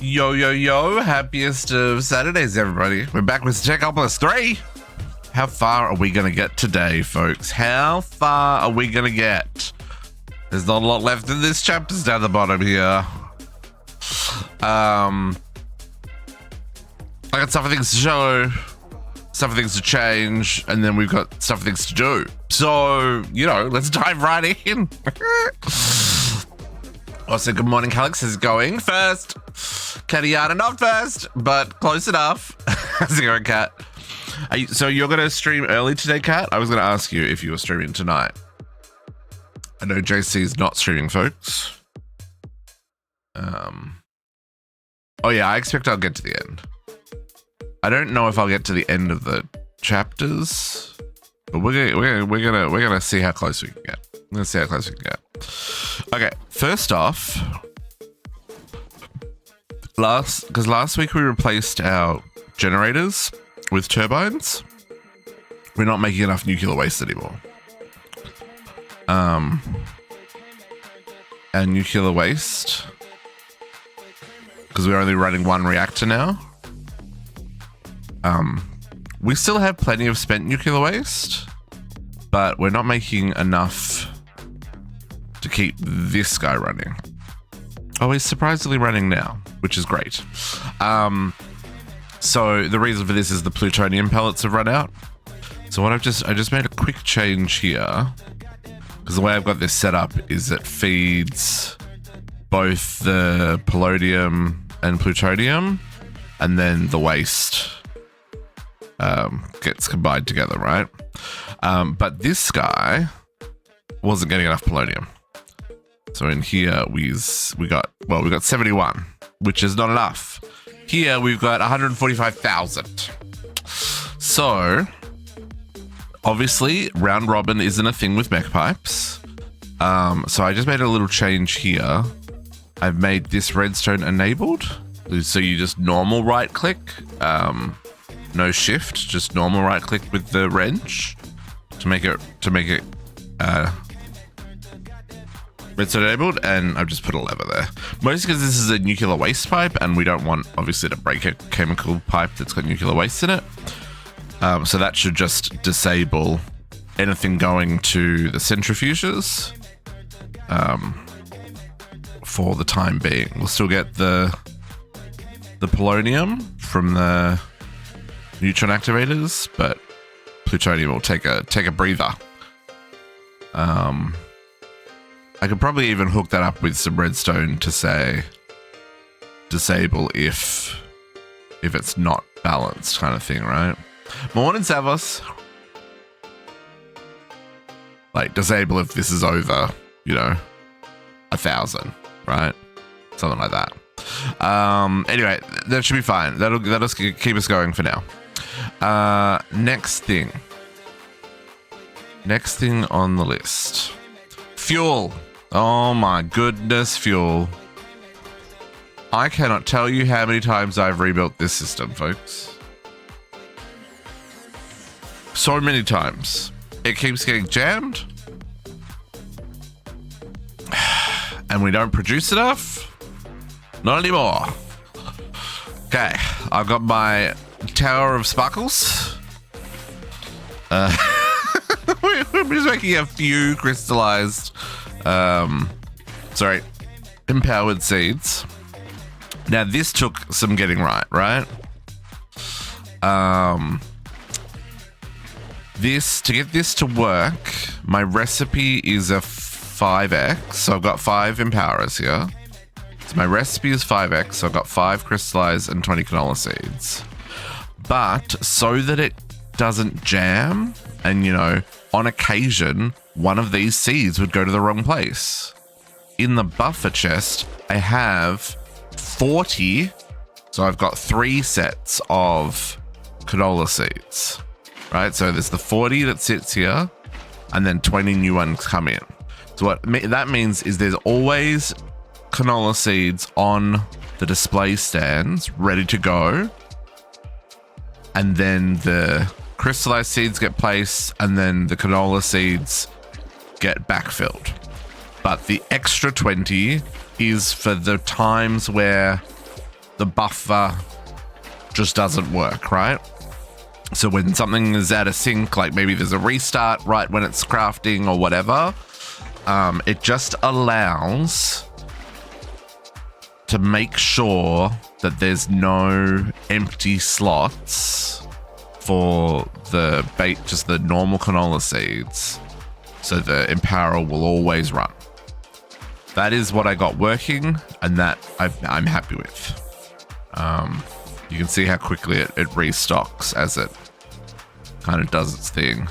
Yo, yo, yo, happiest of Saturdays, everybody. We're back with Techopolis 3. How far are we going to get today, folks? How far are we going to get? There's not a lot left in this chapter's down the bottom here. I got stuff and things to show, stuff and things to change, and then we've got stuff and things to do. So, you know, let's dive right in. Also, good morning, Calix. How's it going? First, Catiana, not first, but close enough. How's it going, Kat? So you're going to stream early today, Kat? I was going to ask you if you were streaming tonight. I know JC is not streaming, folks. Oh yeah, I expect I'll get to the end. I don't know if I'll get to the end of the chapters, but we're gonna see how close we can get. We're gonna see how close we can get. Okay, first off, because last week we replaced our generators with turbines. We're not making enough nuclear waste anymore. And nuclear waste, because we're only running one reactor now. We still have plenty of spent nuclear waste, but we're not making enough to keep this guy running. Oh, he's surprisingly running now, which is great. So the reason for this is the plutonium pellets have run out. So what I just made a quick change here, because the way I've got this set up is it feeds both the palladium and plutonium, and then the waste gets combined together, right? But this guy wasn't getting enough palladium. So in here we got 71, which is not enough. Here we've got 145,000. So obviously round robin isn't a thing with mech pipes. So I just made a little change here. I've made this redstone enabled. So you just normal right click, no shift, just normal right click with the wrench to make it redstone enabled, and I've just put a lever there. Mostly because this is a nuclear waste pipe and we don't want obviously to break a chemical pipe that's got nuclear waste in it. So that should just disable anything going to the centrifuges for the time being. We'll still get the polonium from the neutron activators, but plutonium will take a breather. I could probably even hook that up with some redstone to say disable if it's not balanced, kind of thing, right? Morning, Savos. Like disable if this is over, you know, 1,000, right? Something like that. Anyway, that should be fine. That'll keep us going for now. Next thing on the list, fuel. Oh my goodness, fuel. I cannot tell you how many times I've rebuilt this system, folks. So many times. It keeps getting jammed. And we don't produce enough. Not anymore. Okay, I've got my Tower of Sparkles. We're just making a few crystallized, empowered seeds. Now this took some getting right? To get this to work, my recipe is a 5x. So I've got 5 empowerers here. So my recipe is 5x, so I've got 5 crystallized and 20 canola seeds. But so that it doesn't jam, and you know, on occasion, one of these seeds would go to the wrong place. In the buffer chest, I have 40. So I've got 3 sets of canola seeds, right? So there's the 40 that sits here, and then 20 new ones come in. So what that means is there's always canola seeds on the display stands ready to go, and then the crystallized seeds get placed, and then the canola seeds get backfilled. But the extra 20 is for the times where the buffer just doesn't work, right? So when something is out of sync, like maybe there's a restart right when it's crafting or whatever, it just allows to make sure that there's no empty slots for the bait, just the normal canola seeds. So the Empower will always run. That is what I got working, and that I'm happy with. You can see how quickly it restocks as it kind of does its thing.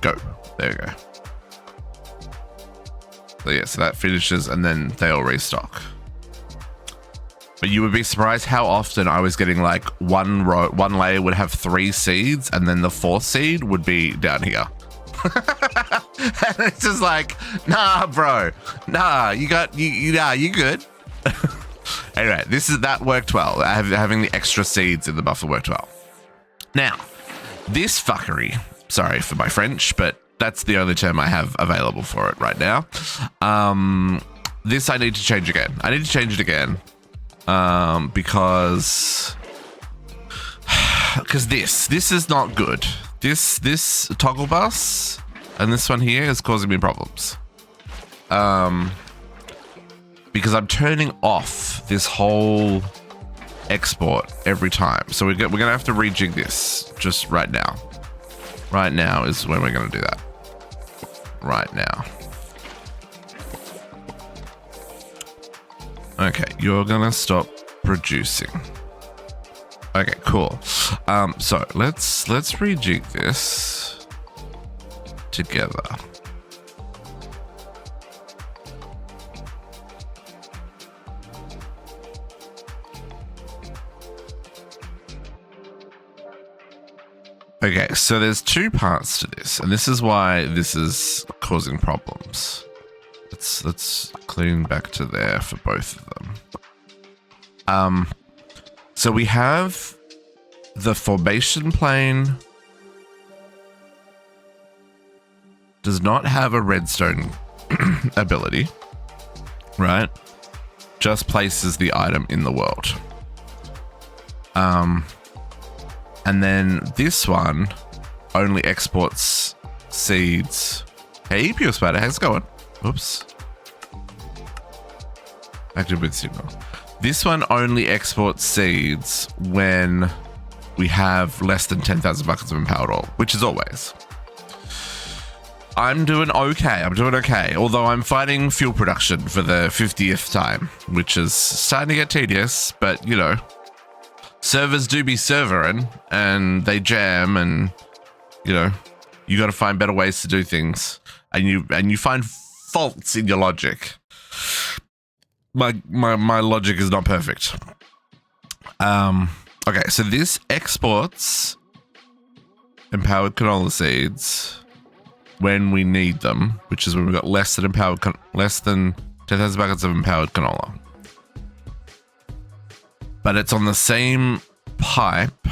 Go. There you go. So yeah, so that finishes and then they all restock. But you would be surprised how often I was getting like one layer would have 3 seeds and then the 4th seed would be down here. And it's just like, nah, bro, nah, you good. Anyway, that worked well. Having the extra seeds in the buffer worked well. Now, this fuckery, sorry for my French, but that's the only term I have available for it right now. This I need to change again. I need to change it again. Because this is not good. This toggle bus and this one here is causing me problems. Because I'm turning off this whole export every time. So we're gonna have to rejig this just right now. Right now is when we're gonna do that. Right now. Okay, you're gonna stop producing. Okay, cool. So let's rejig this together. Okay, so there's 2 parts to this, and this is why this is causing problems. Let's clean back to there for both of them. So we have the formation plane does not have a redstone ability, right? Just places the item in the world. And then this one only exports seeds. Hey, Pure Spider, how's it going? Oops. Active with signal. This one only exports seeds when we have less than 10,000 buckets of empowered ore, which is always. I'm doing okay. Although I'm fighting fuel production for the 50th time, which is starting to get tedious, but you know, servers do be servering and they jam, and you know, you got to find better ways to do things, and you find faults in your logic. My logic is not perfect. Okay, so this exports empowered canola seeds when we need them, which is when we've got less than 10,000 buckets of empowered canola. But it's on the same pipe.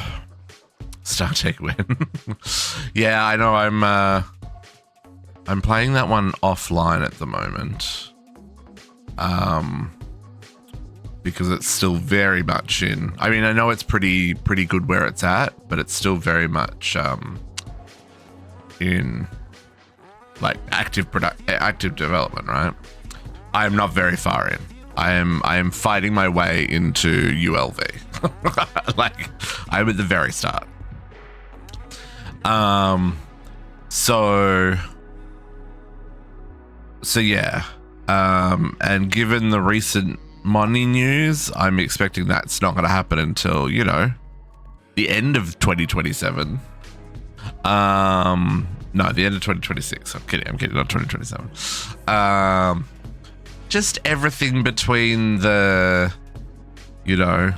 StarTech win. Yeah, I know. I'm playing that one offline at the moment. Because it's still very much in. I mean, I know it's pretty good where it's at, but it's still very much in like active development, right? I am not very far in. I am fighting my way into ULV. Like, I'm at the very start. So yeah. And given the recent money news, I'm expecting that's not going to happen until, you know, the end of 2027. No, the end of 2026. I'm kidding, not 2027. Just everything between the, you know,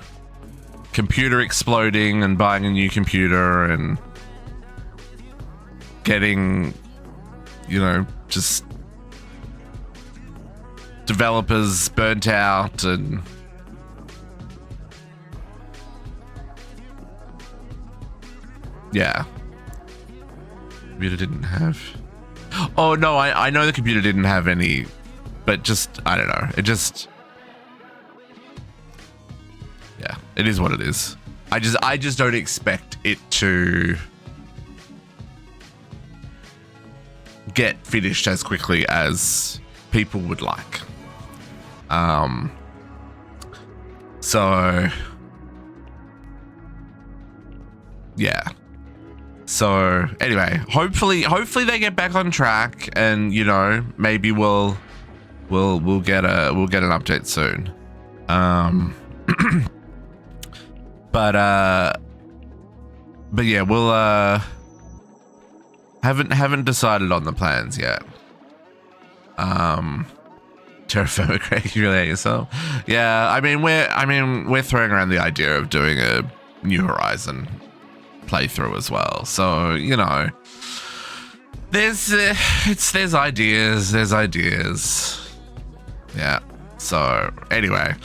computer exploding and buying a new computer and getting, you know, just developers burnt out, and yeah, computer didn't have. Oh no, I know the computer didn't have any, but just, I don't know. It just, yeah, it is what it is. I just don't expect it to get finished as quickly as people would like. So yeah. So anyway, hopefully they get back on track, and you know, maybe we'll get an update soon. But yeah, we'll haven't decided on the plans yet. Terraform, Craig, you really hate yourself. Yeah, I mean we're throwing around the idea of doing a New Horizon playthrough as well. So, you know, there's ideas. Yeah. So anyway,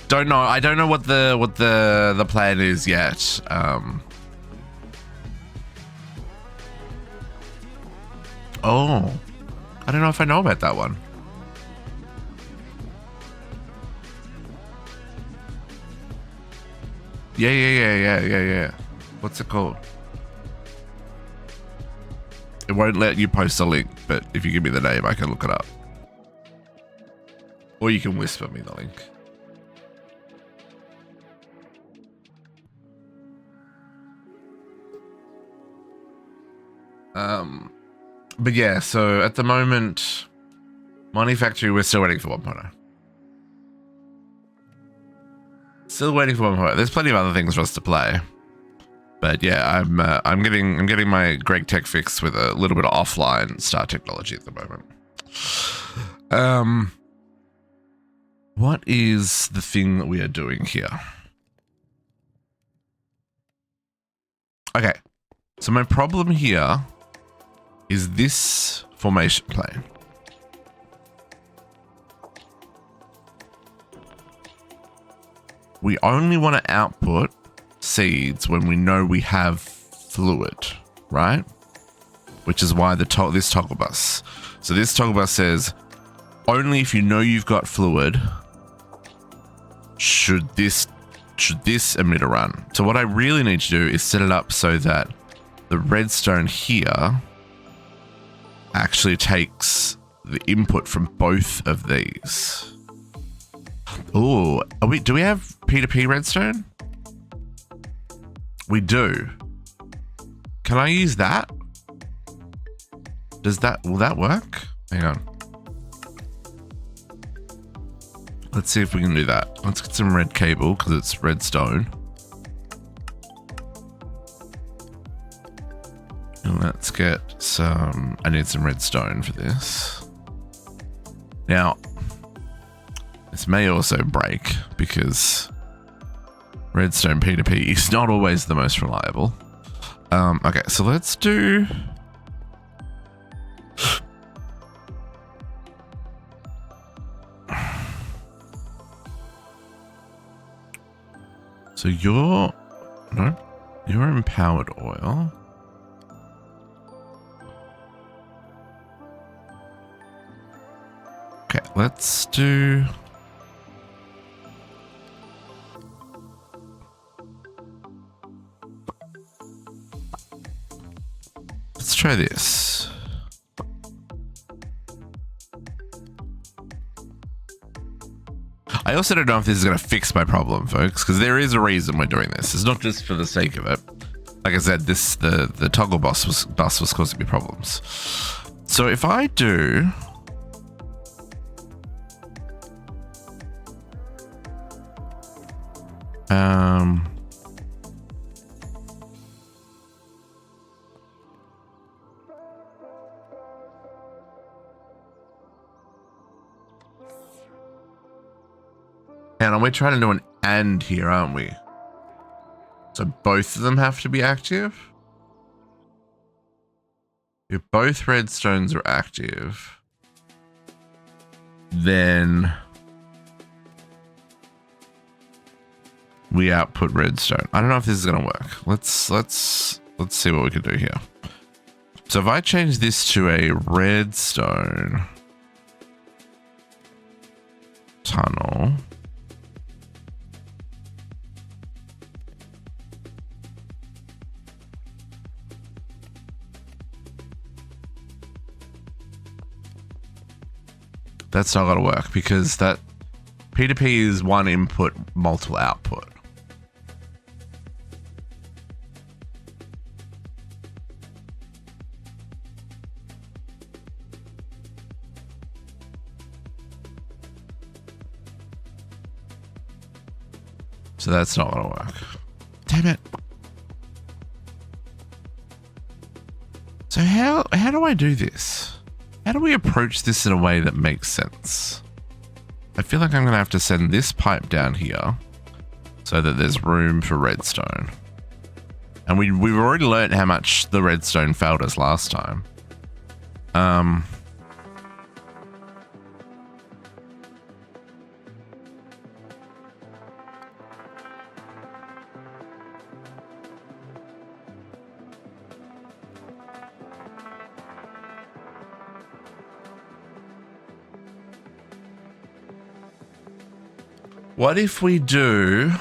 I don't know what the plan is yet. Oh, I don't know if I know about that one. Yeah. What's it called? It won't let you post a link, but if you give me the name, I can look it up. Or you can whisper me the link. But yeah, so at the moment, Money Factory, we're still waiting for 1.0. Still waiting for 1.0. There's plenty of other things for us to play. But yeah, I'm getting my Greg Tech fix with a little bit of offline star technology at the moment. What is the thing that we are doing here? Okay, so my problem here is this formation plane. We only want to output seeds when we know we have fluid, right? Which is why this toggle bus. So this toggle bus says only if you know you've got fluid should this emitter run. So what I really need to do is set it up so that the redstone here actually takes the input from both of these. Oh, do we have P2P redstone? We do. Can I use that? Will that work? Hang on. Let's see if we can do that. Let's get some red cable because it's redstone. And let's get some, I need some redstone for this. Now, this may also break because redstone P2P is not always the most reliable. Okay, so let's do... So you're empowered oil. Okay, let's do... Let's try this. I also don't know if this is going to fix my problem, folks, because there is a reason we're doing this. It's not just for the sake of it. Like I said, the toggle bus was causing me problems. So if I do... And we're trying to do an and here, aren't we? So both of them have to be active? If both redstones are active, then we output redstone. I don't know if this is gonna work. Let's see what we can do here. So if I change this to a redstone tunnel, that's not going to work because that P2P is one input, multiple output. So that's not going to work. Damn it. So how do I do this? How do we approach this in a way that makes sense? I feel like I'm going to have to send this pipe down here so that there's room for redstone. And we've already learned how much the redstone failed us last time. What if we do...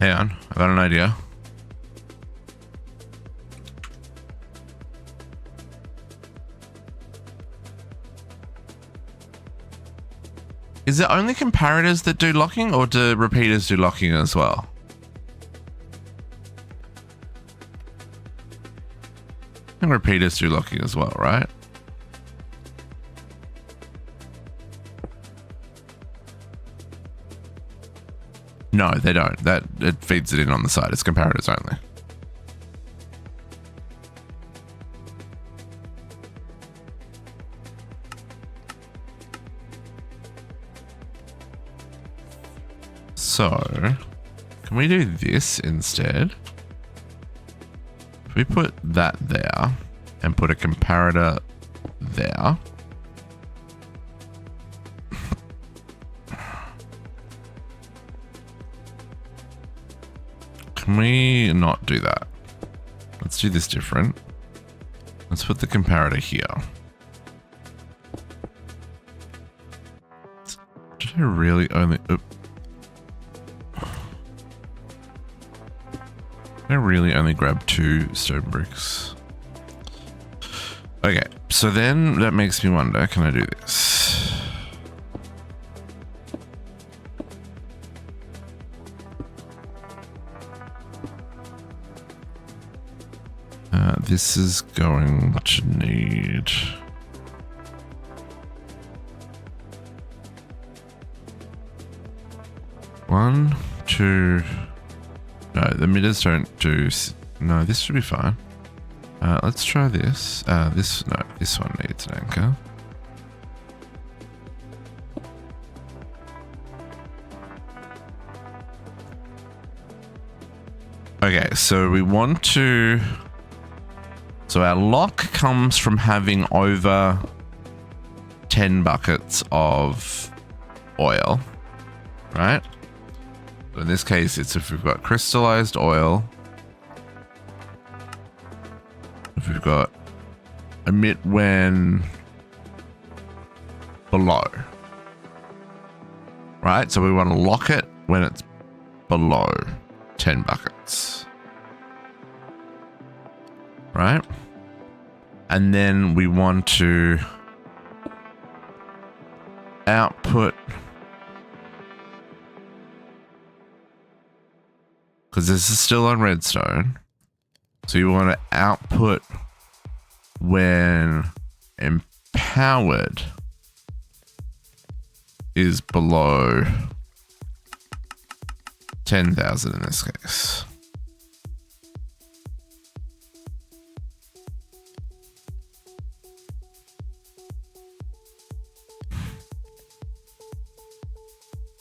Hang on, I've got an idea. Is it only comparators that do locking, or do repeaters do locking as well? I think repeaters do locking as well, right? No, they don't. It feeds it in on the side. It's comparators only. So, can we do this instead? If we put that there and put a comparator there. Can we not do that? Let's do this different. Let's put the comparator here. Did I really only... I really only grab 2 stone bricks. Okay, so then that makes me wonder, can I do this? This is going to need... One, two... No, the midders don't do... No, this should be fine. Let's try this. No, this one needs an anchor. Okay, so we want to... So our lock comes from having over 10 buckets of oil, right? In this case, it's if we've got crystallized oil, if we've got emit when below, right? So we want to lock it when it's below 10 buckets, right? And then we want to output, because this is still on redstone, so you want to output when empowered is below 10,000 in this case.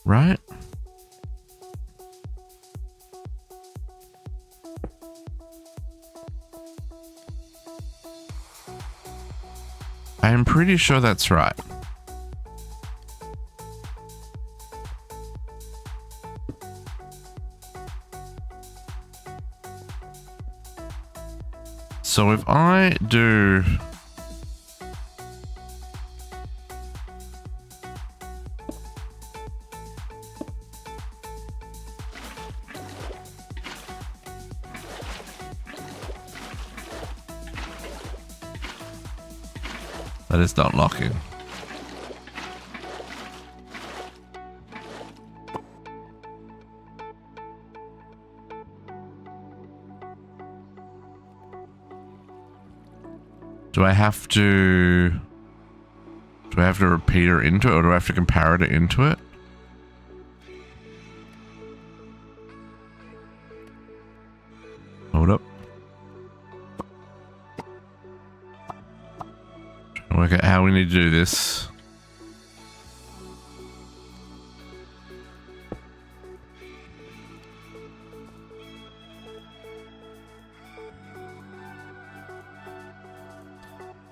Right? I'm pretty sure that's right. So if I do... That is not locking. Do I have to repeat her into it, or do I have to comparator into it? Hold up. Trying to work out how we need to do this.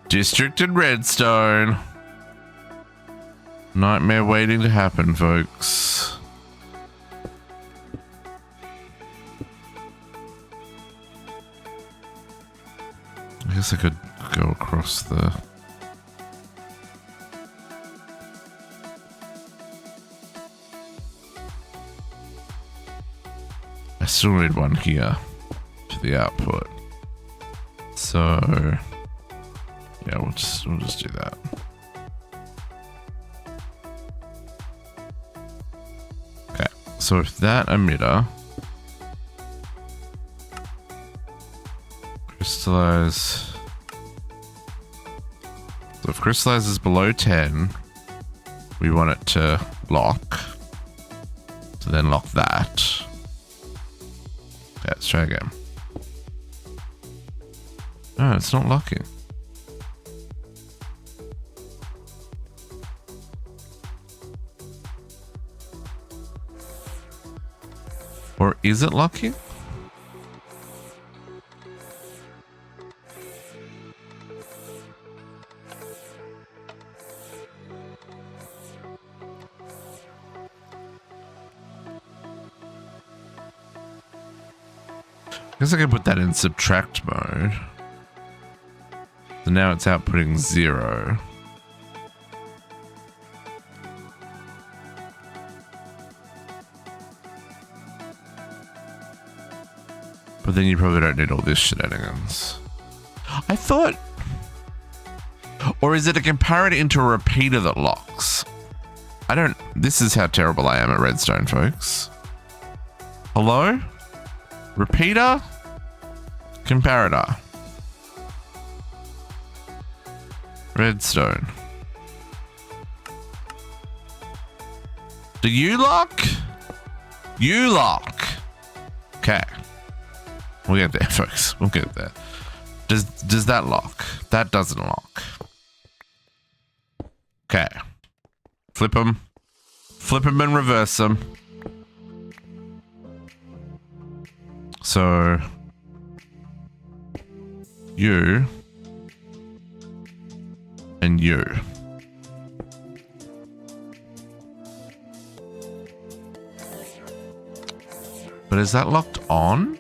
District and redstone. Nightmare waiting to happen, folks. I guess I could go across the... I still need one here for the output. So... yeah, we'll just do that. Okay, so if that emitter crystallize, so if crystallize is below 10, we want it to lock. So then lock that. Okay, let's try again. No, it's not locking. Or is it locking? I guess I can put that in subtract mode. So now it's outputting 0. But then you probably don't need all this shenanigans. I thought... or is it a comparator into a repeater that locks? I don't... this is how terrible I am at redstone, folks. Hello? Repeater? Comparator. Redstone. Do you lock? You lock. Okay. We'll get there, folks. We'll get there. Does that lock? That doesn't lock. Okay. Flip them. Flip them and reverse them. So... you... and you. But is that locked on?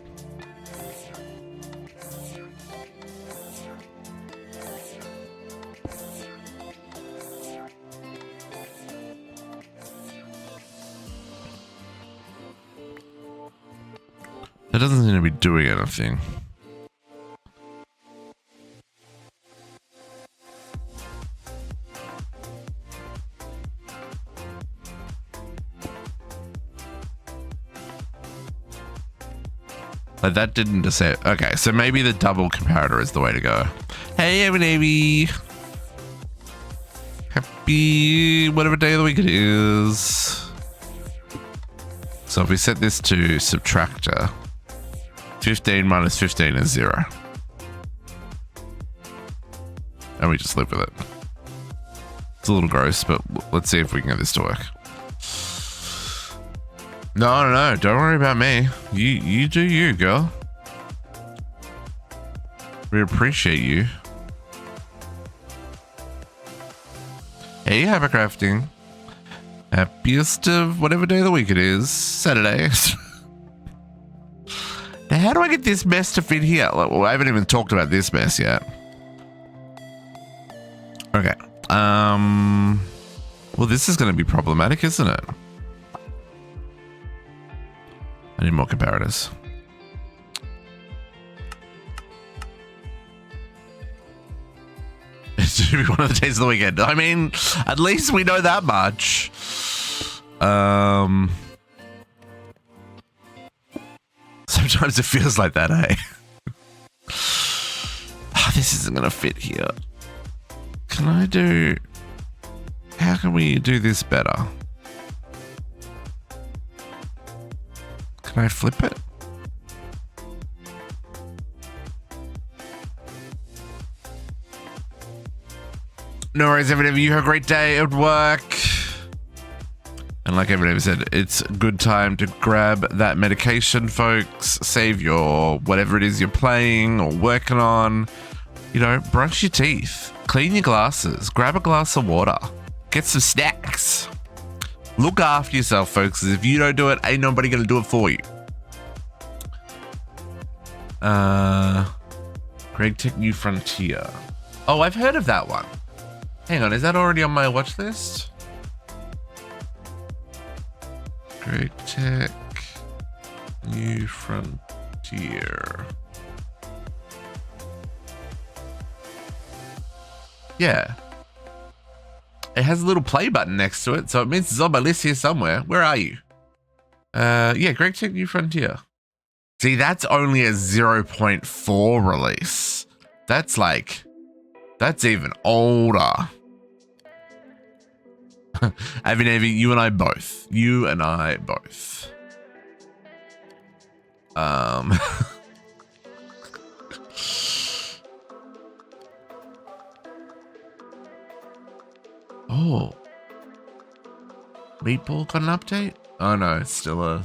That doesn't seem to be doing anything. Like that didn't just say, okay, so maybe the double comparator is the way to go. Hey, Navy. Happy whatever day of the week it is. So if we set this to subtractor, 15 minus 15 is 0. And we just live with it. It's a little gross, but let's see if we can get this to work. No, don't worry about me. You do you, girl. We appreciate you. Hey, Hypercrafting. Happiest of whatever day of the week it is. Saturday. Now, how do I get this mess to fit here? Well, I haven't even talked about this mess yet. Okay. Well, this is going to be problematic, isn't it? I need more comparators. It's going to be one of the days of the weekend. I mean, at least we know that much. Sometimes it feels like that, eh? This isn't going to fit here. Can I do... How can we do this better? Can I flip it? No worries, everybody. You have a great day at work. And like everybody said, it's a good time to grab that medication, folks. Save your whatever it is you're playing or working on. You know, brush your teeth. Clean your glasses. Grab a glass of water. Get some snacks. Look after yourself, folks. If you don't do it, ain't nobody gonna do it for you. Greg Tech New Frontier. Oh, I've heard of that one. Hang on, is that already on my watch list? Greg Tech New Frontier. Yeah. It has a little play button next to it, so it means it's on my list here somewhere. Where are you? Yeah, Greg Tech New Frontier. See, that's only a 0.4 release. That's like... That's even older. Avi, you and I both. You and I both. Oh. Meatball got an update? Oh no, it's still a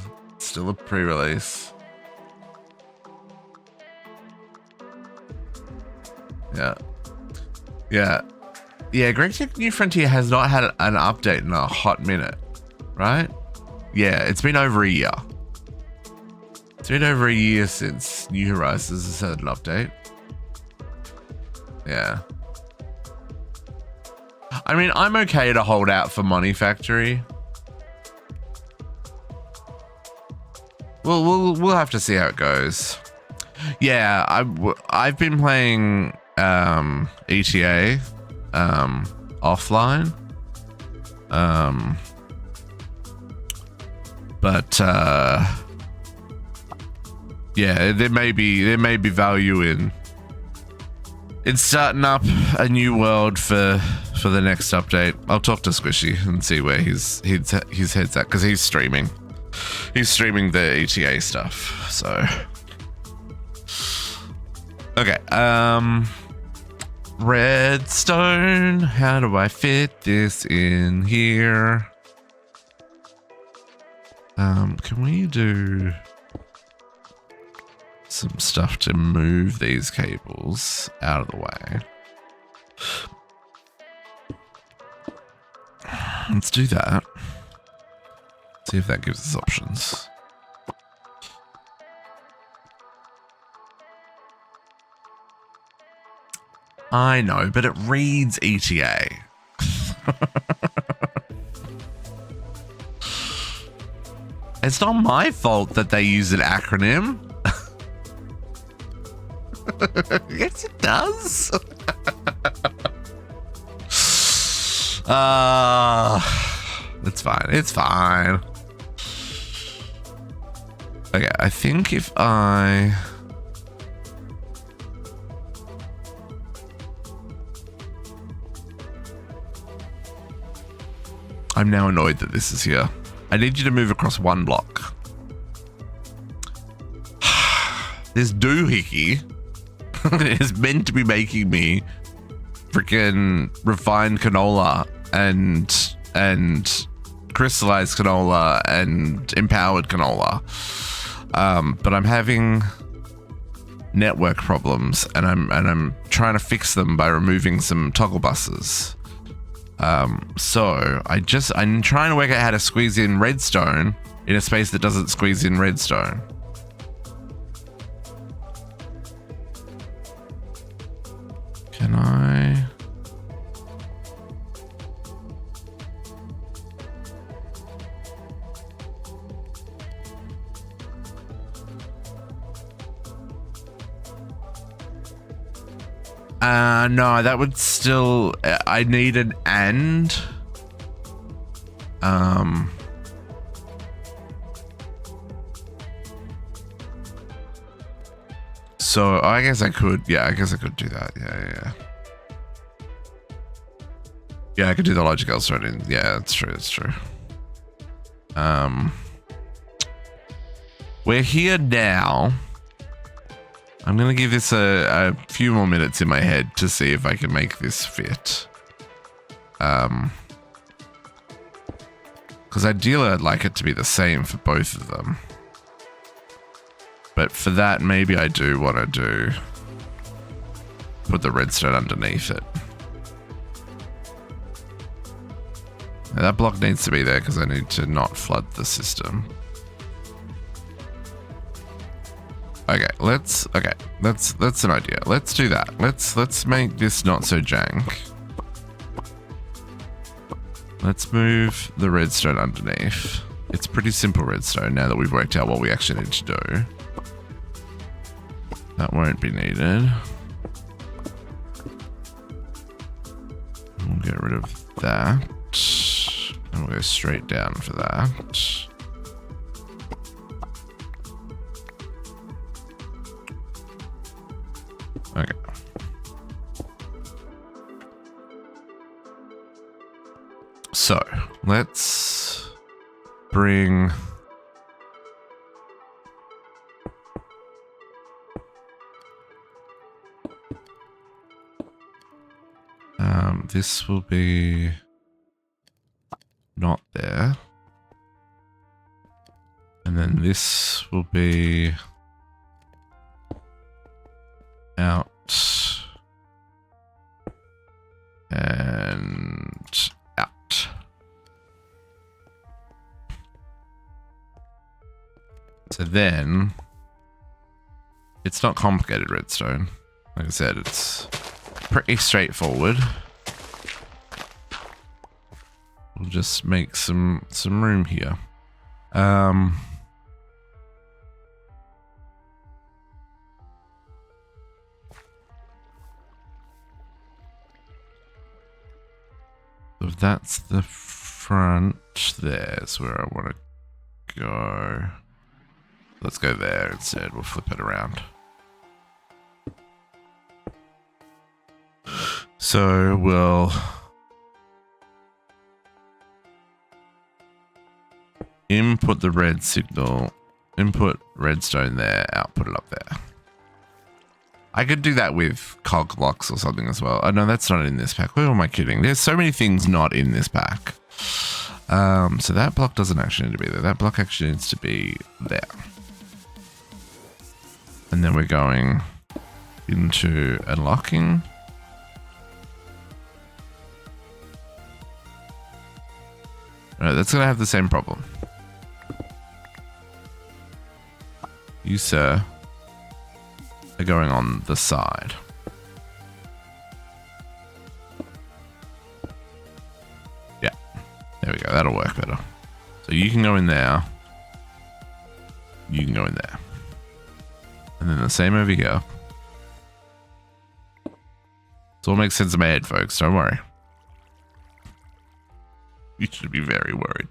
pre-release. Yeah. Yeah. Yeah, Greg Tech New Frontier has not had an update in a hot minute, right? Yeah, it's been over a year. It's been over a year since New Horizons has had an update. Yeah. I mean, I'm okay to hold out for Money Factory. We'll have to see how it goes. Yeah, I've been playing ETA offline. But yeah, there may be value in starting up a new world for the next update. I'll talk to Squishy and see where his head's at, because he's streaming the ETA stuff. So okay, redstone, how do I fit this in here? Can we do some stuff to move these cables out of the way? Let's do that. See if that gives us options. I know, but it reads ETA. It's not my fault that they use an acronym. Yes, it does. It's fine. It's fine. Okay, I think if I'm now annoyed that this is here. I need you to move across one block. This doohickey is meant to be making me freaking refined canola and crystallized canola and empowered canola. But I'm having network problems, and I'm trying to fix them by removing some toggle buses. So I'm trying to work out how to squeeze in redstone in a space that doesn't squeeze in redstone. Can I? No, that would still, I need an and. So I guess I could, yeah, I guess I could do that. Yeah. Yeah, I could do the logic else right in. Yeah, that's true. We're here now. I'm going to give this a few more minutes in my head to see if I can make this fit. Because ideally I'd like it to be the same for both of them. But for that, maybe I do want to do... put the redstone underneath it. Now that block needs to be there because I need to not flood the system. Okay, that's an idea. Let's do that. Let's make this not so jank. Let's move the redstone underneath. It's pretty simple redstone now that we've worked out what we actually need to do. That won't be needed. We'll get rid of that. And we'll go straight down for that. Okay. So, let's bring... this will be not there. And then this will be out and out. So then it's not complicated redstone. Like I said, it's pretty straightforward. We'll just make some room here. So that's the front. There's where I want to go. Let's go there instead. We'll flip it around. So we'll input the red signal, input redstone there, output it up there. I could do that with cog blocks or something as well. Oh no, that's not in this pack. Where am I kidding? There's so many things not in this pack. So that block doesn't actually need to be there. That block actually needs to be there. And then we're going into unlocking. Alright, that's going to have the same problem. You, sir, are going on the side. Yeah, there we go. That'll work better. So you can go in there. You can go in there. And then the same over here. It all makes sense in my head, folks. Don't worry. You should be very worried.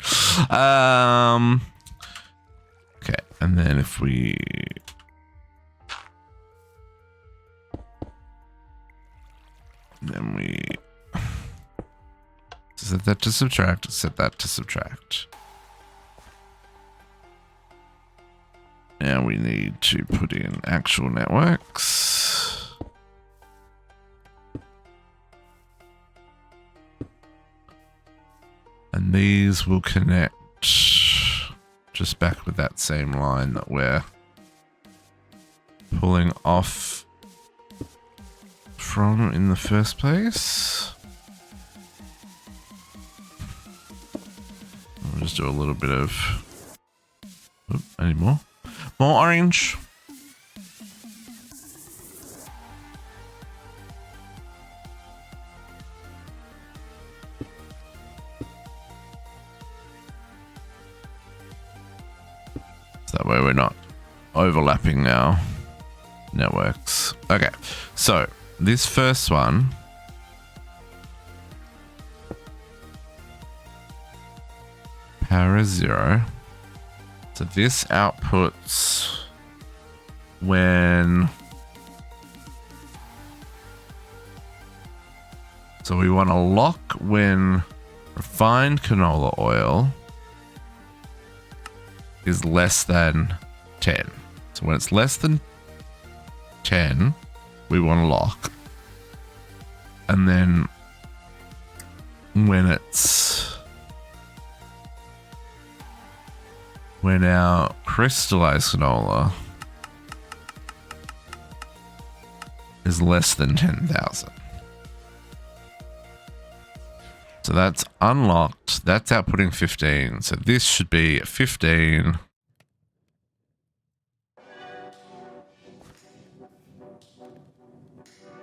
Okay, and then if we... Then we... Set that to subtract, set that to subtract. Now we need to put in actual networks. And these will connect just back with that same line that we're pulling off from in the first place. I'll just do a little bit of... Oop, I need more. More orange. So that way we're not overlapping now. Networks. Okay, so this first one power is 0. So this outputs when... So we want to lock when refined canola oil is less than 10. So when it's less than 10, we want to lock. And then when our crystallized canola is less than 10,000. So that's unlocked. That's outputting 15. So this should be 15.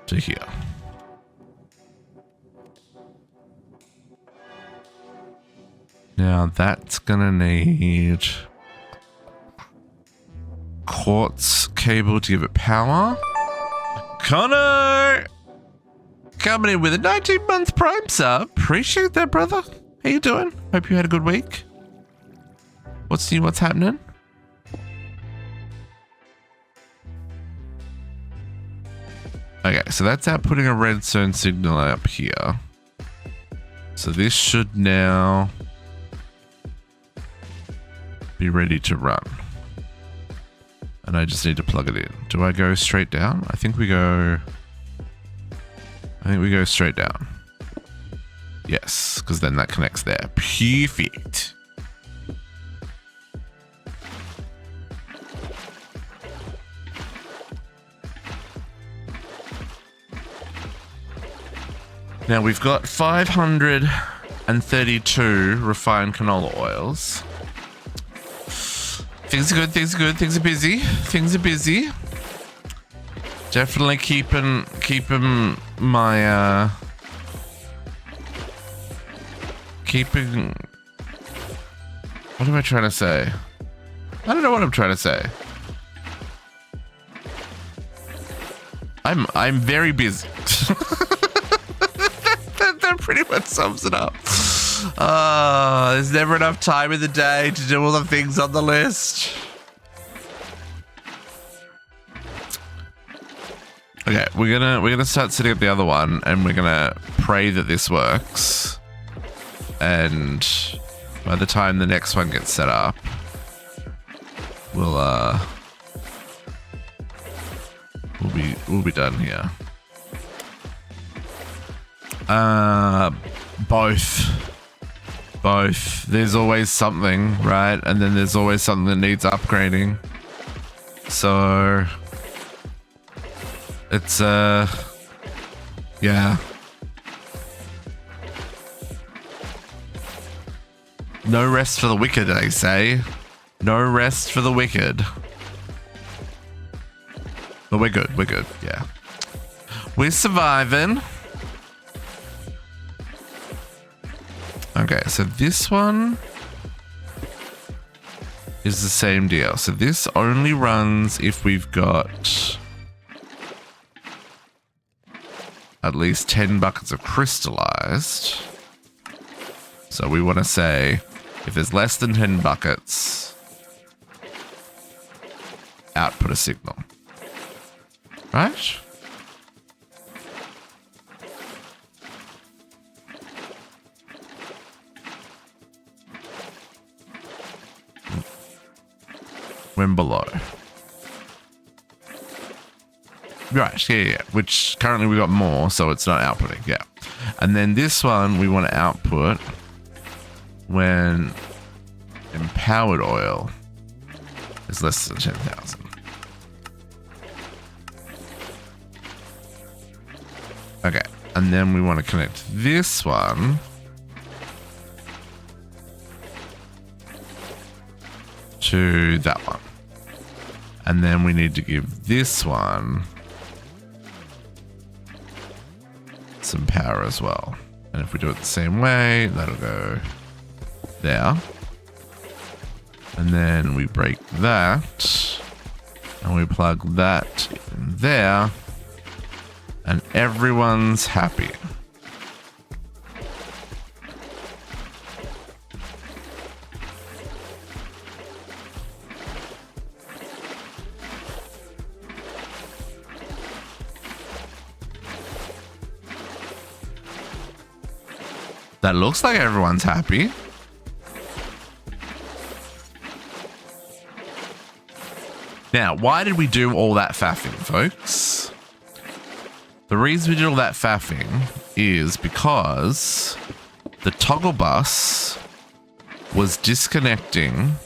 To here. Now that's gonna need quartz cable to give it power. Connor! Coming in with a 19-month Prime sub. Appreciate that, brother. How you doing? Hope you had a good week. What's new? What's happening? Okay, so that's outputting a redstone signal up here. So this should now be ready to run. And I just need to plug it in. Do I go straight down? I think we go straight down. Yes, because then that connects there. Perfect. Now we've got 532 refined canola oils. Things are good, things are good, things are busy. Things are busy. Definitely keeping my what am I trying to say? I don't know what I'm trying to say. I'm very busy. That pretty much sums it up. There's never enough time in the day to do all the things on the list. Okay, we're gonna start setting up the other one, and we're gonna pray that this works. And by the time the next one gets set up, we'll be done here. Both. There's always something, right? And then there's always something that needs upgrading. So it's yeah. No rest for the wicked, they say. No rest for the wicked. But we're good, yeah. We're surviving. Okay, so this one is the same deal. So this only runs if we've got at least 10 buckets of crystallized. So we want to say if there's less than 10 buckets, output a signal. Right? When below. Right, yeah. Which currently we got more, so it's not outputting, yeah. And then this one we want to output when empowered oil is less than 10,000. Okay, and then we want to connect this one to that one. And then we need to give this one some power as well. And if we do it the same way, that'll go there. And then we break that and we plug that in there and everyone's happy. That looks like everyone's happy. Now, why did we do all that faffing, folks? The reason we did all that faffing is because the toggle bus was disconnecting,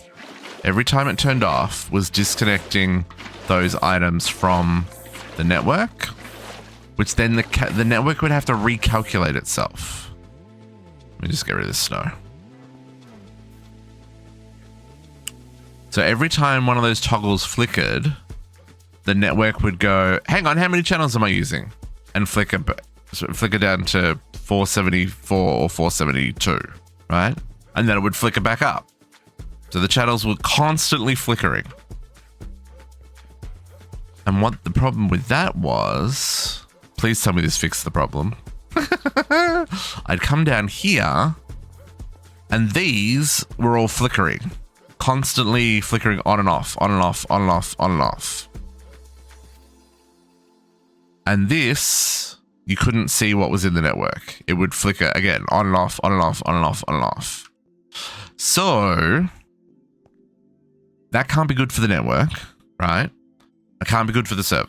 every time it turned off, was disconnecting those items from the network, which then the network would have to recalculate itself. Let me just get rid of this snow. So every time one of those toggles flickered, the network would go, hang on, how many channels am I using? And flicker down to 474 or 472, right? And then it would flicker back up. So the channels were constantly flickering. And what the problem with that was, please tell me this fixed the problem. I'd come down here and these were all flickering, constantly flickering on and off, on and off, on and off, on and off. And this, you couldn't see what was in the network. It would flicker again, on and off, on and off, on and off, on and off. So that can't be good for the network, right? It can't be good for the server.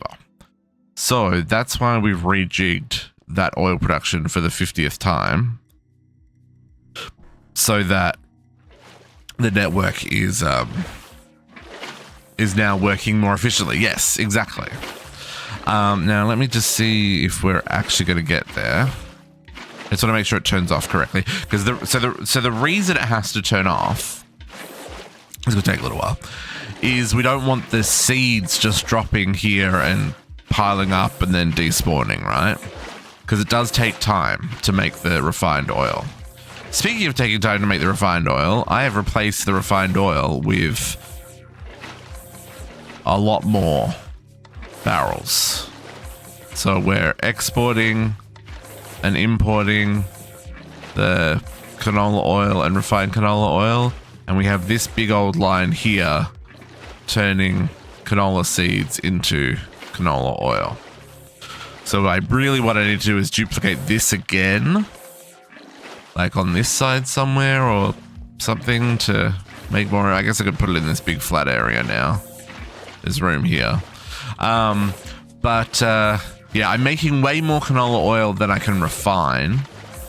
So that's why we've rejigged that oil production for the 50th time, so that the network is now working more efficiently. Yes, exactly. Now let me just see if we're actually going to get there. I just want to make sure it turns off correctly, because the reason it has to turn off, it's going to take a little while, is we don't want the seeds just dropping here and piling up and then despawning, right? Because it does take time to make the refined oil. Speaking of taking time to make the refined oil, I have replaced the refined oil with a lot more barrels. So we're exporting and importing the canola oil and refined canola oil, and we have this big old line here turning canola seeds into canola oil. So what I need to do is duplicate this again, like on this side somewhere or something, to make more. I guess I could put it in this big flat area now. There's room here. Yeah, I'm making way more canola oil than I can refine,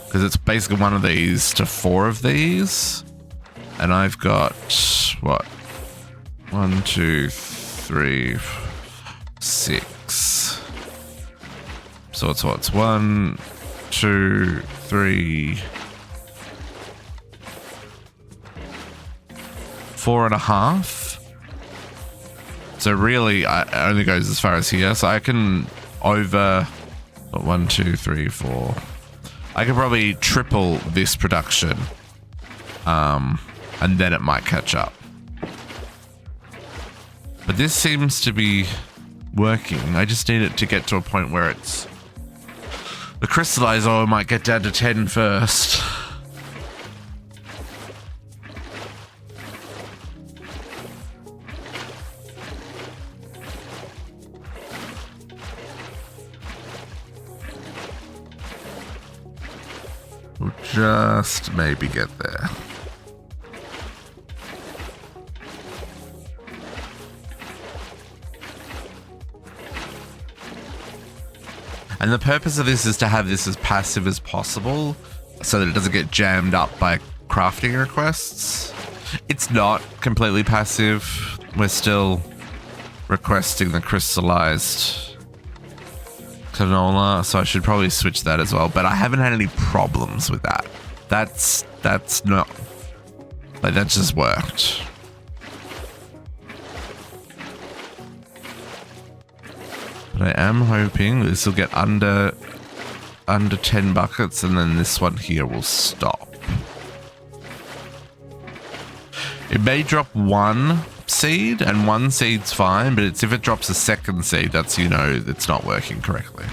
because it's basically one of these to 4 of these. And I've got, what? 1, 2, 3, 6. So it's 1, 2, 3, 4.5. So really, it only goes as far as here. So I can 1, 2, 3, 4. I could probably triple this production, and then it might catch up. But this seems to be working. I just need it to get to a point where it's... The crystallized oil might get down to 10 first. We'll just maybe get there. And the purpose of this is to have this as passive as possible, so that it doesn't get jammed up by crafting requests. It's not completely passive. We're still requesting the crystallized canola, so I should probably switch that as well. But I haven't had any problems with that. That's not like that just worked. But I am hoping this will get under 10 buckets, and then this one here will stop. It may drop one seed, and one seed's fine, but it's if it drops a second seed, that's, you know, it's not working correctly.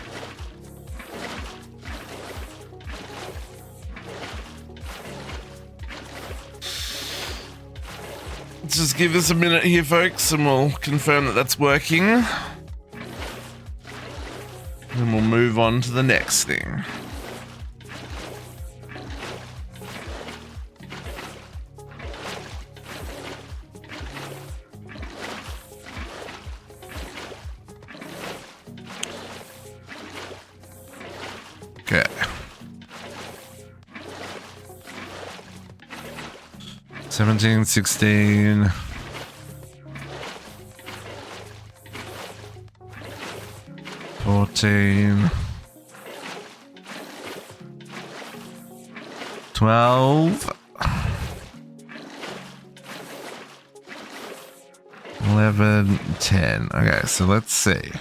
Just give us a minute here, folks, and we'll confirm that that's working. And we'll move on to the next thing. Okay. 17, 16. 14. 12. 11, 10. Okay, so let's see.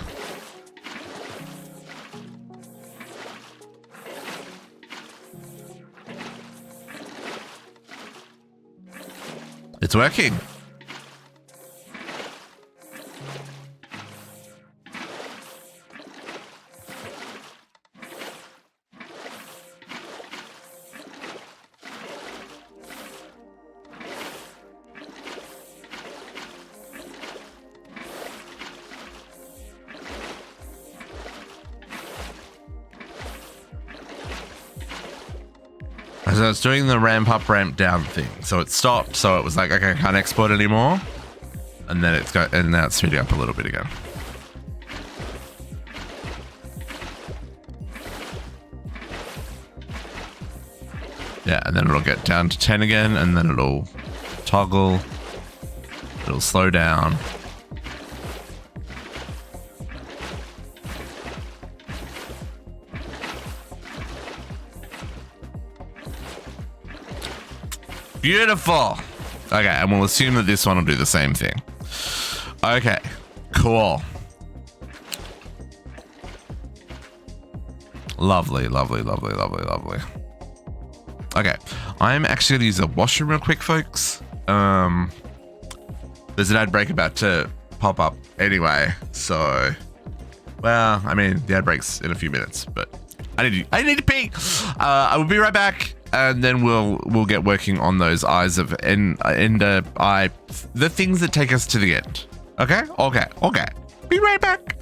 It's working. So it's doing the ramp up, ramp down thing. So it stopped. So it was like, okay, I can't export anymore. And then it's got, and now it's speeding up a little bit again. Yeah, and then it'll get down to 10 again, and then it'll toggle. It'll slow down. Beautiful. Okay, and we'll assume that this one will do the same thing. Okay, cool. Lovely, lovely, lovely, lovely, lovely. Okay, I'm actually gonna use a washroom real quick, folks. There's an ad break about to pop up anyway, so, well, I mean, the ad break's in a few minutes, but I need to pee. I will be right back. And then we'll get working on those eyes of ender eye, the things that take us to the end. Okay? Okay. Okay. Be right back.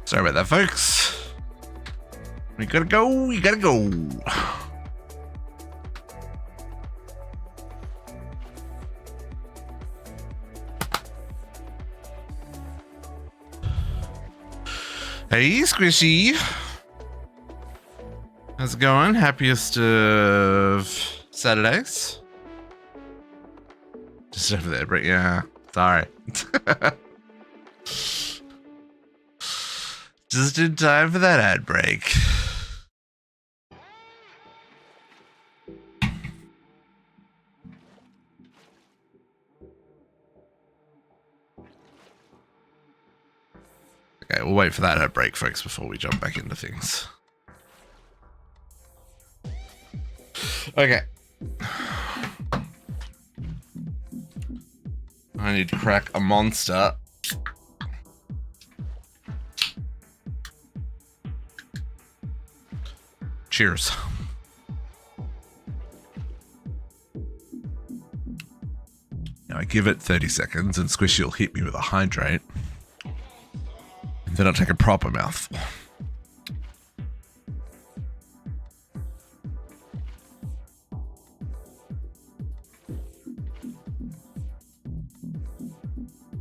Sorry about that, folks. We gotta go. We gotta go. Hey, Squishy. How's it going? Happiest of Saturdays? Just over there, but yeah. Sorry. Just in time for that ad break. Okay, we'll wait for that ad break, folks, before we jump back into things. Okay. I need to crack a monster. Cheers. Now I give it 30 seconds and Squishy will hit me with a hydrate. And then I'll take a proper mouthful.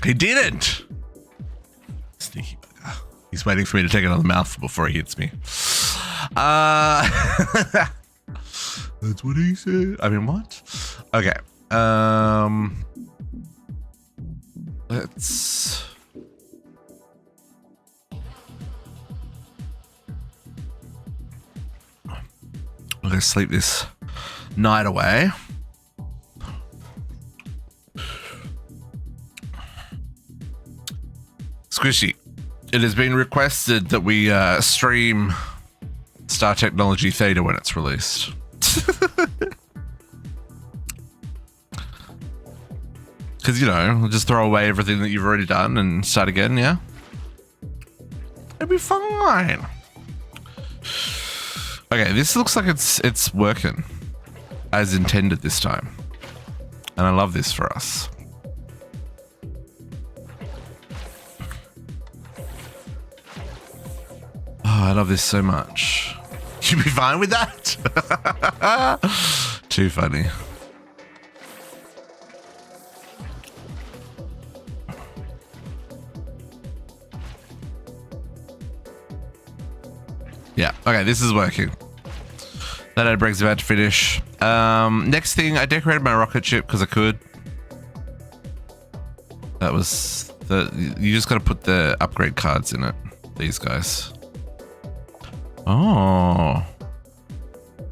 He didn't! Sneaky bugger. He's waiting for me to take another mouthful before he hits me. That's what he said. I mean, what? Okay. Let's... I'm gonna sleep this night away. Squishy, it has been requested that we stream Star Technology Theta when it's released. Because, you know, we'll just throw away everything that you've already done and start again, yeah? It'll be fine. Okay, this looks like it's working as intended this time. And I love this for us. Oh, I love this so much. You'd be fine with that? Too funny. Yeah, okay, this is working. That ad break's about to finish. Next thing, I decorated my rocket ship because I could. That was you just got to put the upgrade cards in it. These guys. Oh,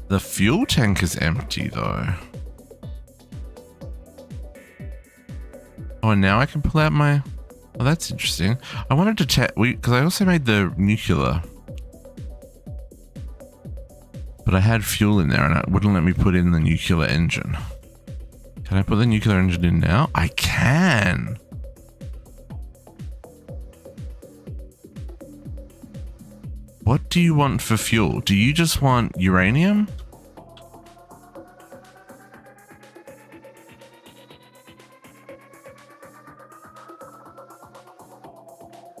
the fuel tank is empty though. Oh, and now I can pull out my. Oh, that's interesting. I wanted to check because I also made the nuclear, but I had fuel in there and it wouldn't let me put in the nuclear engine. Can I put the nuclear engine in now? I can. What do you want for fuel? Do you just want uranium?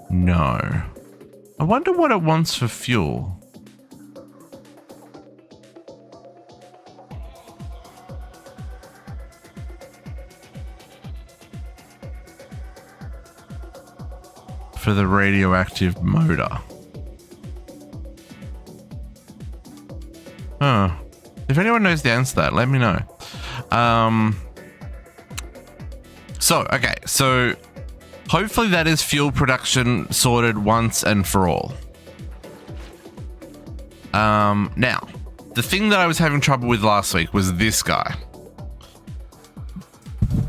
No. I wonder what it wants for fuel. For the radioactive motor. Huh. If anyone knows the answer to that, let me know. So hopefully that is fuel production sorted once and for all. Now, the thing that I was having trouble with last week was this guy.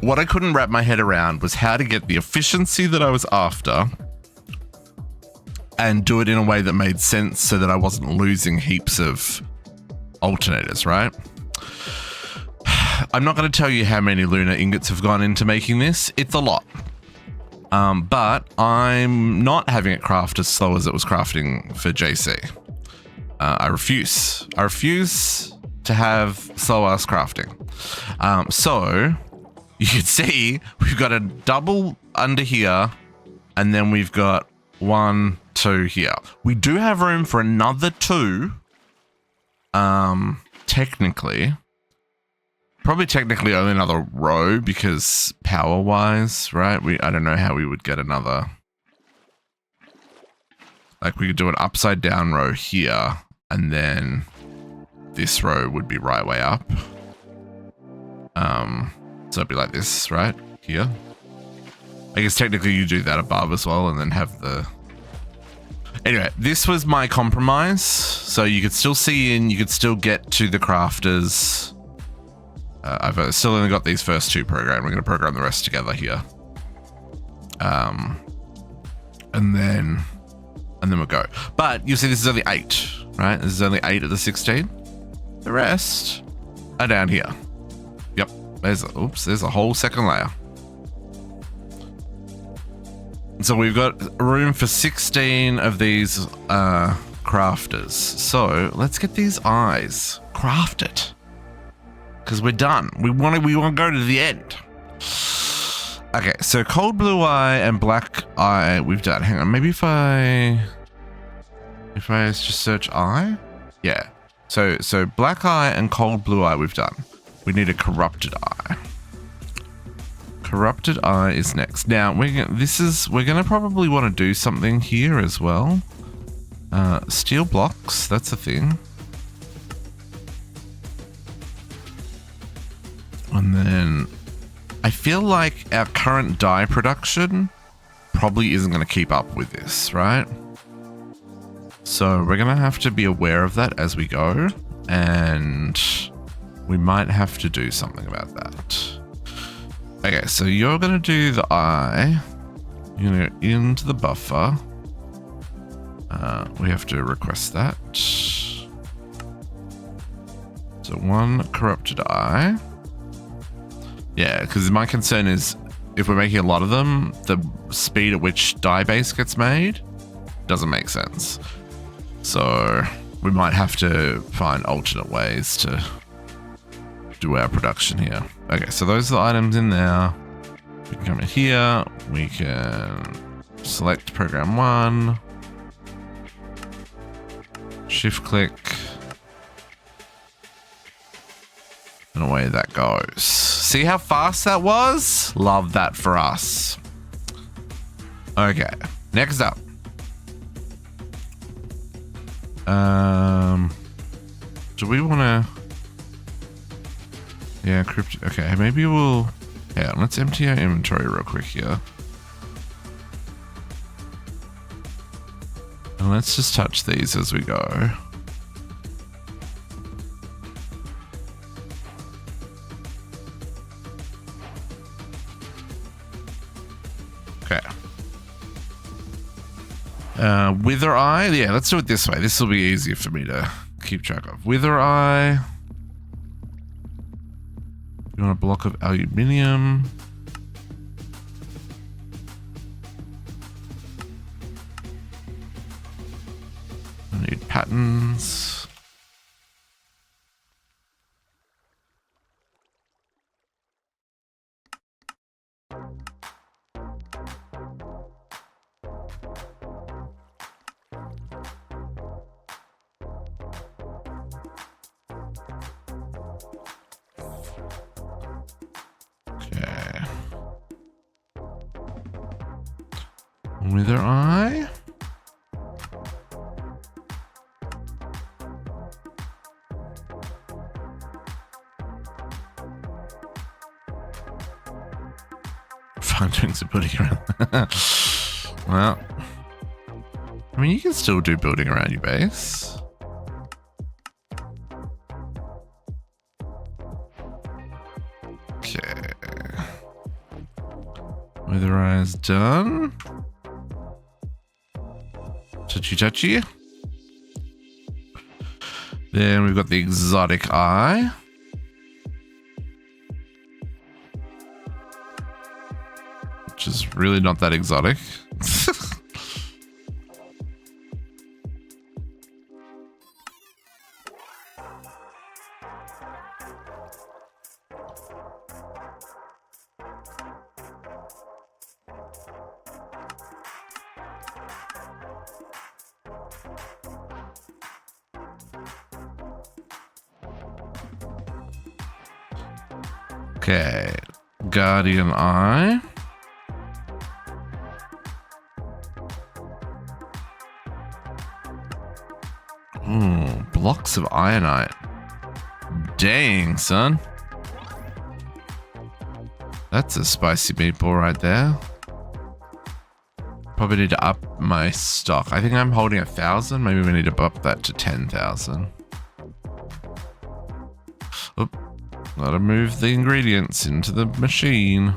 What I couldn't wrap my head around was how to get the efficiency that I was after and do it in a way that made sense so that I wasn't losing heaps of alternators, right? I'm not going to tell you how many lunar ingots have gone into making this. It's a lot. But I'm not having it craft as slow as it was crafting for JC. I refuse. I refuse to have slow ass crafting. So you can see we've got a double under here, and then we've got 1, 2 here. We do have room for another 2. Technically. Probably technically only another row because power-wise, right? I don't know how we would get another. Like we could do an upside down row here and then this row would be right way up. So it'd be like this, right? Here. I guess technically you do that above as well and then have the... Anyway, this was my compromise. So you could still see in, you could still get to the crafters. I've still only got these first 2 programmed. We're going to program the rest together here. And then we'll go. But you see this is only 8, right? This is only 8 of the 16. The rest are down here. Yep. There's a whole second layer. So we've got room for 16 of these crafters. So let's get these eyes crafted. Because we're done. We want to go to the end. Okay, so cold blue eye and black eye we've done. Hang on, maybe if I just search eye? Yeah. So black eye and cold blue eye we've done. We need a corrupted eye. Corrupted eye is next. Now we're gonna probably want to do something here as well. Steel blocks, that's a thing. And then I feel like our current dye production probably isn't going to keep up with this, right? So we're going to have to be aware of that as we go, and we might have to do something about that. Okay, so you're going to do the eye. You're going to go into the buffer. We have to request that. So 1 corrupted eye. Yeah, because my concern is if we're making a lot of them, the speed at which dye base gets made doesn't make sense. So we might have to find alternate ways to do our production here. Okay, so those are the items in there. We can come in here. We can select program 1. Shift click. And away that goes. See how fast that was? Love that for us. Okay, next up. Do we want to... Yeah, crypto... Okay, maybe we'll... Yeah, let's empty our inventory real quick here. And let's just touch these as we go. Wither eye, yeah, let's do it this way. This will be easier for me to keep track of. Wither eye. You want a block of aluminium. I need patterns. Wither eye. Fun doing some building around. Well, I mean, you can still do building around your base. Okay. Wither eye's done. Touchy. Then we've got the exotic eye. Which is really not that exotic. Okay. Guardian Eye. Ooh, blocks of ironite. Dang, son. That's a spicy meatball right there. Probably need to up my stock. I think I'm holding 1,000. Maybe we need to up that to 10,000. Oop. Gotta move the ingredients into the machine.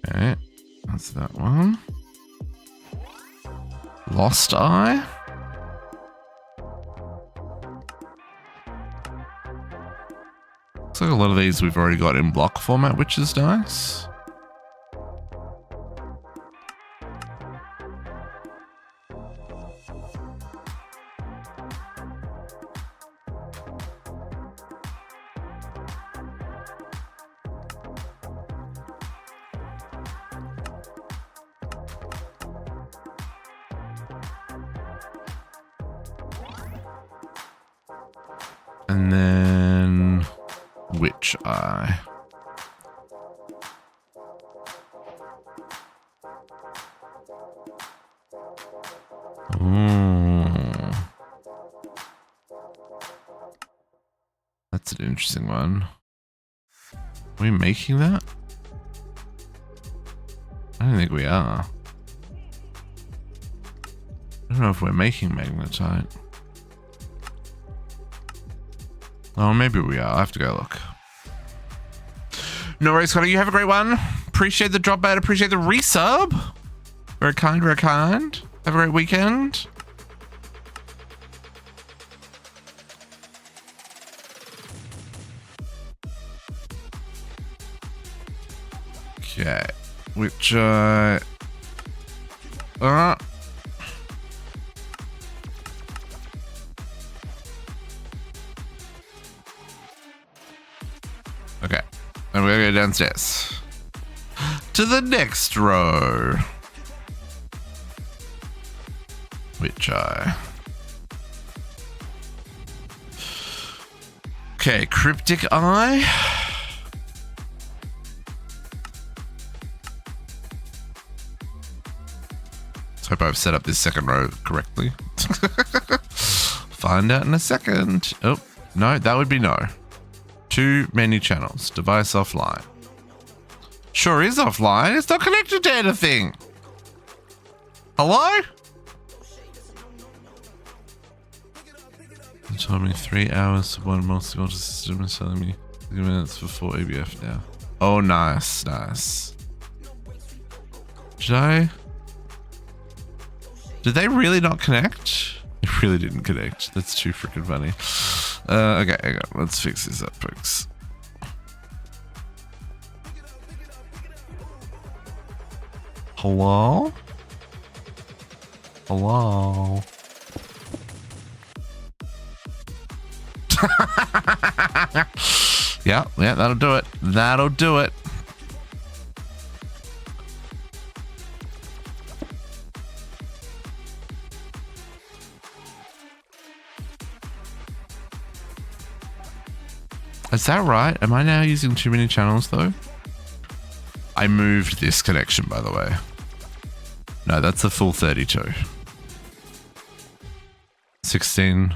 Okay, that's that one. Lost Eye. Looks like a lot of these we've already got in block format, which is nice. And then Witch Eye. Ooh. That's an interesting one. Are we making that? I don't think we are. I don't know if we're making magnetite. Oh, maybe we are. I have to go look. No worries, Connor. You have a great one. Appreciate the drop out. Appreciate the resub. Very kind, very kind. Have a great weekend. Okay. Which, okay, and we're gonna go downstairs to the next row. Which eye? Okay, Cryptic Eye. Let's hope I've set up this second row correctly. Find out in a second. Oh, no, that would be no. Too many channels. Device offline. Sure is offline. It's not connected to anything. Hello? It told me 3 hours for one multi-water system is telling me 3 minutes for 4 ABF now. Oh, nice, nice. Did they really not connect? It really didn't connect. That's too freaking funny. Okay, hang on. Let's fix this up, folks. Hello? Hello? Yeah, that'll do it. That'll do it. Is that right? Am I now using too many channels though? I moved this connection, by the way. No, that's a full 32. 16.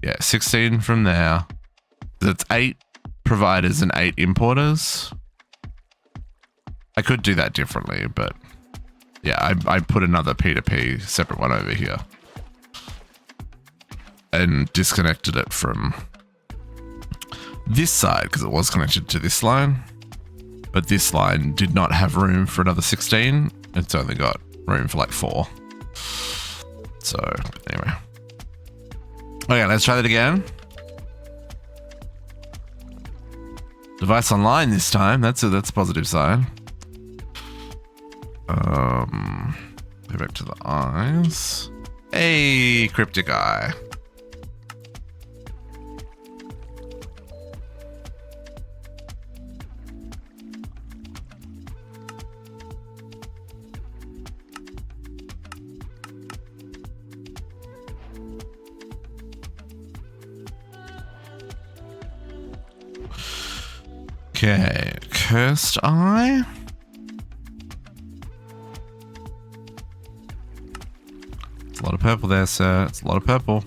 Yeah, 16 from there. That's 8 providers and 8 importers. I could do that differently, but yeah, I put another P2P separate one over here and disconnected it from this side because it was connected to this line, but this line did not have room for another 16. It's only got room for like 4. So anyway. Okay, let's try that again. Device online this time. That's a positive sign. Go back to the eyes. Hey, Cryptic Eye. Okay, Cursed Eye. It's a lot of purple there, sir. It's a lot of purple.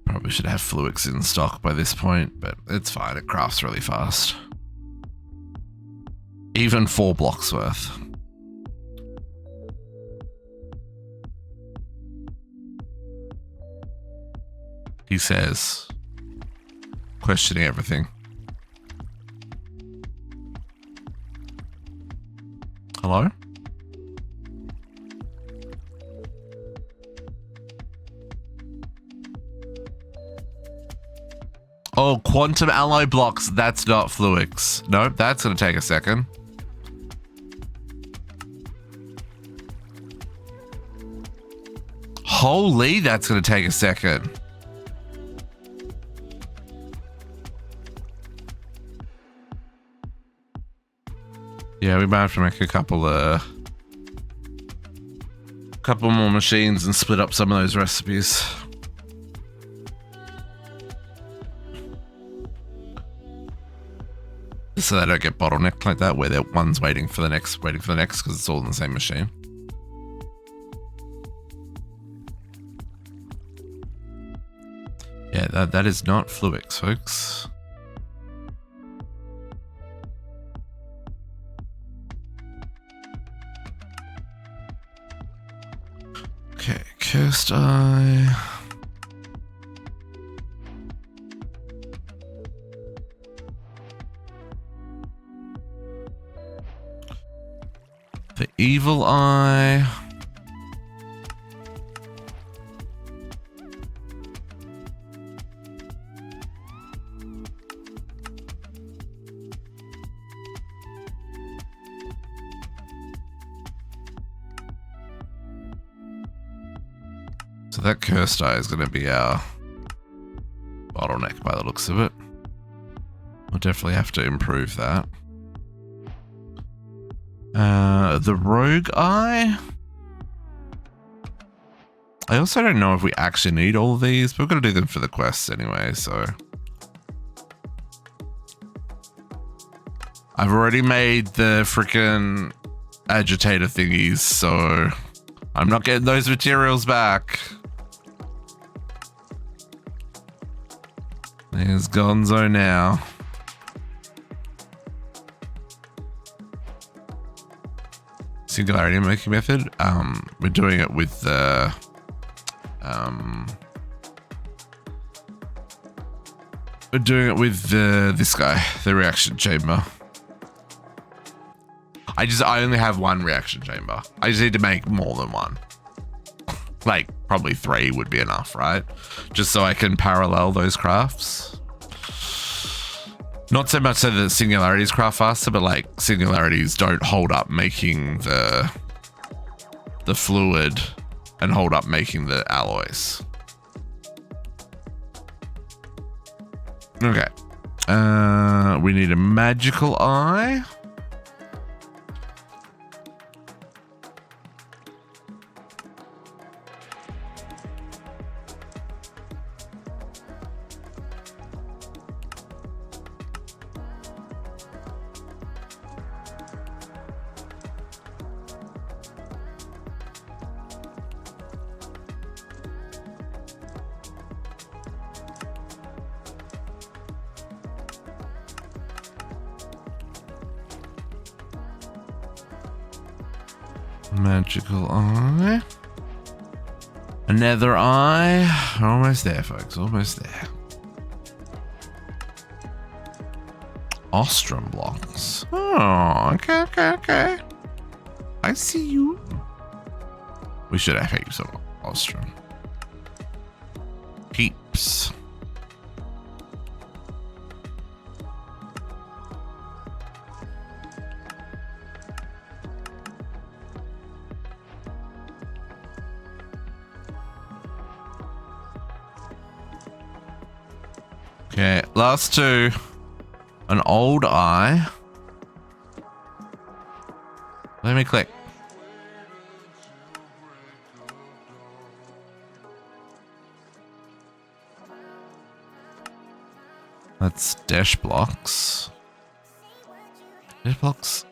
Probably should have Flux in stock by this point, but it's fine. It crafts really fast. Even 4 blocks worth. He says, questioning everything. Hello? Oh, quantum alloy blocks. That's not Flux. Nope, that's going to take a second. Holy, that's going to take a second. Yeah, we might have to make a couple more machines and split up some of those recipes. So they don't get bottlenecked like that, where one's waiting for the next, because it's all in the same machine. Yeah, that is not Flux, folks. Okay, Cursed Eye. The Evil Eye. So that Cursed Eye is going to be our bottleneck by the looks of it. We'll definitely have to improve that. The Rogue Eye. I also don't know if we actually need all of these, but we're going to do them for the quests anyway, so. I've already made the freaking agitator thingies, so I'm not getting those materials back. There's Gonzo now. Singularity making method. We're doing it with the this guy, the reaction chamber. I only have one reaction chamber. I just need to make more than one. Like probably 3 would be enough, right? Just so I can parallel those crafts. Not so much so that singularities craft faster, but like singularities don't hold up making the fluid and hold up making the alloys. Okay. We need a magical eye. Magical eye. Another eye. Almost there, folks. Almost there. Ostrom blocks. Oh, okay. I see you. We should have heaps of Ostrom. Heaps. Okay, last 2. An old eye. Let me click. That's dash blocks. Dash blocks.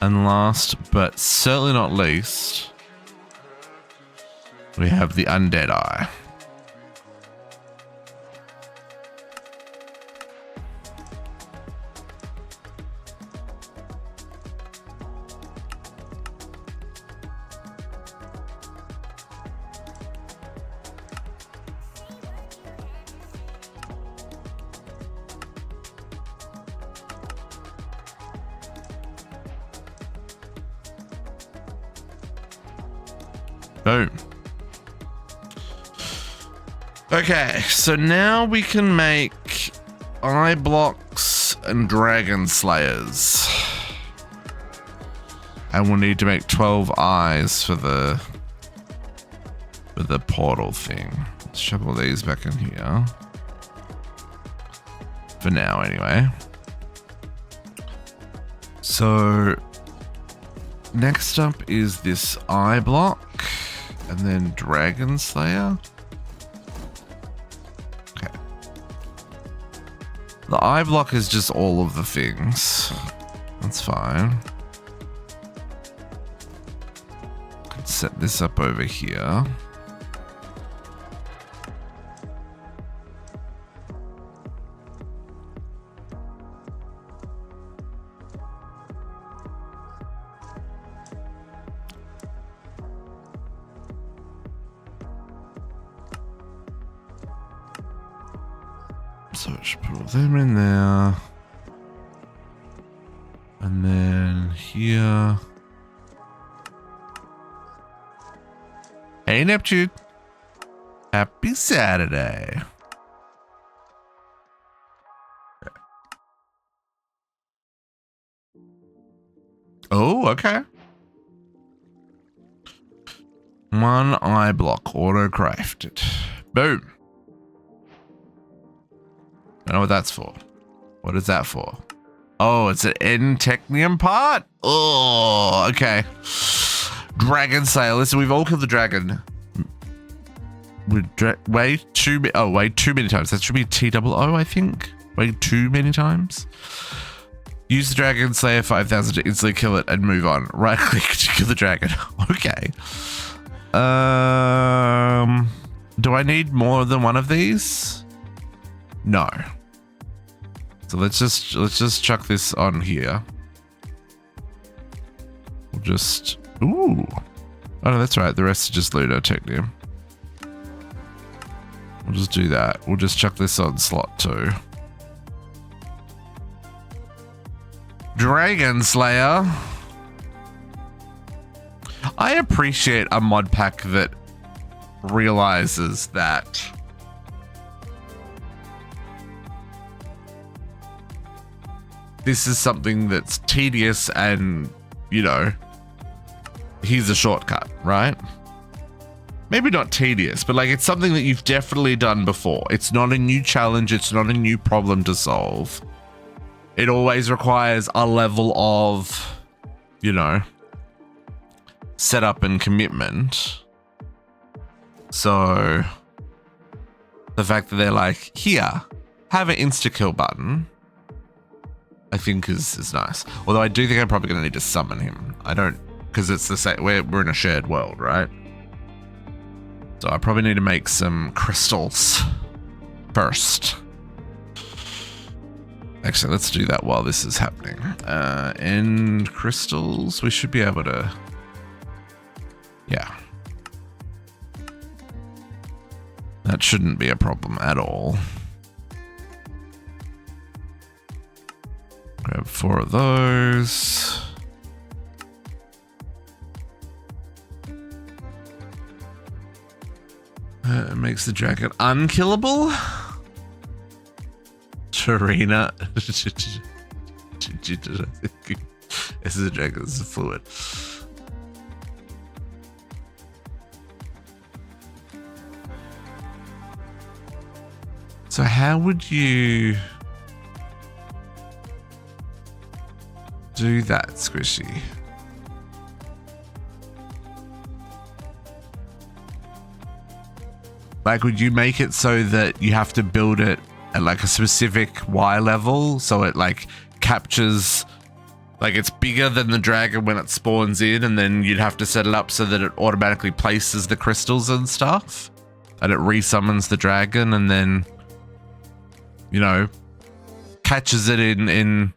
And last, but certainly not least, we have the undead eye. Boom. Okay, so now we can make eye blocks and dragon slayers. And we'll need to make 12 eyes for the portal thing. Let's shove all these back in here. For now, anyway. So next up is this eye block. And then Dragon Slayer. Okay. The eye block is just all of the things. That's fine. Could set this up over here. So I should put all them in there. And then here. Hey, Neptune. Happy Saturday. Oh, okay. One eye block auto crafted. Boom. I know what that's for. What is that for? Oh, it's an Lunar Technium part? Oh, okay. Dragon Slayer. Listen, we've all killed the dragon. Way too many times. That should be TOO, I think. Way too many times. Use the Dragon Slayer 5000 to instantly kill it and move on. Right click to kill the dragon. Okay. Do I need more than one of these? No. So let's just chuck this on here. We'll just ooh. Oh no, that's right. The rest is just Lunar Technium. We'll just do that. We'll just chuck this on slot 2. Dragon Slayer. I appreciate a mod pack that realizes that this is something that's tedious and, you know, here's a shortcut, right? Maybe not tedious, but like it's something that you've definitely done before. It's not a new challenge. It's not a new problem to solve. It always requires a level of, you know, setup and commitment. So the fact that they're like, here, have an insta-kill button, I think is nice. Although I do think I'm probably going to need to summon him. I don't, because it's the same, we're in a shared world, right? So I probably need to make some crystals first. Actually, let's do that while this is happening. End crystals, we should be able to, yeah. That shouldn't be a problem at all. Grab 4 of those. It makes the dragon unkillable. Tarina. This is a dragon, this is a fluid. So how would you do that, Squishy? Like, would you make it so that you have to build it at like a specific Y level, so it like captures, like it's bigger than the dragon when it spawns in, and then you'd have to set it up so that it automatically places the crystals and stuff, and it resummons the dragon, and then, you know, catches it in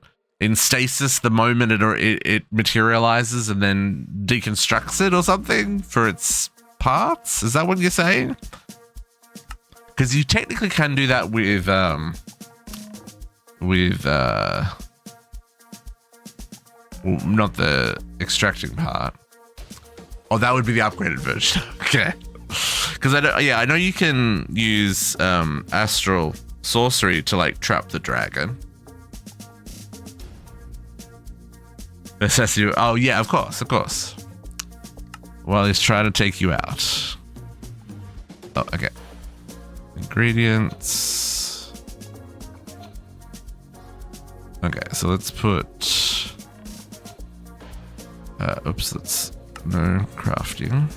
stasis the moment it materializes, and then deconstructs it or something for its parts? Is that what you're saying? Because you technically can do that with well, not the extracting part. Oh, that would be the upgraded version. Okay. Because I know you can use astral sorcery to like trap the dragon. Assess you. Oh yeah, of course. While he's trying to take you out. Oh, okay. Ingredients. Okay, so let's put. Oops, that's no crafting.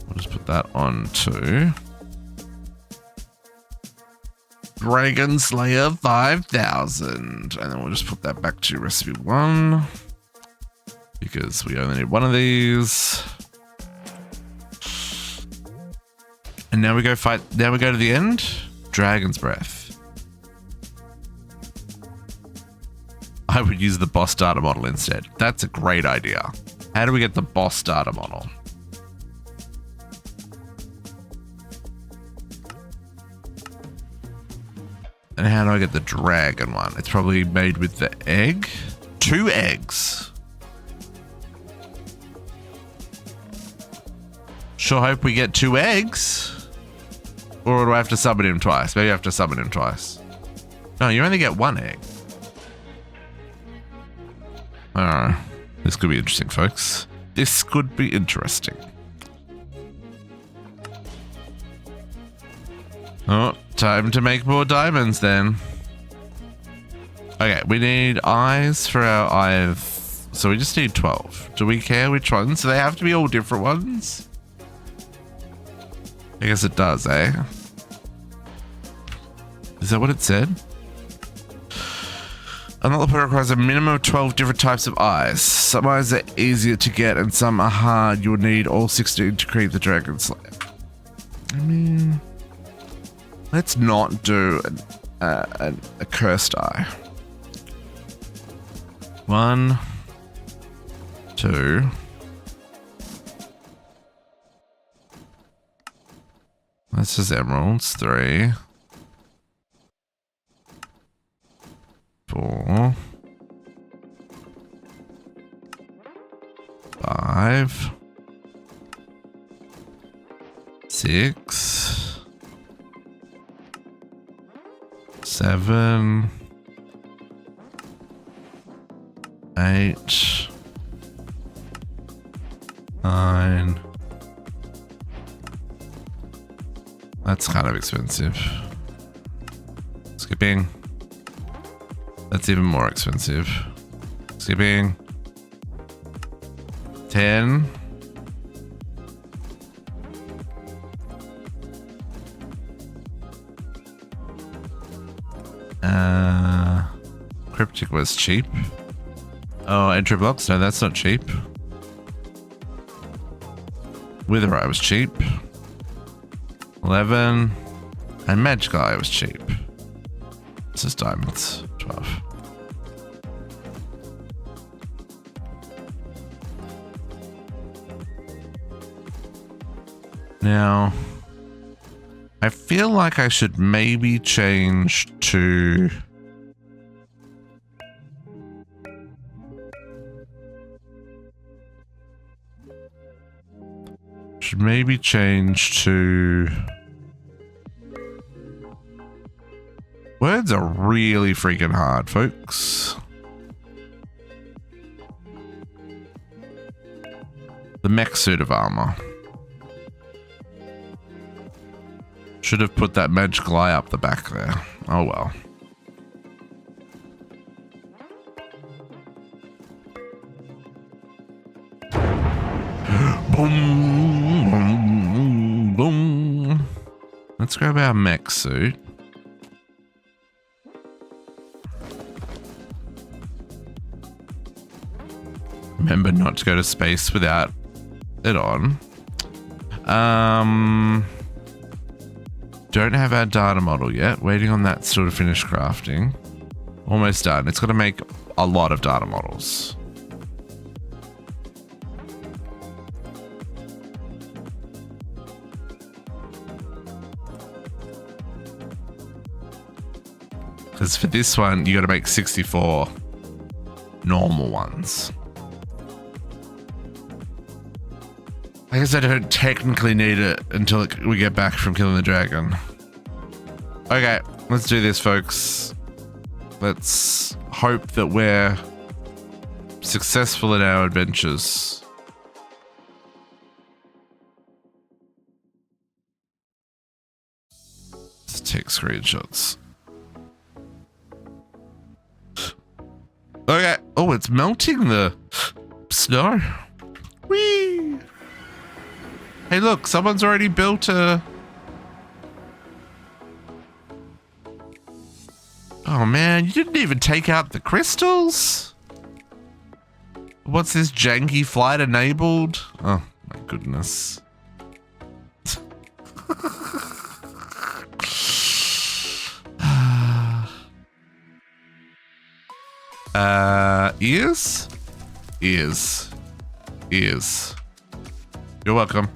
We'll just put that on to Dragon Slayer 5000, and then we'll just put that back to recipe 1 because we only need one of these. And now we go fight. Now we go to the end. Dragon's Breath. I would use the boss data model instead. That's a great idea. How do we get the boss data model? And how do I get the dragon one? It's probably made with the egg. 2 eggs. Sure hope we get 2 eggs. Or do I have to summon him twice? Maybe I have to summon him twice. No, you only get 1 egg. Alright. This could be interesting, folks. This could be interesting. Oh, time to make more diamonds then. Okay, we need eyes for our eye. So we just need 12. Do we care which ones? Do they have to be all different ones? I guess it does, eh? Is that what it said? Another product requires a minimum of 12 different types of eyes. Some eyes are easier to get and some are hard. You'll need all 16 to create the Dragon Slayer. I mean, let's not do a cursed eye. 1, 2. That's just emeralds. 3, 4, 5, 6, 7, 8, 9. That's kind of expensive. Skipping. That's even more expensive. Skipping. 10. Cryptic was cheap. Oh, entry blocks? No, that's not cheap. Wither Eye was cheap. 11. And Magic Eye was cheap. This is diamonds. 12. Now, I feel like I should maybe change to... Should maybe change to... Words are really freaking hard, folks. The mech suit of armor. Should have put that magical eye up the back there. Oh well. Boom, boom, boom. Let's grab our mech suit. Remember not to go to space without it on. Don't have our data model yet. Waiting on that still to finish crafting. Almost done. It's got to make a lot of data models. Because for this one, you got to make 64 normal ones. I guess I don't technically need it until we get back from killing the dragon. Okay, let's do this, folks. Let's hope that we're successful in our adventures. Let's take screenshots. Okay. Oh, it's melting the snow. Whee! Hey, look, someone's already built a... Oh, man, you didn't even take out the crystals? What's this, janky flight enabled? Oh, my goodness. Ears? Ears. Ears. You're welcome.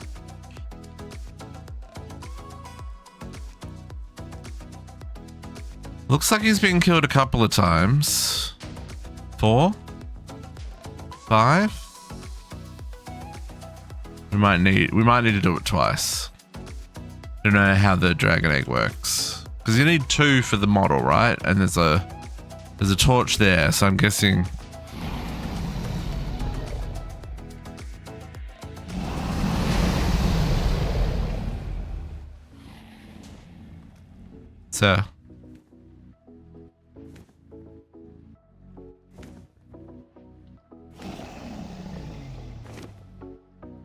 Looks like he's been killed a couple of times. 4? 5? We might need to do it twice. I don't know how the dragon egg works. Because you need 2 for the model, right? And there's a torch there, so I'm guessing. So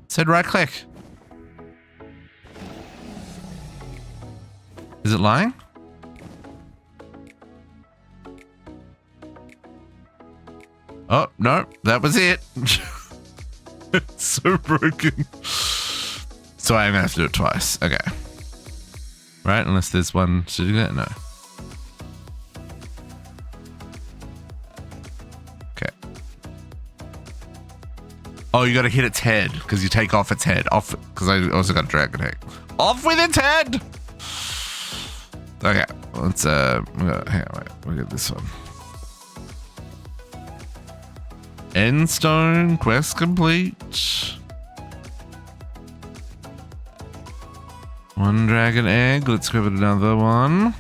said right click. Is it lying? Oh, no, that was it. It's so broken. So I'm gonna have to do it twice. Okay. Right, unless there's one to do that? No. Okay. Oh, you gotta hit its head because you take off its head. Off, because I also got a dragon egg. Off with its head! Okay, let's, hang on, wait, we'll get this one. Endstone, quest complete. 1 dragon egg, let's grab another one.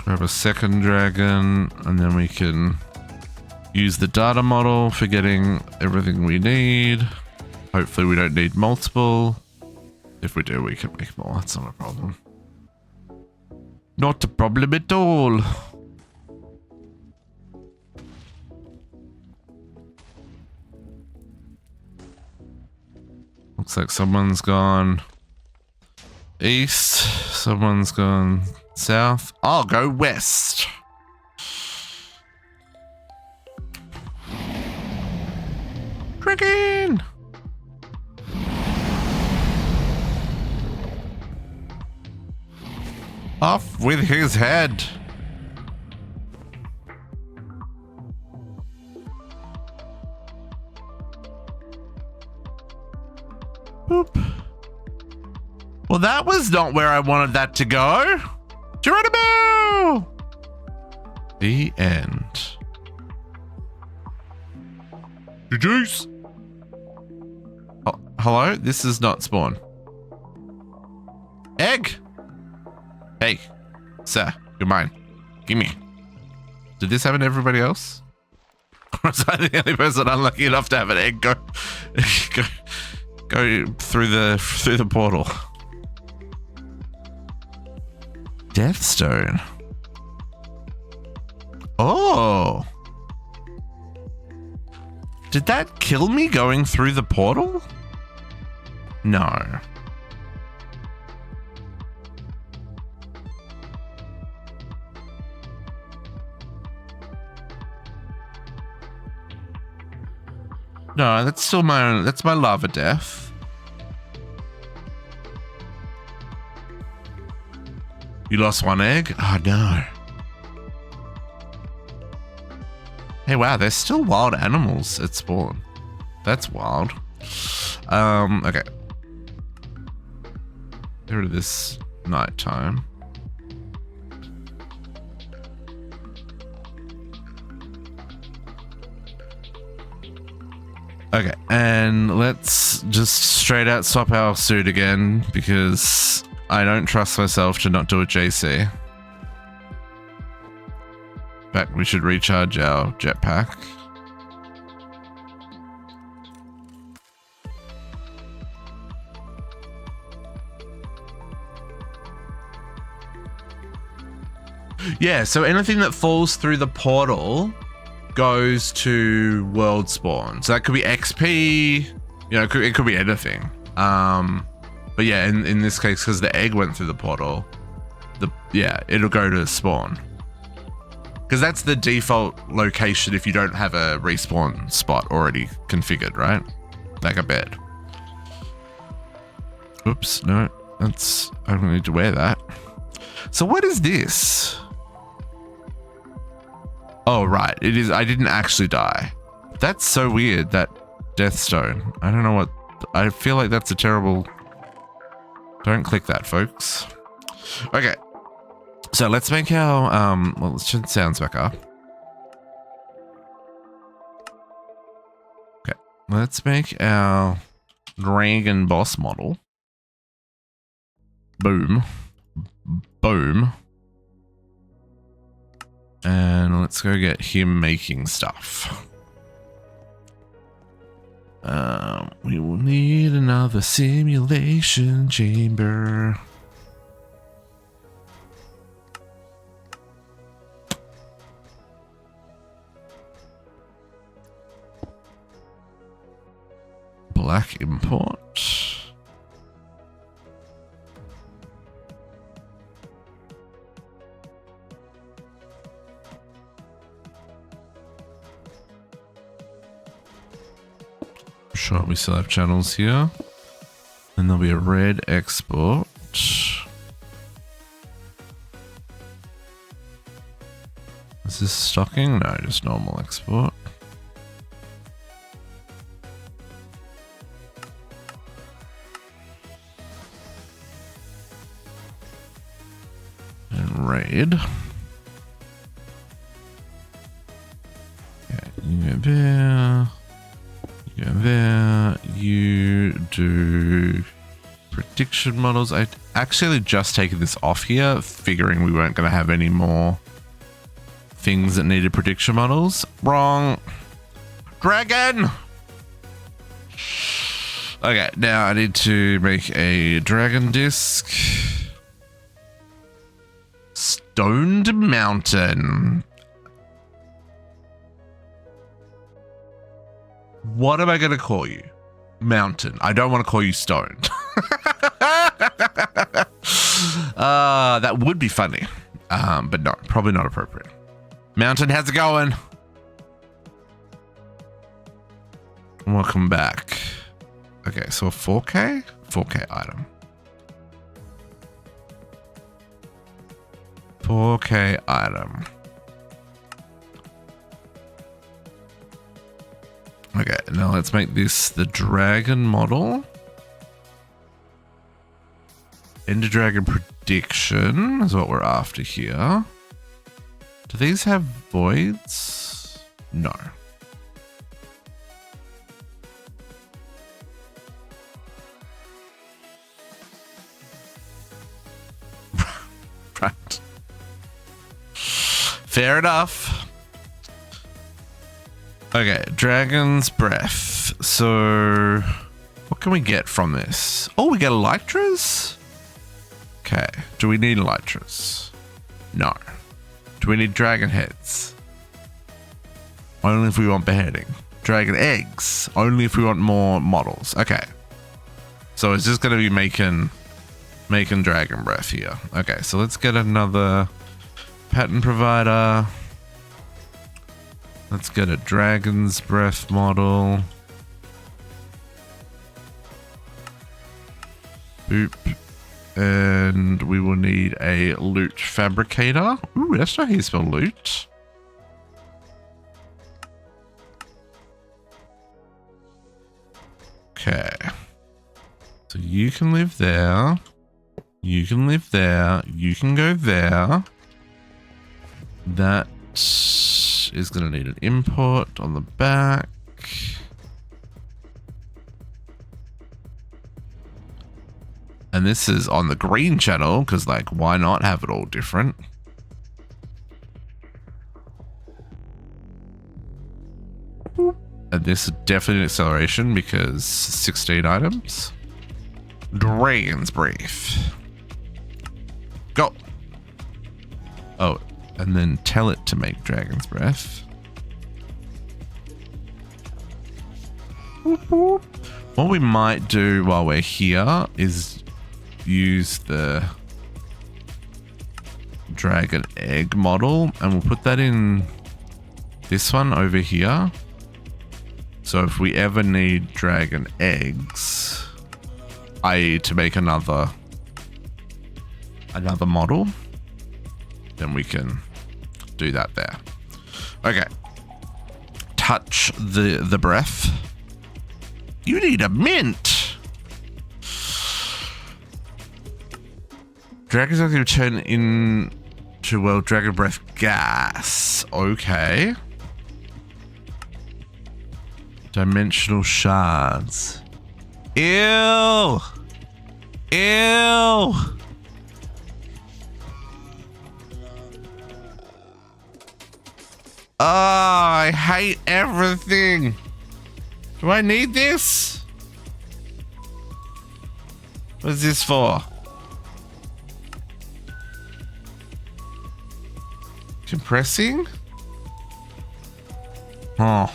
Grab a 2nd dragon, and then we can use the data model for getting everything we need. Hopefully we don't need multiple. If we do, we can make more. That's not a problem. Not a problem at all. Looks like someone's gone east. Someone's gone south. I'll go west. Dragon! Off with his head. Boop. Well, that was not where I wanted that to go. Geronimo! The end. GG's. Oh, hello? This is not spawn. Egg! Hey, sir, you're mine. Gimme. Did this happen to everybody else? Or was I the only person unlucky enough to have an egg go Go through the portal. Deathstone. Oh. Did that kill me going through the portal? No. No, that's still that's my lava death. You lost one egg? Oh no. Hey, wow, there's still wild animals at spawn. That's wild. Okay. Get rid of this nighttime. Okay, and let's just straight out swap our suit again because I don't trust myself to not do a JC. In fact, we should recharge our jetpack. Yeah, so anything that falls through the portal goes to world spawn. So that could be XP, you know, it could be anything. But yeah, in this case, because the egg went through the portal, it'll go to spawn. Because that's the default location if you don't have a respawn spot already configured, right? Like a bed. Oops, no, I don't need to wear that. So what is this? Oh, right. It is. I didn't actually die. That's so weird, that death stone. I don't know what. I feel like that's a terrible. Don't click that, folks. Okay. So let's make our. Well, let's turn sounds back up. Okay. Let's make our dragon boss model. Boom. Boom. And let's go get him making stuff. We will need another simulation chamber. Black import. Sure, we still have channels here. And there'll be a red export. Is this stocking? No, just normal export. And raid. Okay, you go there. You go there. You do prediction models. I actually just taken this off here, figuring we weren't going to have any more things that needed prediction models. Wrong. Dragon! Okay, now I need to make a dragon disc. Stoned Mountain. What am I going to call you? Mountain. I don't want to call you Stoned. That would be funny. But no, probably not appropriate. Mountain, how's it going? Welcome back. Okay, so a 4K? 4K item. 4K item. Okay, now let's make this the dragon model. Ender dragon prediction is what we're after here. Do these have voids? No. Right. Fair enough. Okay, dragon's breath. So, what What can we get from this? Oh, we get elytras? Okay. Do we need elytras? No. Do we need dragon heads? Only if we want beheading. Dragon eggs. Only if we want more models. Okay. So it's just going to be making dragon breath here. Okay, so let's get another pattern provider. Let's get a dragon's breath model. Boop. And we will need a loot fabricator. Ooh, that's not how you spell loot. Okay. So you can live there. You can live there. You can go there. That is going to need an import on the back. And this is on the green channel because, like, why not have it all different? And this is definitely an acceleration because 16 items. Dragon's Breath. Go. Oh, and then tell it to make Dragon's Breath. What we might do while we're here is use the dragon egg model, and we'll put that in this one over here. So if we ever need dragon eggs, i.e. to make another model, then we can do that there. Okay. Touch the breath. You need a mint. Dragon's going to turn into, well, dragon breath gas. Okay. Dimensional shards. Ew. Ew. Oh, I hate everything. Do I need this? What's this for? Compressing? Oh.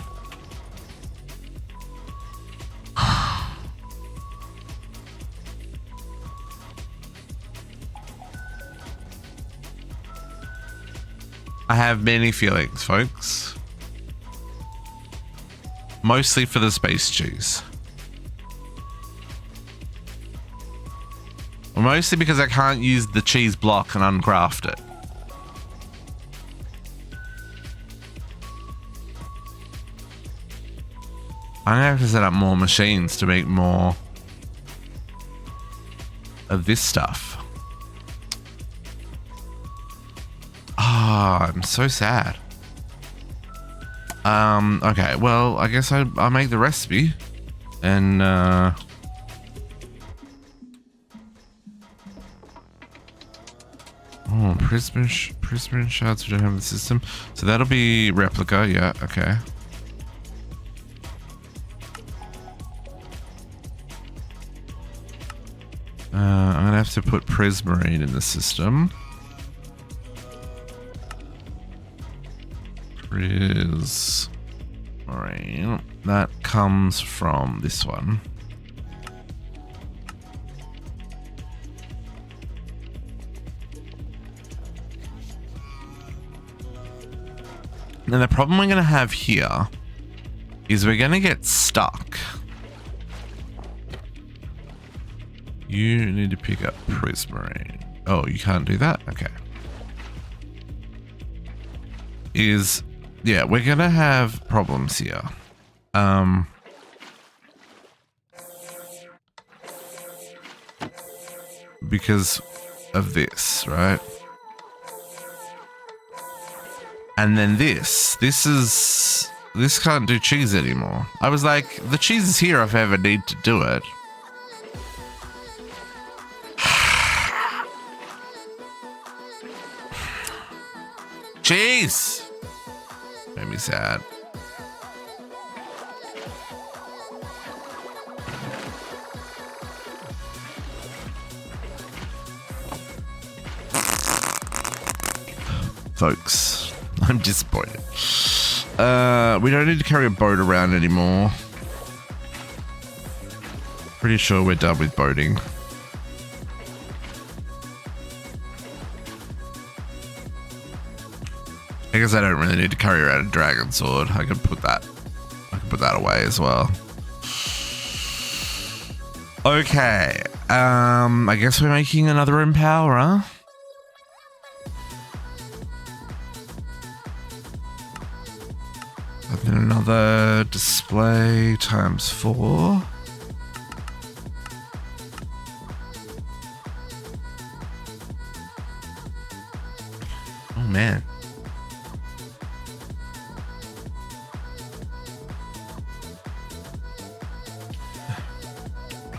I have many feelings, folks. Mostly for the space cheese. Or mostly because I can't use the cheese block and uncraft it. I'm gonna have to set up more machines to make more of this stuff. Ah, I'm so sad. Okay, well, I guess I'll make the recipe and oh, prism shards we don't have in the system, so that'll be replica. Yeah, okay. I'm gonna have to put prismarine in the system. Prismarine. That comes from this one. Now the problem we're gonna have here is we're gonna get stuck. You need to pick up prismarine. Oh, you can't do that? Okay. Yeah, we're gonna have problems here. Because of this, right? And then this can't do cheese anymore. I was like, the cheese is here if I ever need to do it. Cheese! Made me sad. folks. I'm disappointed. We don't need to carry a boat around anymore. Pretty sure we're done with boating. I guess I don't really need to carry around a dragon sword. I can put that away as well. Okay. I guess we're making another empowerer. And then another display times 4. Oh man.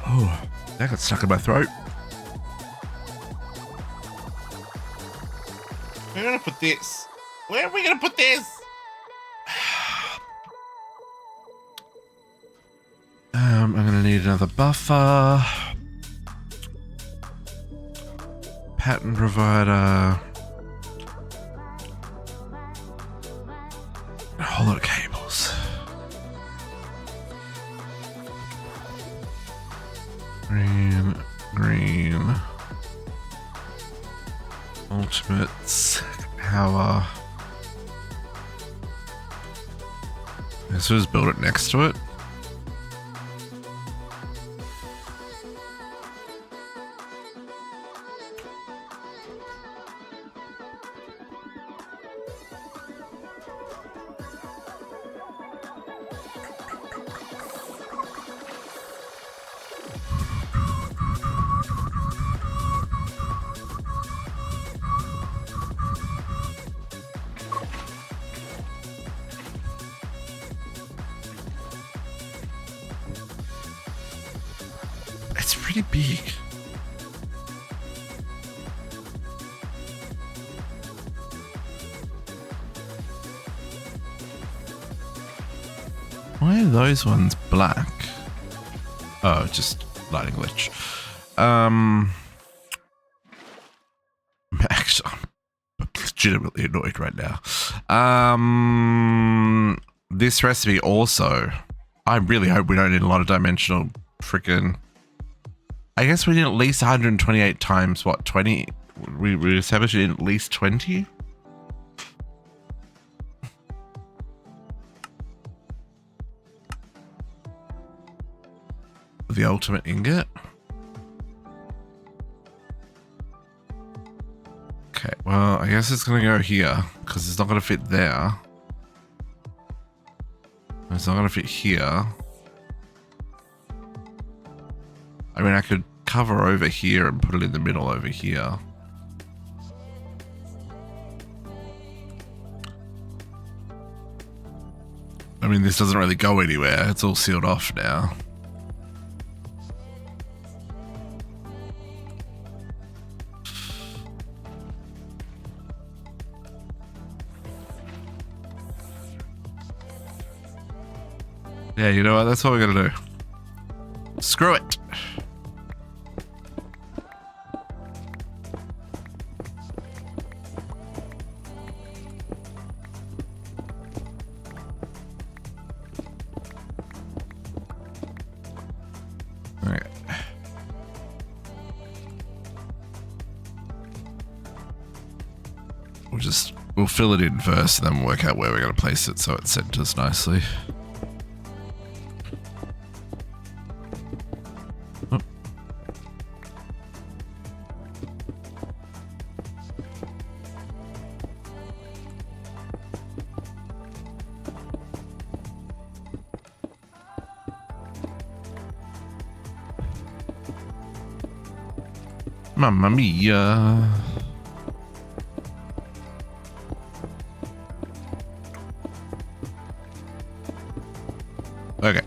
Oh, that got stuck in my throat. Where are we gonna put this? Where are we gonna put this? I'm gonna need another buffer. Pattern provider. A whole lot of cables. Green. Ultimates. Power. Let's just build it next to it. It's pretty big. Why are those ones black? Oh, just lighting glitch. Actually, I'm legitimately annoyed right now. This recipe also, I really hope we don't need a lot of dimensional freaking. I guess we need at least 128 times what, 20? We established it in at least 20? The ultimate ingot. Okay, well, I guess it's gonna go here because it's not gonna fit there. It's not gonna fit here. I mean, I could cover over here and put it in the middle over here. I mean, this doesn't really go anywhere. It's all sealed off now. Yeah, you know what? That's what we're gonna do. Screw it. Okay. We'll fill it in first and then work out where we're gonna place it so it centers nicely. Mamma mia. Okay.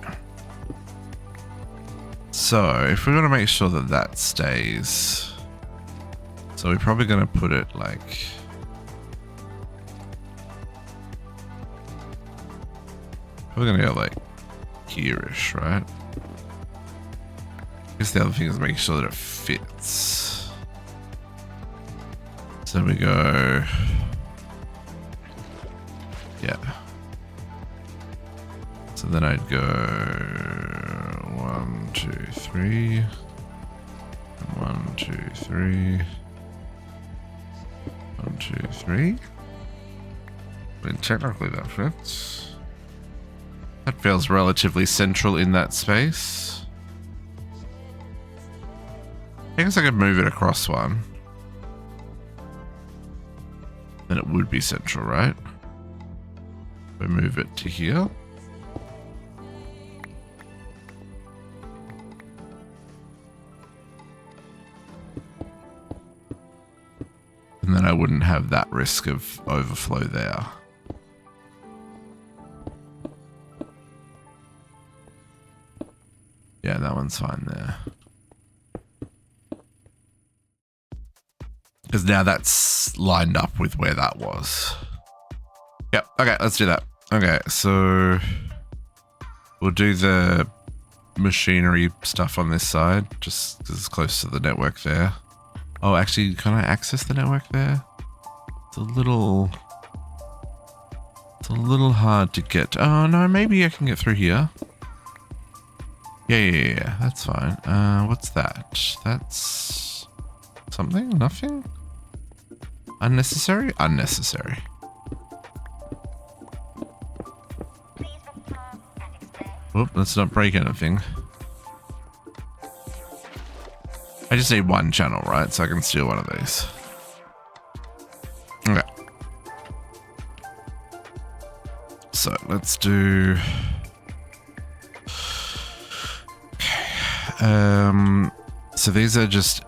So, if we're going to make sure that that stays, so we're probably going to put it like, we're going to go like here-ish, right? I guess the other thing is making sure that it fits. So we go Yeah. So then I'd go 1, 2, 3. 1, 2, 3. 1, 2, 3. I mean, technically that fits. That feels relatively central in that space. I guess I could move it across one. Then it would be central, right? We move it to here. And then I wouldn't have that risk of overflow there. Yeah, that one's fine there. Because now that's lined up with where that was. Yep, okay, let's do that. Okay, so we'll do the machinery stuff on this side, just because it's close to the network there. Oh, actually, can I access the network there? It's a little hard to get. Oh, no, maybe I can get through here. Yeah, that's fine. What's that? That's something? Nothing? Unnecessary? Unnecessary. Whoop, let's not break anything. I just need one channel, right? So I can steal one of these. Okay. So let's do... so these are just...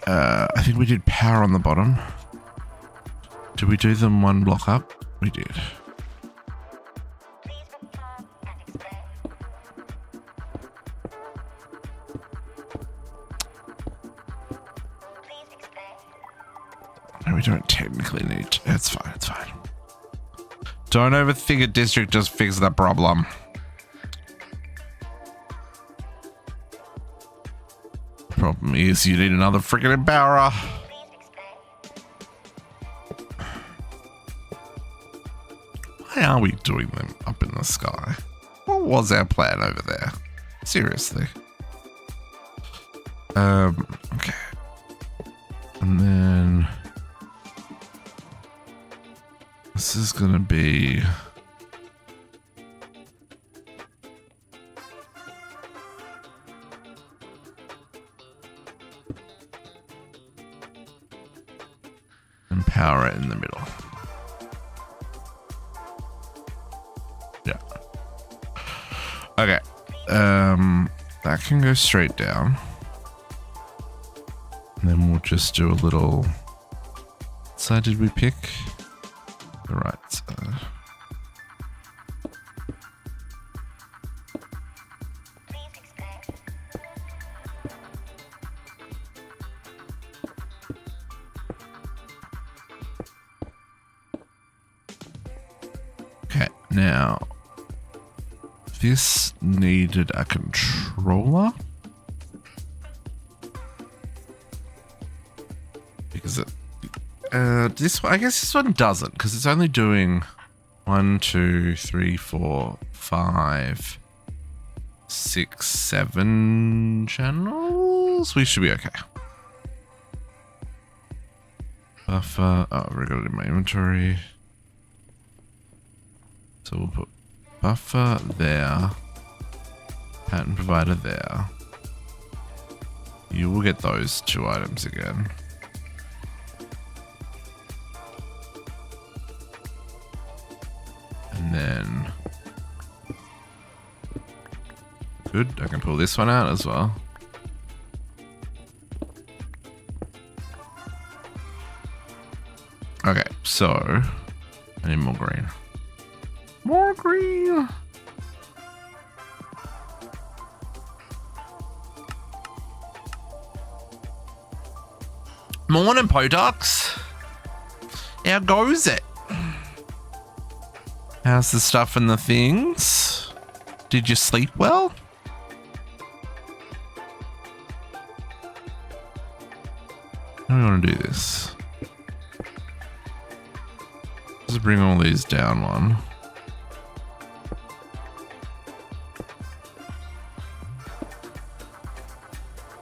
I think we did power on the bottom. Did we do them one block up? We did. No, we don't technically need to. It's fine, it's fine. Don't overthink it, district, just fix the problem. Problem is you need another freaking empowerer. Why are we doing them up in the sky? What was our plan over there? Seriously. Okay. And then this is gonna be and power it in the middle. Yeah. Okay. That can go straight down. And then we'll just do a little... What side did we pick? The right side. Okay, now this needed a controller because it this I guess this one doesn't, because it's only doing 1, 2, 3, 4, 5, 6, 7 channels. We should be okay. Buffer. Oh, I've got it in my inventory. So we'll put buffer there, pattern provider there. You will get those 2 items again. And then, good, I can pull this one out as well. Okay, so I need more green. More green. Morning, Potox. How goes it? How's the stuff and the things? Did you sleep well? How do we want to do this? Just bring all these down one.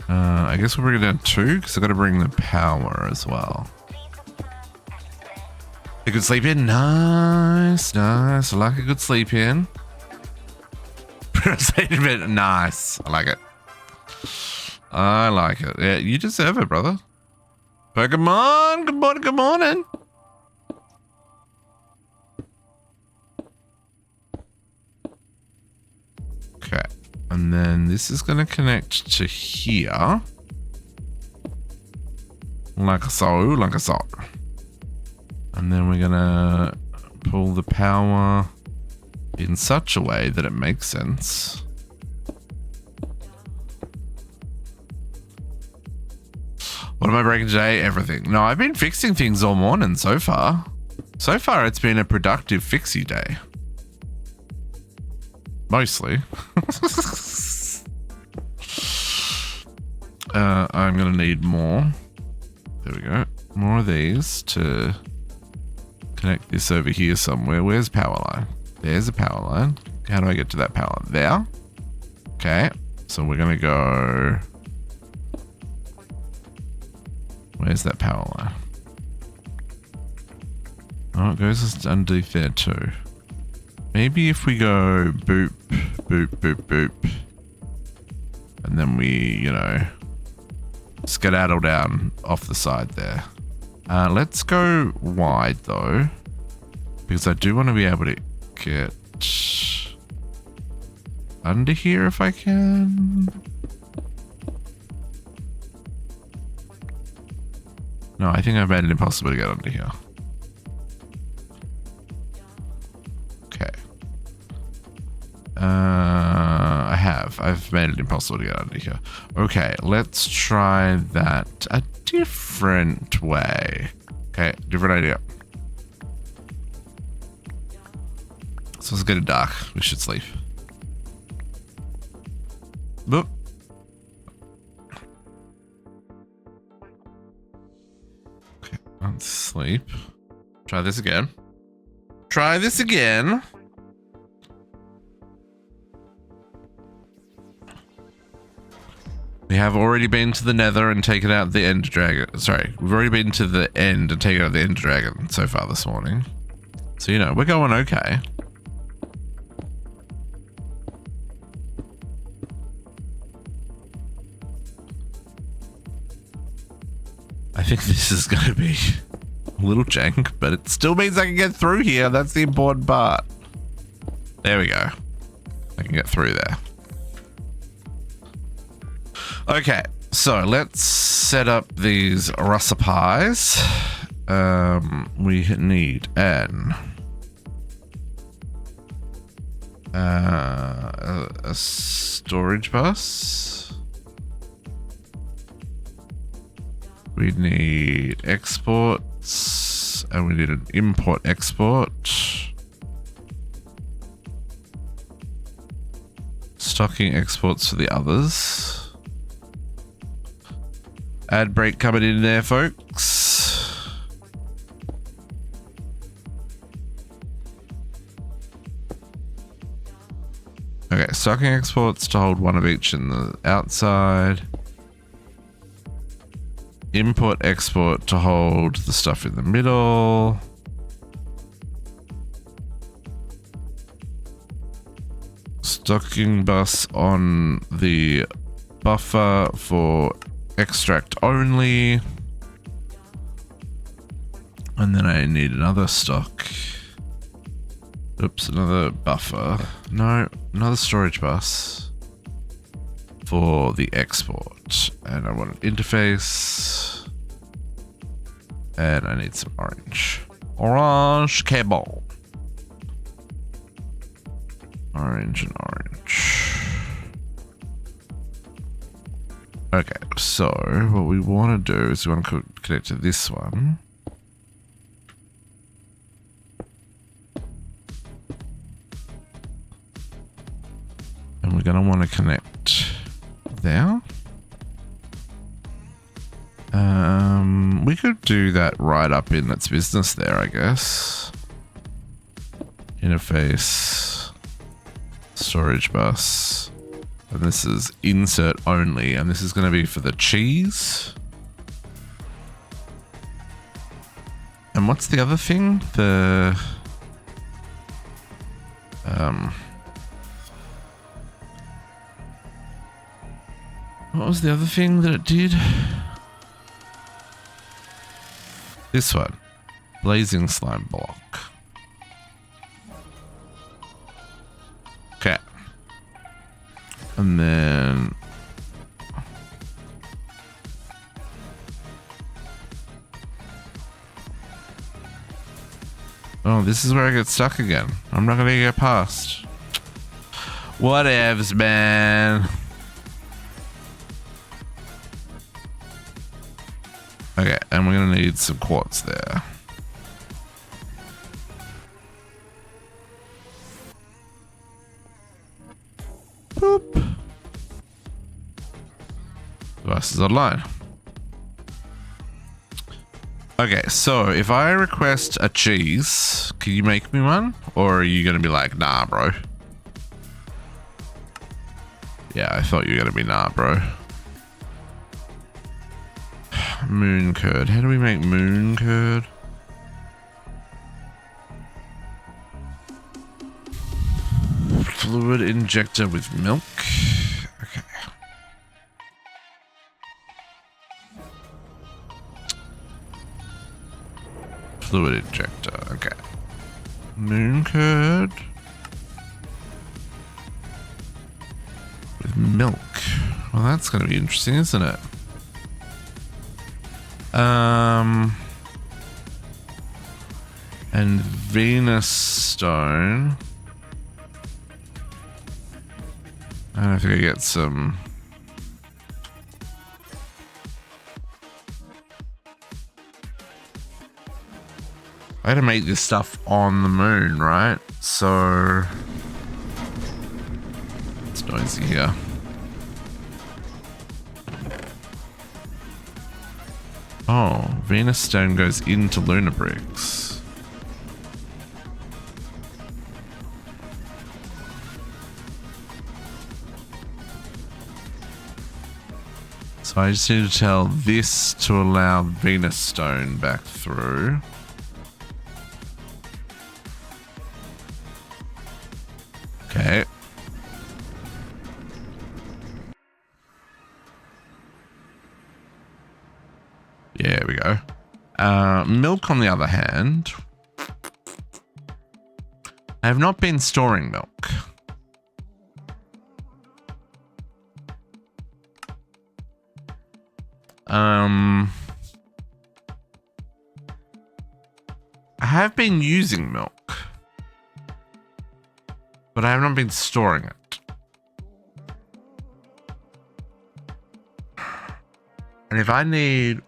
I guess we'll bring it down 2 because I've got to bring the power as well. A good sleep in. Nice, nice. I like a good sleep in. Nice. I like it. I like it. Yeah, you deserve it, brother. Pokemon, good morning, good morning. Okay. And then this is going to connect to here. Like so, like so. And then we're going to pull the power in such a way that it makes sense. What am I breaking today? Everything. No, I've been fixing things all morning so far. So far, it's been a productive fixie day. Mostly. I'm going to need more. There we go. More of these to connect this over here somewhere. Where's power line? There's a power line. How do I get to that power? There. Okay. So we're going to go... Where's that power line? Oh, it goes underneath there too. Maybe if we go boop, boop, boop, boop. And then we, you know, skedaddle down off the side there. Let's go wide though. Because I do want to be able to get under here if I can. No, I think I've made it impossible to get under here. Okay. I have. I've made it impossible to get under here. Okay, let's try that a different way. Okay, different idea. So it's getting dark. We should sleep. Boop. Okay, let's sleep. Try this again. Try this again. We have already been to the nether and taken out the ender dragon. Sorry, we've already been to the end and taken out the ender dragon so far this morning. So, you know, we're going okay. I think this is going to be a little jank, but it still means I can get through here. That's the important part. There we go. I can get through there. Okay, so let's set up these recipes. We need a storage bus. We need exports, and we need an import export. Stocking exports for the others. Ad break coming in there, folks. Okay, stocking exports to hold one of each in the outside. Import export to hold the stuff in the middle. Stocking bus on the buffer for extract only. And then I need another stock. Oops, another buffer. No, another storage bus for the export. And I want an interface. And I need some orange. Orange cable. Orange and orange. Okay, so what we want to do is we want to connect to this one. And we're going to want to connect there. We could do that right up in its business there, I guess. interface, storage bus, and this is insert only, and this is going to be for the cheese. And what's the other thing? The what was the other thing that it did? This one, blazing slime block. Okay, and then oh, this is where I get stuck again. I'm not gonna get past. Whatevs, man. Okay, and we're gonna need some quartz there. Boop. Device is online. Okay, so if I request a cheese, can you make me one? Or are you gonna be like, nah, bro? Yeah, I thought you were gonna be nah, bro. Moon curd. How do we make moon curd? Fluid injector with milk. Okay. Fluid injector. Okay. Moon curd with milk. Well, that's going to be interesting, isn't it? And Venus stone. I don't know if I get some. I had to make this stuff on the moon, right? So it's noisy here. Oh, Venus stone goes into lunar bricks. So I just need to tell this to allow Venus stone back through. Okay. Yeah, there we go. Milk, on the other hand, I have not been storing milk. I have been using milk, but I have not been storing it. And if I need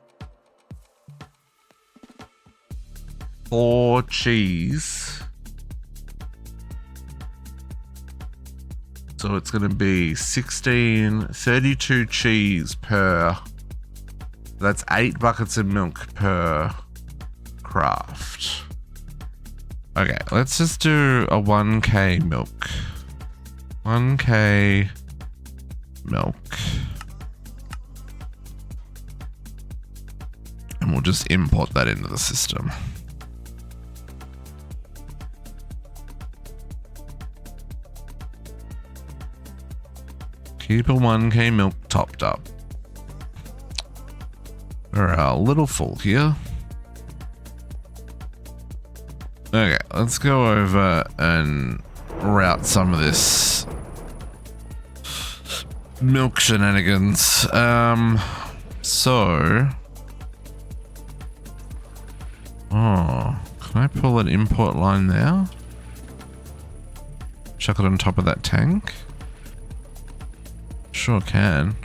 4 cheese, so it's going to be 32 cheese per. That's 8 buckets of milk per craft. Okay, let's just do a 1k milk. 1k milk. And we'll just import that into the system. Keep a 1k milk topped up. We're a little full here. Okay, let's go over and route some of this milk shenanigans. So, oh, can I pull an import line there? Chuck it on top of that tank? Sure can.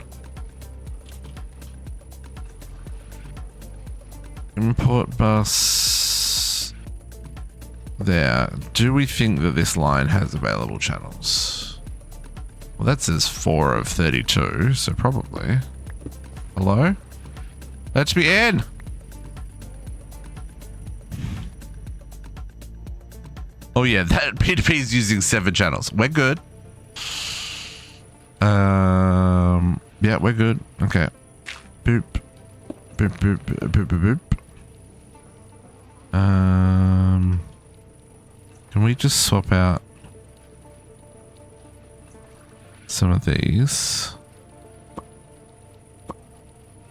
Import bus there. Do we think that this line has available channels? Well, that says 4 of 32, so probably. Hello? Let me in! Oh yeah, that P2P is using 7 channels. We're good. Yeah, we're good. Okay. Boop. Boop, boop, boop, boop, boop, boop. Can we just swap out some of these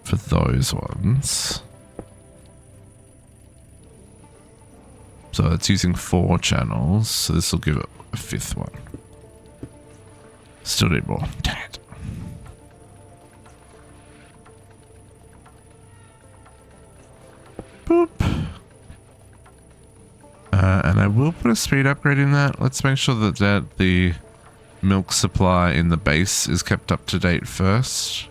for those ones? So it's using 4 channels, so this will give it a 5th one. Still need more. Dang it. Boop. And I will put a speed upgrade in that. Let's make sure that the milk supply in the base is kept up to date first.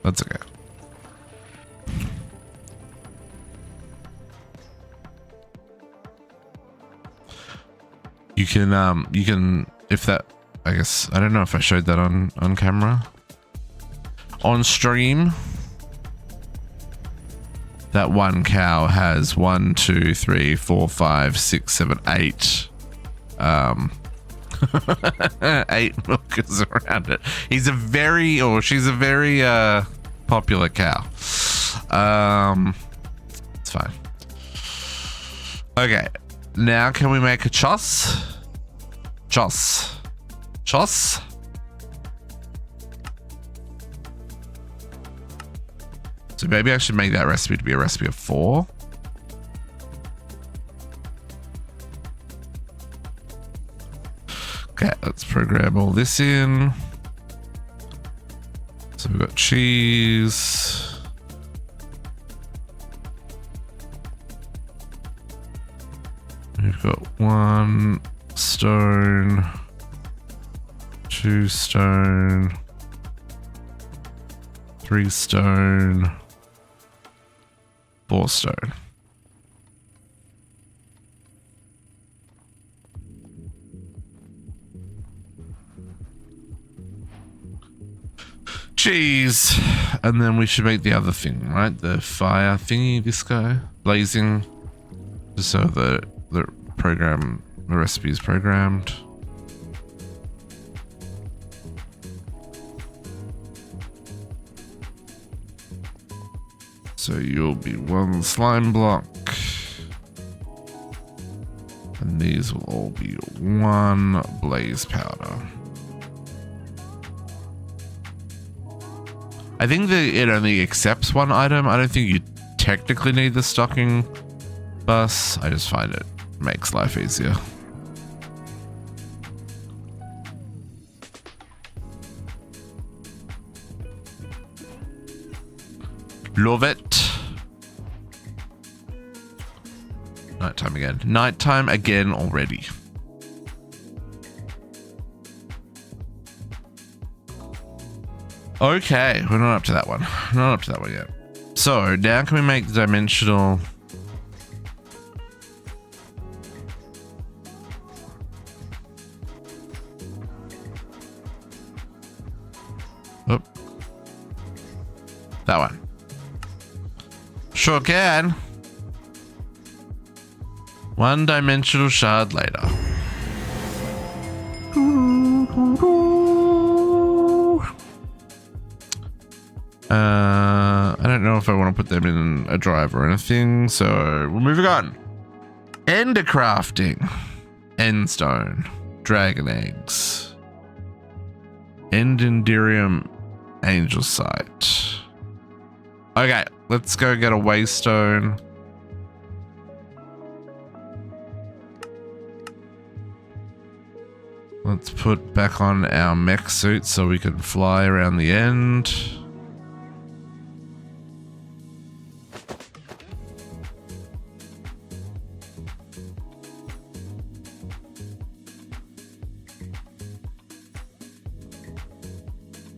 That's okay. You can, if that, I guess, I don't know if I showed that on camera. On stream, that one cow has 1, 2, 3, 4, 5, 6, 7, 8. 8 milkers around it. He's a very, or she's a very popular cow. It's fine. Okay, now can we make a choss? Choss. Choss. So maybe I should make that recipe to be a recipe of 4. Okay, let's program all this in. So we've got cheese. We've got 1 stone, 2 stone, 3 stone, 4 stone. Cheese. And then we should make the other thing, right? The fire thingy, this guy. Blazing. Just so the program, the recipe is programmed. So you'll be 1 slime block. And these will all be 1 blaze powder. I think that it only accepts 1 item. I don't think you technically need the stocking bus. I just find it makes life easier. Love it. Nighttime again. Nighttime again already. Okay, we're not up to that one. Not up to that one yet. So now can we make the dimensional? Oh, that one. Sure can. 1 dimensional shard later. I don't know if I want to put them in a drive or anything, so we're moving on. Ender crafting. Endstone. Dragon eggs. Endendirium angel sight. Okay, let's go get a waystone. Let's put back on our mech suit so we can fly around the end.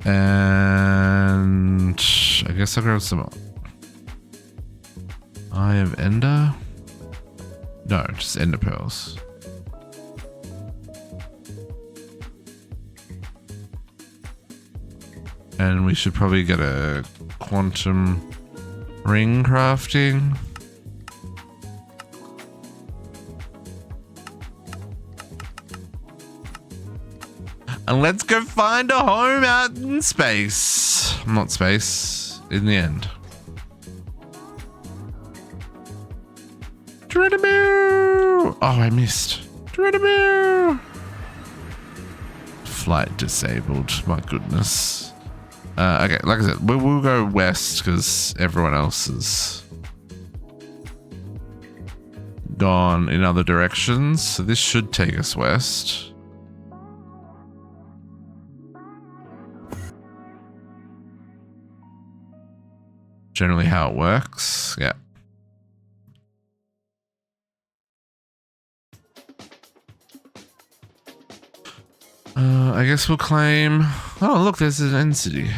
And I guess I'll grab some more. Eye of Ender? No, just Ender Pearls. And we should probably get a quantum ring crafting. And let's go find a home out in space. Not space, in the end. Oh, I missed. Flight disabled. My goodness. Okay, like I said, we'll go west because everyone else is gone in other directions. So this should take us west. Generally how it works. Yeah. I guess we'll claim... Oh, look, there's an end city.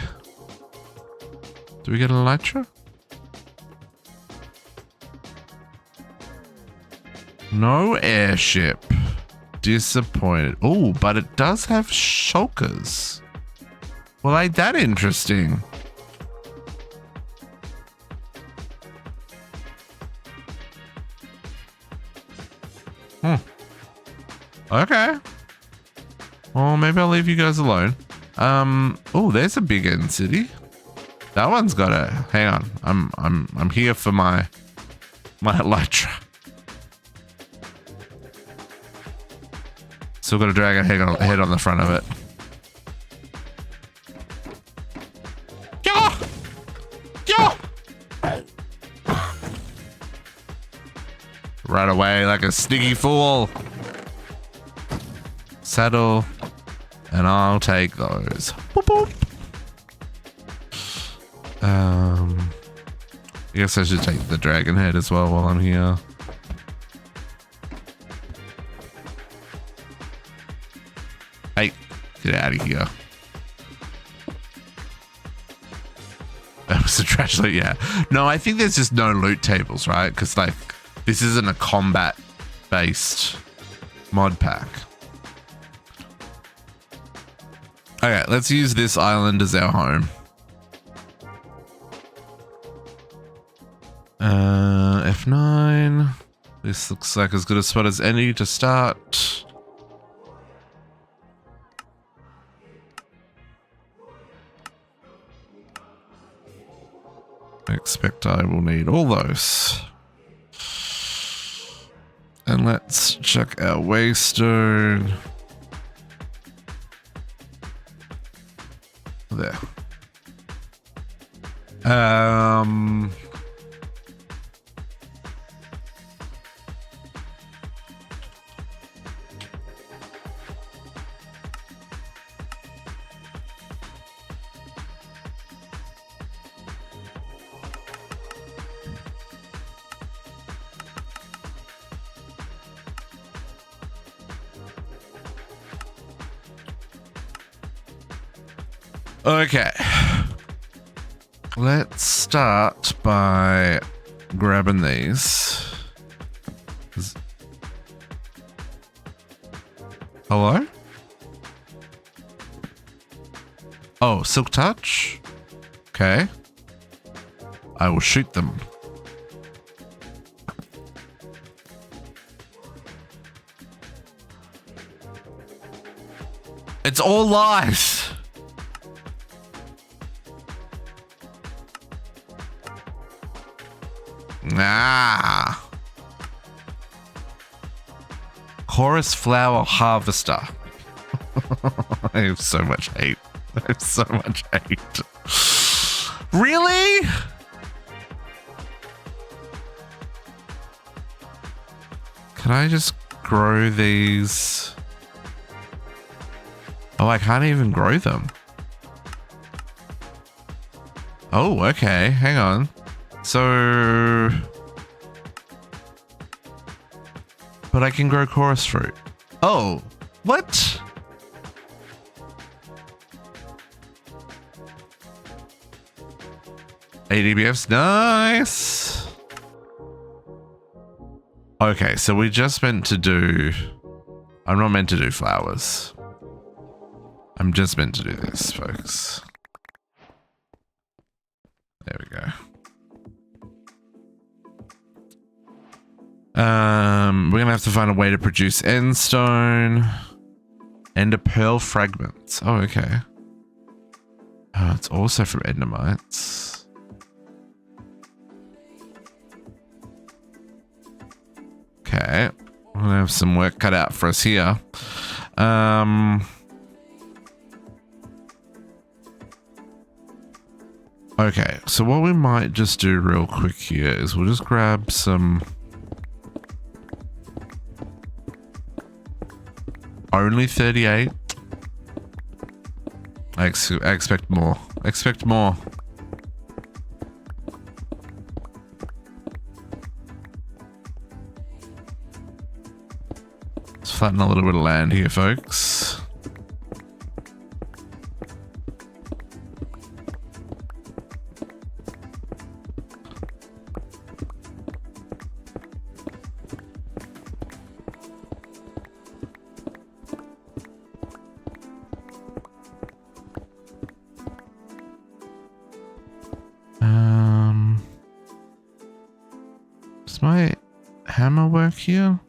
Do we get an elytra? No airship. Disappointed. Oh, but it does have shulkers. Well, ain't that interesting? Okay. Well, maybe I'll leave you guys alone. Oh, there's a big end city. That one's got a... Hang on. I'm here for my elytra. Still got a dragon head on the front of it. Right away like a sneaky fool. Saddle. And I'll take those. Boop, boop. I guess I should take the dragon head as well while I'm here. Hey, get out of here. That was a trash loot, yeah. No, I think there's just no loot tables, right? Because, like, this isn't a combat-based mod pack. Okay, let's use this island as our home. F9. This looks like as good a spot as any to start. I expect I will need all those. And let's check our waystone. There. Okay. Let's start by grabbing these. Hello? Oh, Silk Touch? Okay. I will shoot them. It's all lies. Ah. Chorus Flower Harvester. I have so much hate. I have so much hate. Really? Can I just grow these? Oh, I can't even grow them. Oh, okay. Hang on. So... But I can grow chorus fruit. Oh, what? ADBF's nice. Okay, so we just meant to do... I'm not meant to do flowers. I'm just meant to do this, folks. There we go. We're gonna have to find a way to produce end stone. Ender pearl fragments. Oh, okay. Oh, it's also from endermites. Okay. We're gonna have some work cut out for us here. Okay, so what we might just do real quick here is we'll just grab some... Only 38? I expect more. Expect more. Let's flatten a little bit of land here, folks. Does my hammer work here?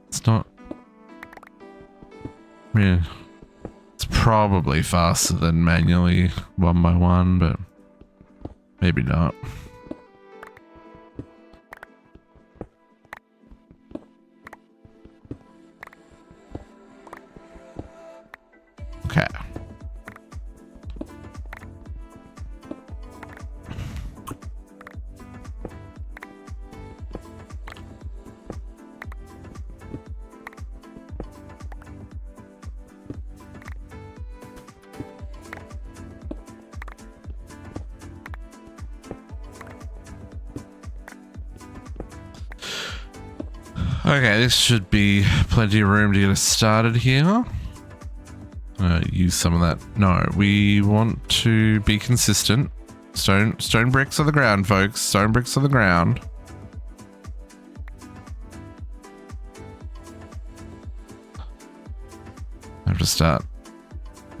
It's not. I mean, it's probably faster than manually 1 by 1, but maybe not. Okay. Okay, this should be plenty of room to get us started here. Use some of that. No, we want to be consistent. Stone bricks on the ground, folks. Stone bricks on the ground. I have to start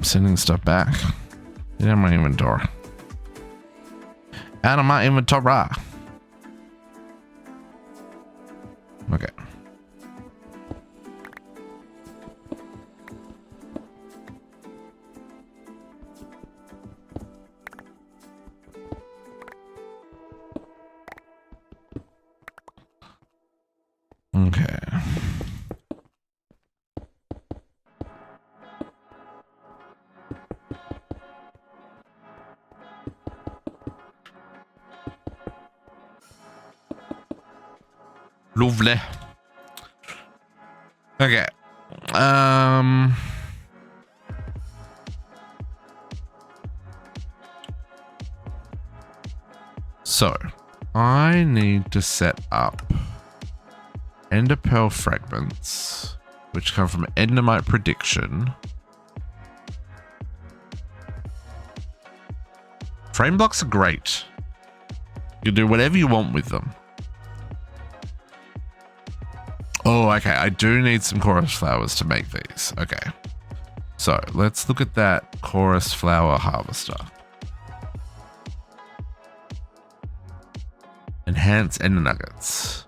sending stuff back. Get out of my inventory. Out of my inventory. Okay. Okay. Lovely. Okay. So I need to set up ender pearl fragments, which come from endermite prediction. Frame blocks are great. You can do whatever you want with them. Oh, okay. I do need some chorus flowers to make these. Okay. So let's look at that chorus flower harvester. Enhance ender nuggets.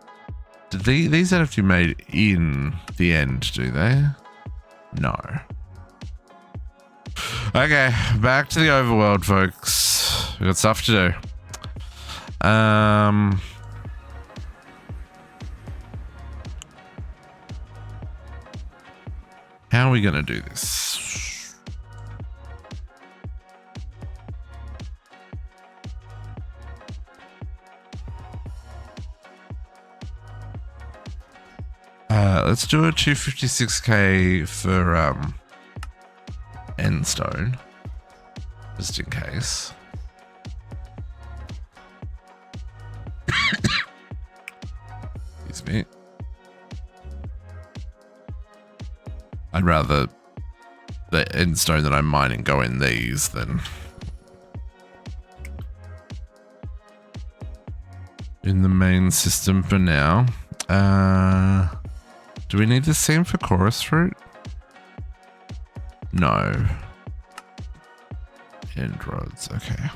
Do these have to be made in the end, do they? No. Okay, back to the overworld, folks. We've got stuff to do. How are we gonna do this? Let's do a 256k for end stone, just in case. Excuse me. I'd rather the end stone that I'm mining go in these than in the main system for now. Do we need the same for chorus fruit? No. End rods, okay.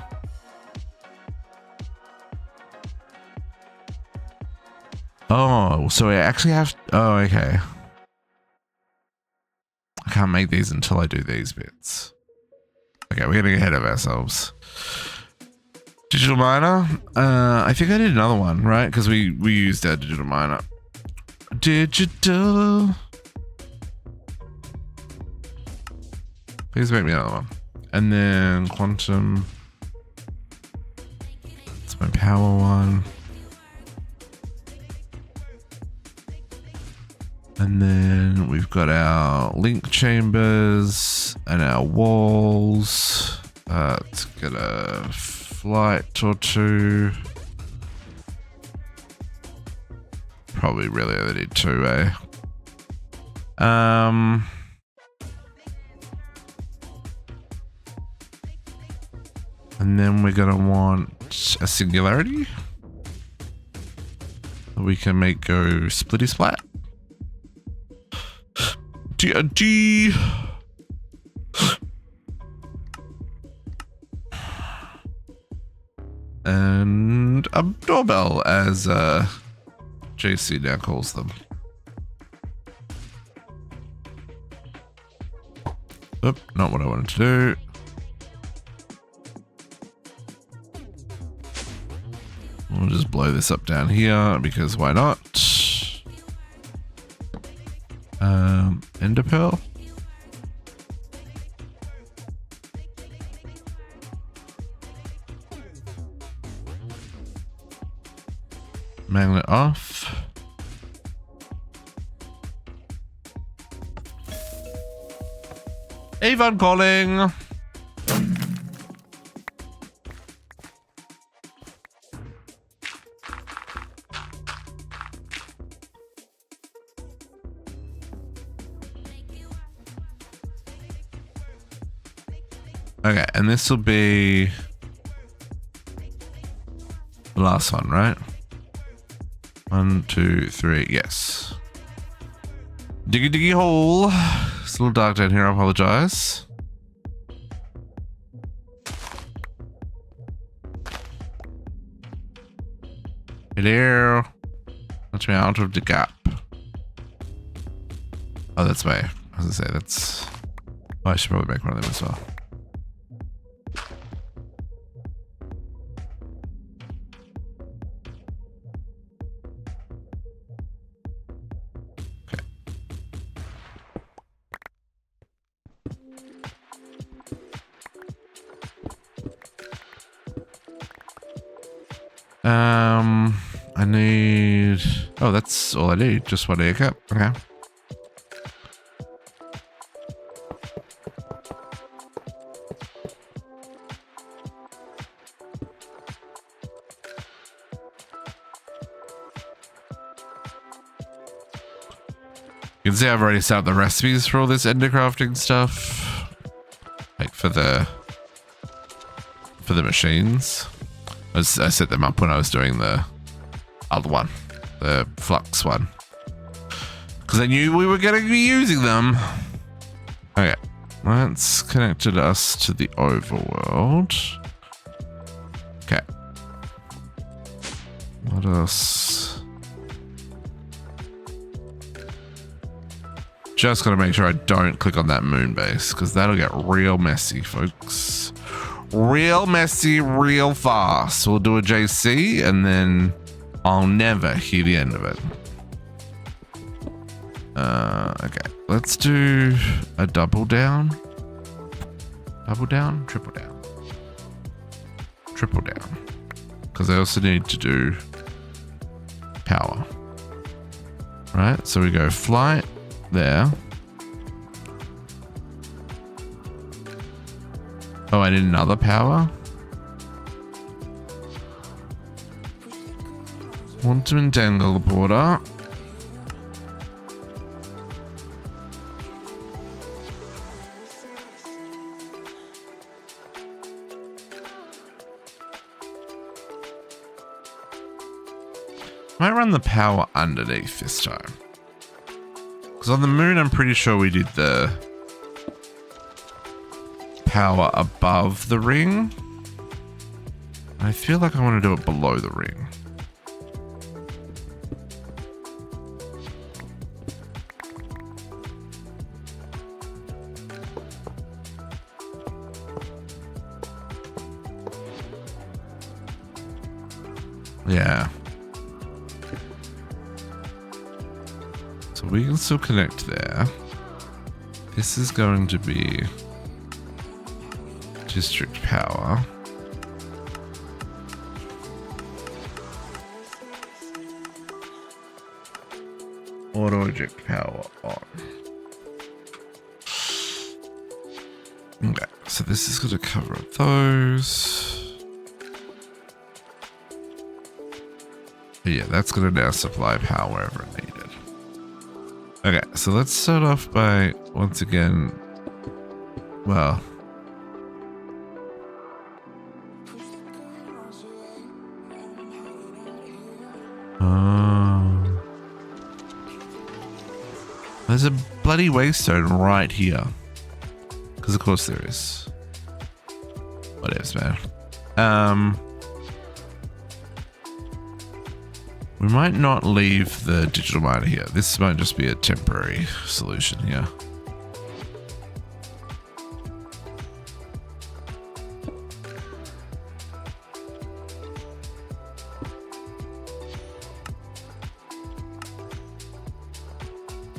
Oh, so I actually have... Oh, okay. I can't make these until I do these bits. Okay, we're getting ahead of ourselves. Digital miner. I think I did another one, right? Because we used our digital miner. Digital. Please make me another one. And then quantum. It's my power one. And then we've got our link chambers and our walls. Let's get a flight or two. Probably really only need two, eh? And then we're gonna want a singularity. We can make go splitty splat. D. And a doorbell, as JC now calls them. Oop, not what I wanted to do. We'll just blow this up down here because why not? Ender pearl. Magnet off. Avon calling. Okay, and this will be the last one, right? 1, 2, 3, yes. Diggy diggy hole. It's a little dark down here, I apologize. Hello. Let me out of the gap. Oh, that's way. I was gonna say, that's... Oh, I should probably make one of them as well. I need... Oh, that's all I need. Just one air cap. Okay. You can see I've already set up the recipes for all this ender crafting stuff. Like for the machines. I set them up when I was doing the other one, the Flux one, because I knew we were going to be using them. Okay, that's connected us to the overworld. Okay. What else? Just got to make sure I don't click on that moon base, because that'll get real messy, folks. Real messy, real fast. We'll do a JC and then I'll never hear the end of it. Okay, let's do a double down. Double down, triple down. Triple down. Because I also need to do power. Right, so we go flight there. Oh, I need another power. Want to entangle the porter. I might run the power underneath this time. Because on the moon, I'm pretty sure we did the power above the ring. I feel like I want to do it below the ring. Yeah. So we can still connect there. This is going to be district power. Auto eject power on. Okay, so this is going to cover up those. Yeah, that's going to now supply power wherever needed. Okay, so let's start off by, once again, well, there's a bloody waystone right here. Because of course there is. Whatevs, man. We might not leave the digital miner here. This might just be a temporary solution here.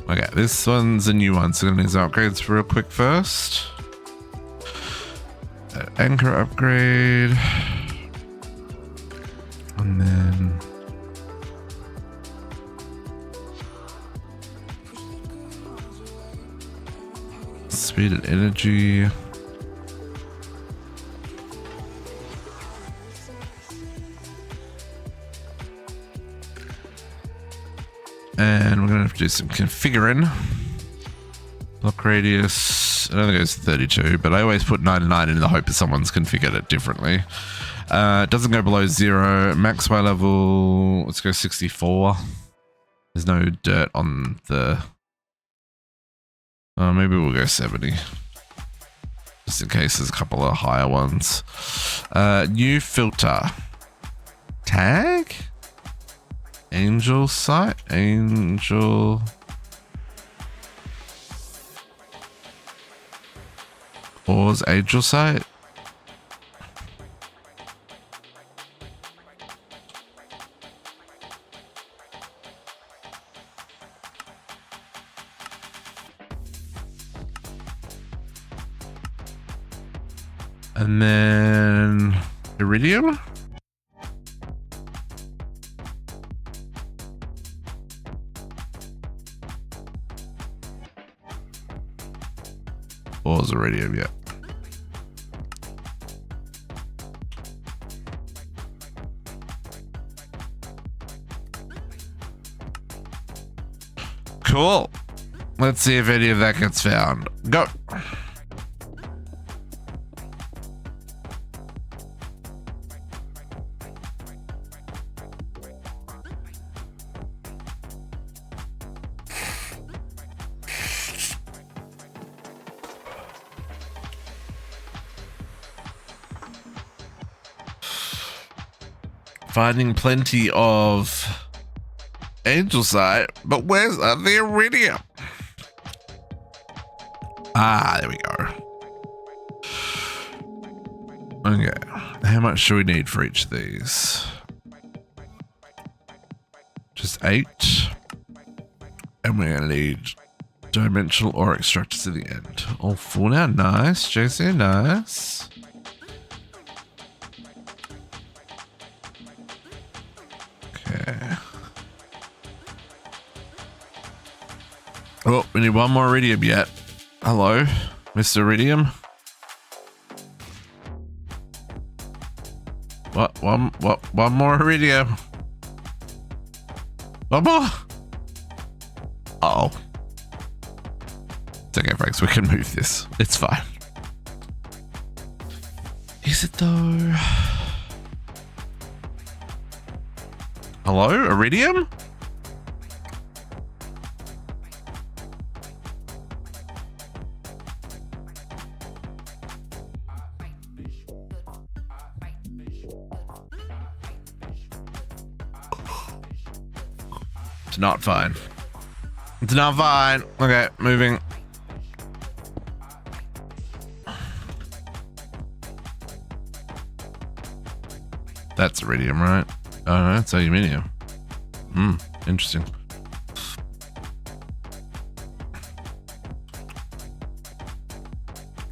Okay, this one's a new one, so I'm going to do some upgrades real quick first. Anchor upgrade. And then speed and energy. And we're going to have to do some configuring. Block radius, I don't think it's 32, but I always put 99 in the hope that someone's configured it differently. It doesn't go below 0. Max by level, let's go 64. There's no dirt on the... maybe we'll go 70. Just in case there's a couple of higher ones. New filter. Tag? Angel site? Angel... Ores Angel site? And then iridium? Ores iridium, yeah. Cool. Let's see if any of that gets found. Go. Finding plenty of angel site, but where's the iridium? Ah, there we go. Okay, how much do we need for each of these? Just 8. And we're gonna need dimensional ore extractors at the end. All full now, nice. JC, nice. Okay. Oh, we need one more iridium yet. Hello, Mr. Iridium. What? One more iridium. One more? Uh-oh. It's okay, folks. We can move this. It's fine. Is it though? Hello, iridium? It's not fine. It's not fine. Okay, moving. That's iridium, right? Oh, that's aluminium. Interesting.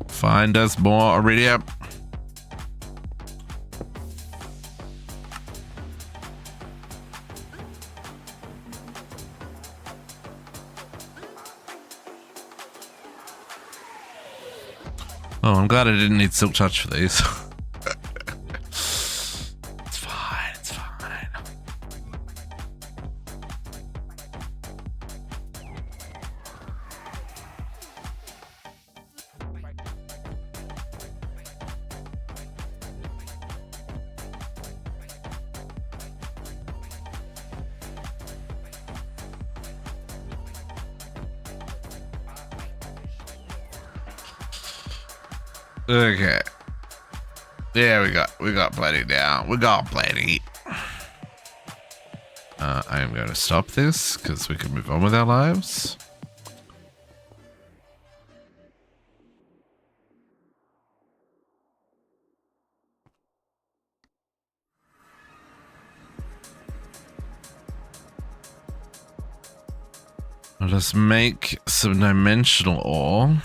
Find us more iridium. Oh, I'm glad I didn't need silk touch for these. It's fine, it's fine. Okay. Yeah, we got plenty now. We got plenty. I am going to stop this because we can move on with our lives. I'll just make some dimensional ore.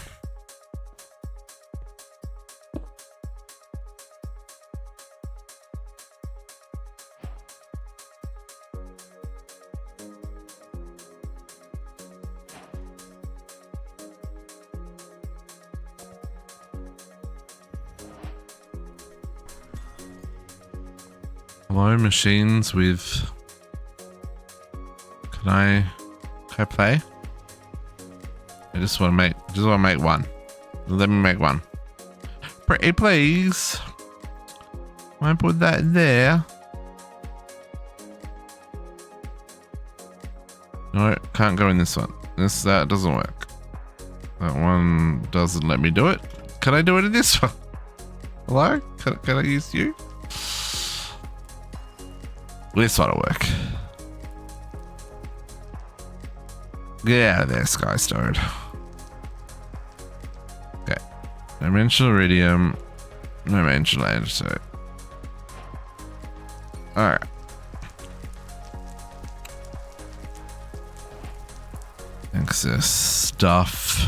Hello, machines with... Can I play? I just want to make one. Let me make one. Pretty please. I put that in there. No, can't go in this one. That doesn't work. That one doesn't let me do it. Can I do it in this one? Hello? Can I use you? This one'll work. Get out of there, Skystone. Okay. Dimensional iridium. Dimensional andesite. Alright. Access stuff.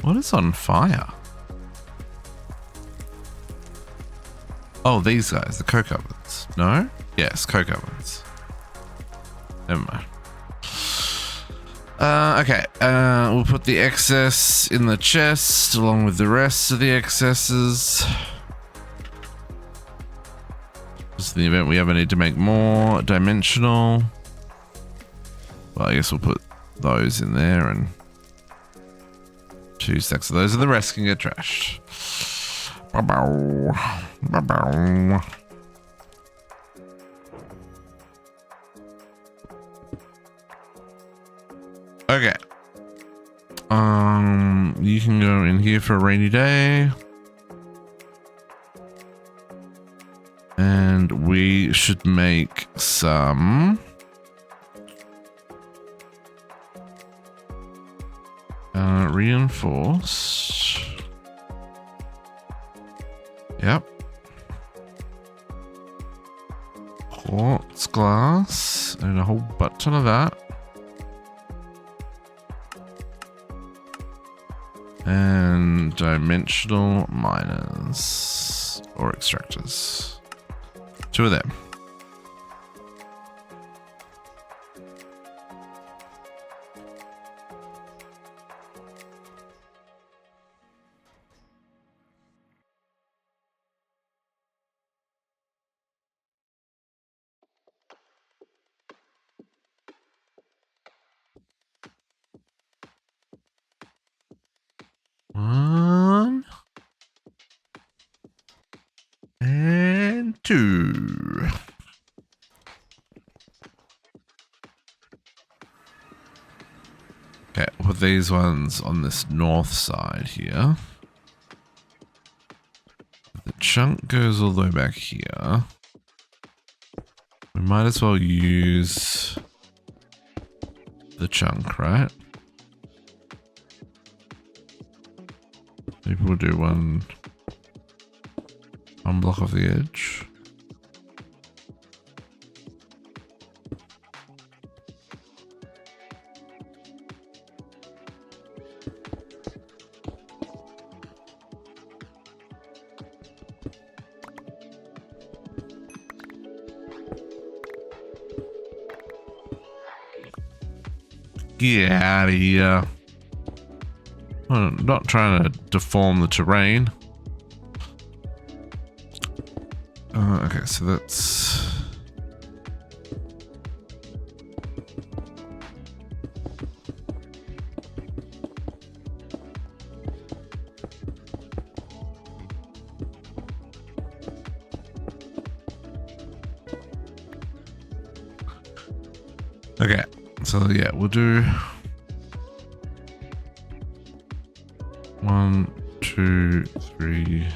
What is on fire? Oh, these guys, the coke ovens. No? Yes, coke ovens. Never mind. Okay, we'll put the excess in the chest along with the rest of the excesses. Just in the event we ever need to make more dimensional. Well, I guess we'll put those in there and 2 stacks of those, and the rest can get trashed. Okay. You can go in here for a rainy day. And we should make some reinforced. Yep. Quartz glass and a whole butt ton of that. And dimensional miners or extractors. 2 of them. One and 2. Okay, we'll put these ones on this north side here. The chunk goes all the way back here. We might as well use the chunk, right? Maybe we'll do one One block off the edge. Get out of here. I'm not trying to deform the terrain. Okay, so that's... Okay, so yeah, we'll do 1, 2, 3.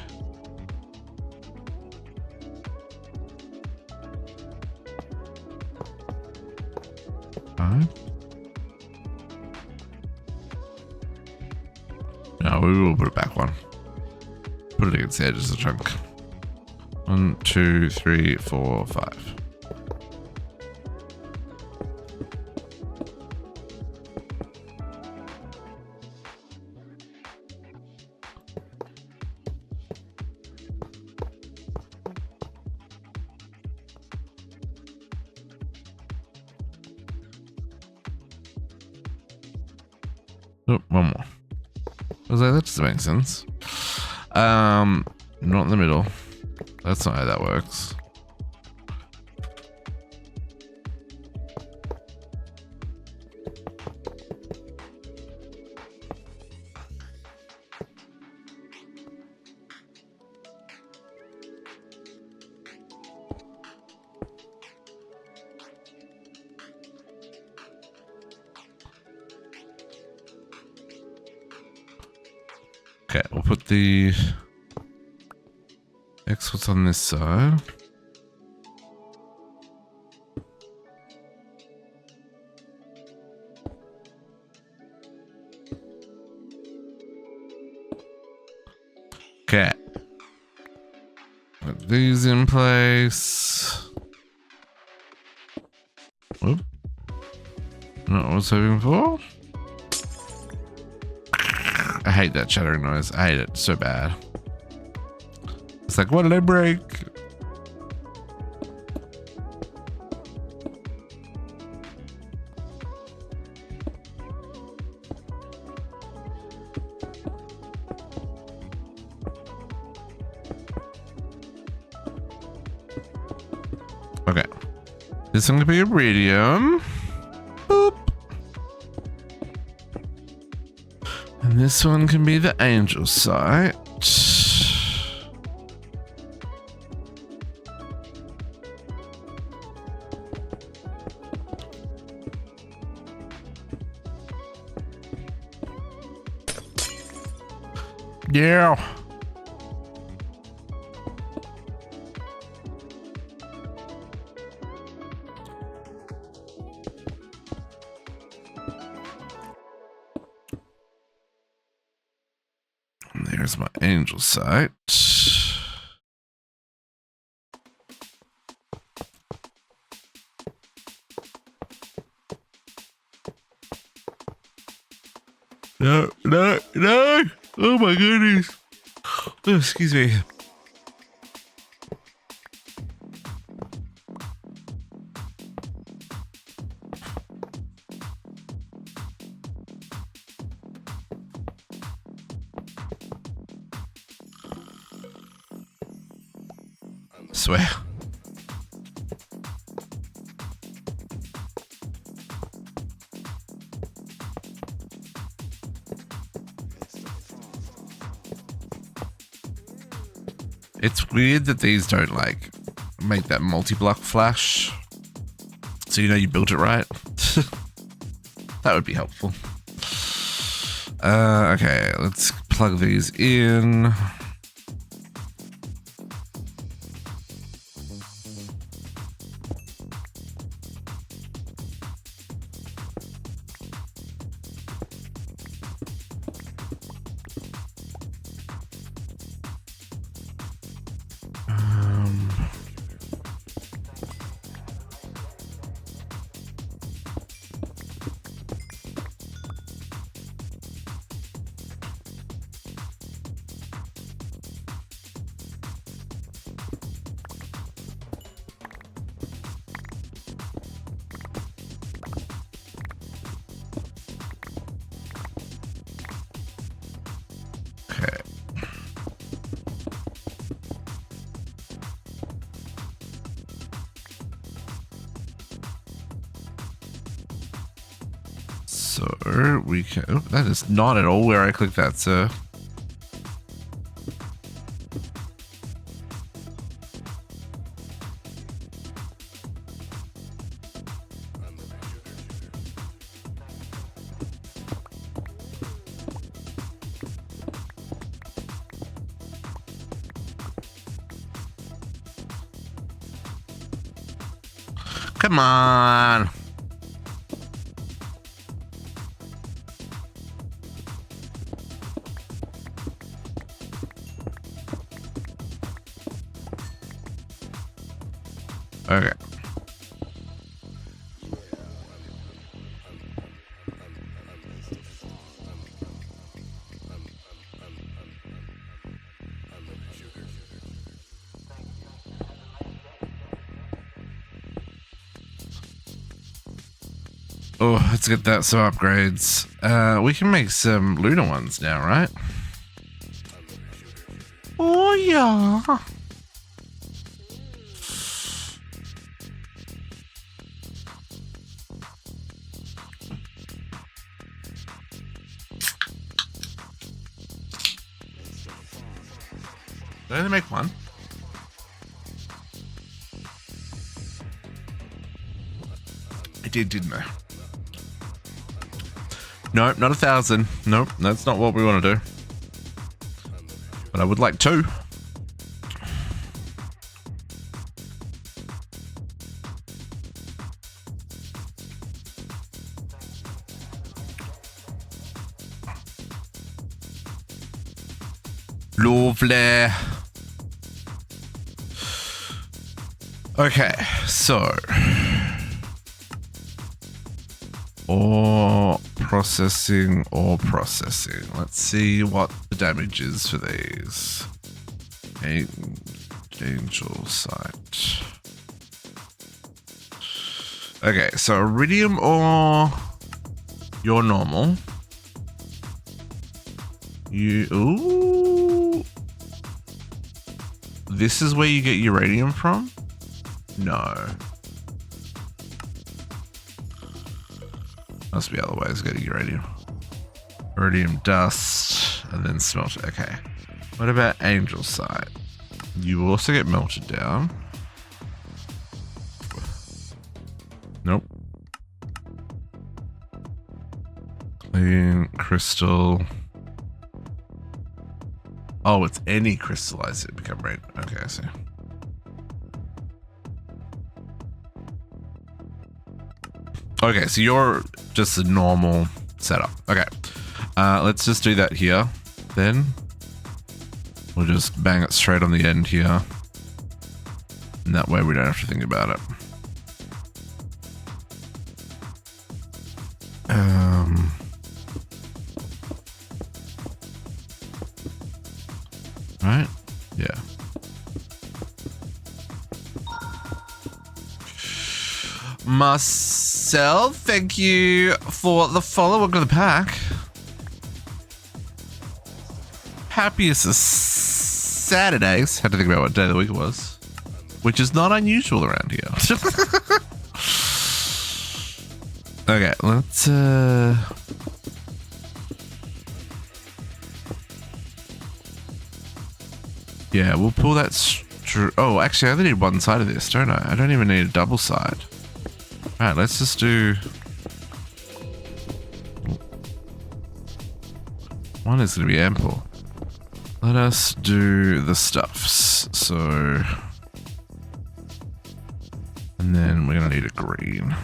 No, we will put it back one. Put it against the edges of the chunk. 1, 2, 3, 4, 5. Oh, one more. I was like, that doesn't make sense. Not in the middle. That's not how that works. Okay, we'll put the exports on this side. Okay. Put these in place. Whoop. Not what I was hoping for. I hate that chattering noise. I hate it so bad. It's like, what did I break? Okay. This one could be iridium. Boop. And this one can be the angel site. Yeah. There's my angel site. No, no, no. Oh my goodness. Oh, excuse me. Swear. It's weird that these don't like make that multi-block flash, so you know you built it right. That would be helpful. Okay, let's plug these in. So we can. Oh, that is not at all where I clicked that, sir. Come on. Okay. Oh, let's get that some upgrades. We can make some lunar ones now, right? Oh, yeah. Did I only make one? I did, didn't I? Nope, not 1,000. Nope, that's not what we want to do. But I would like 2. Lovely. Okay, so or processing. Let's see what the damage is for these. Angel site. Okay, so iridium ore, you're normal. Ooh. This is where you get uranium from? No. Must be other ways to get uranium. Iridium dust, and then smelt it. Okay. What about angel site? You also get melted down. Nope. Clean crystal. Oh, it's any crystallized that become red. Okay, I see. Okay, so you're just a normal setup. Okay, let's just do that here. Then we'll just bang it straight on the end here. And that way we don't have to think about it. Right? Yeah. Marcel, thank you for the follow. Welcome to the pack. Happiest of Saturdays. Had to think about what day of the week it was, which is not unusual around here. Okay, let's yeah, we'll pull that oh, actually I only need one side of this, don't I? I don't even need a double side. Alright, let's just do one is gonna be ample. Let us do the stuffs. So, and then we're gonna need a green.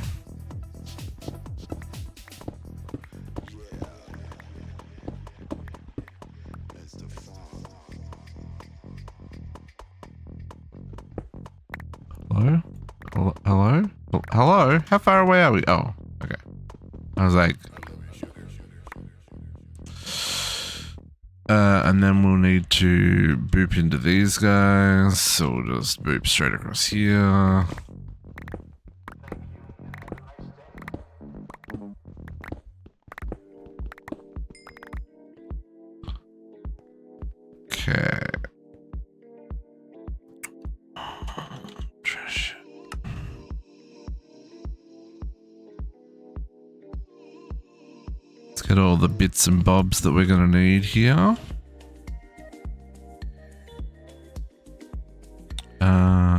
Hello? Hello? Hello? How far away are we? Oh, okay. I was like... and then we'll need to boop into these guys. So we'll just boop straight across here. Okay. Get all the bits and bobs that we're going to need here.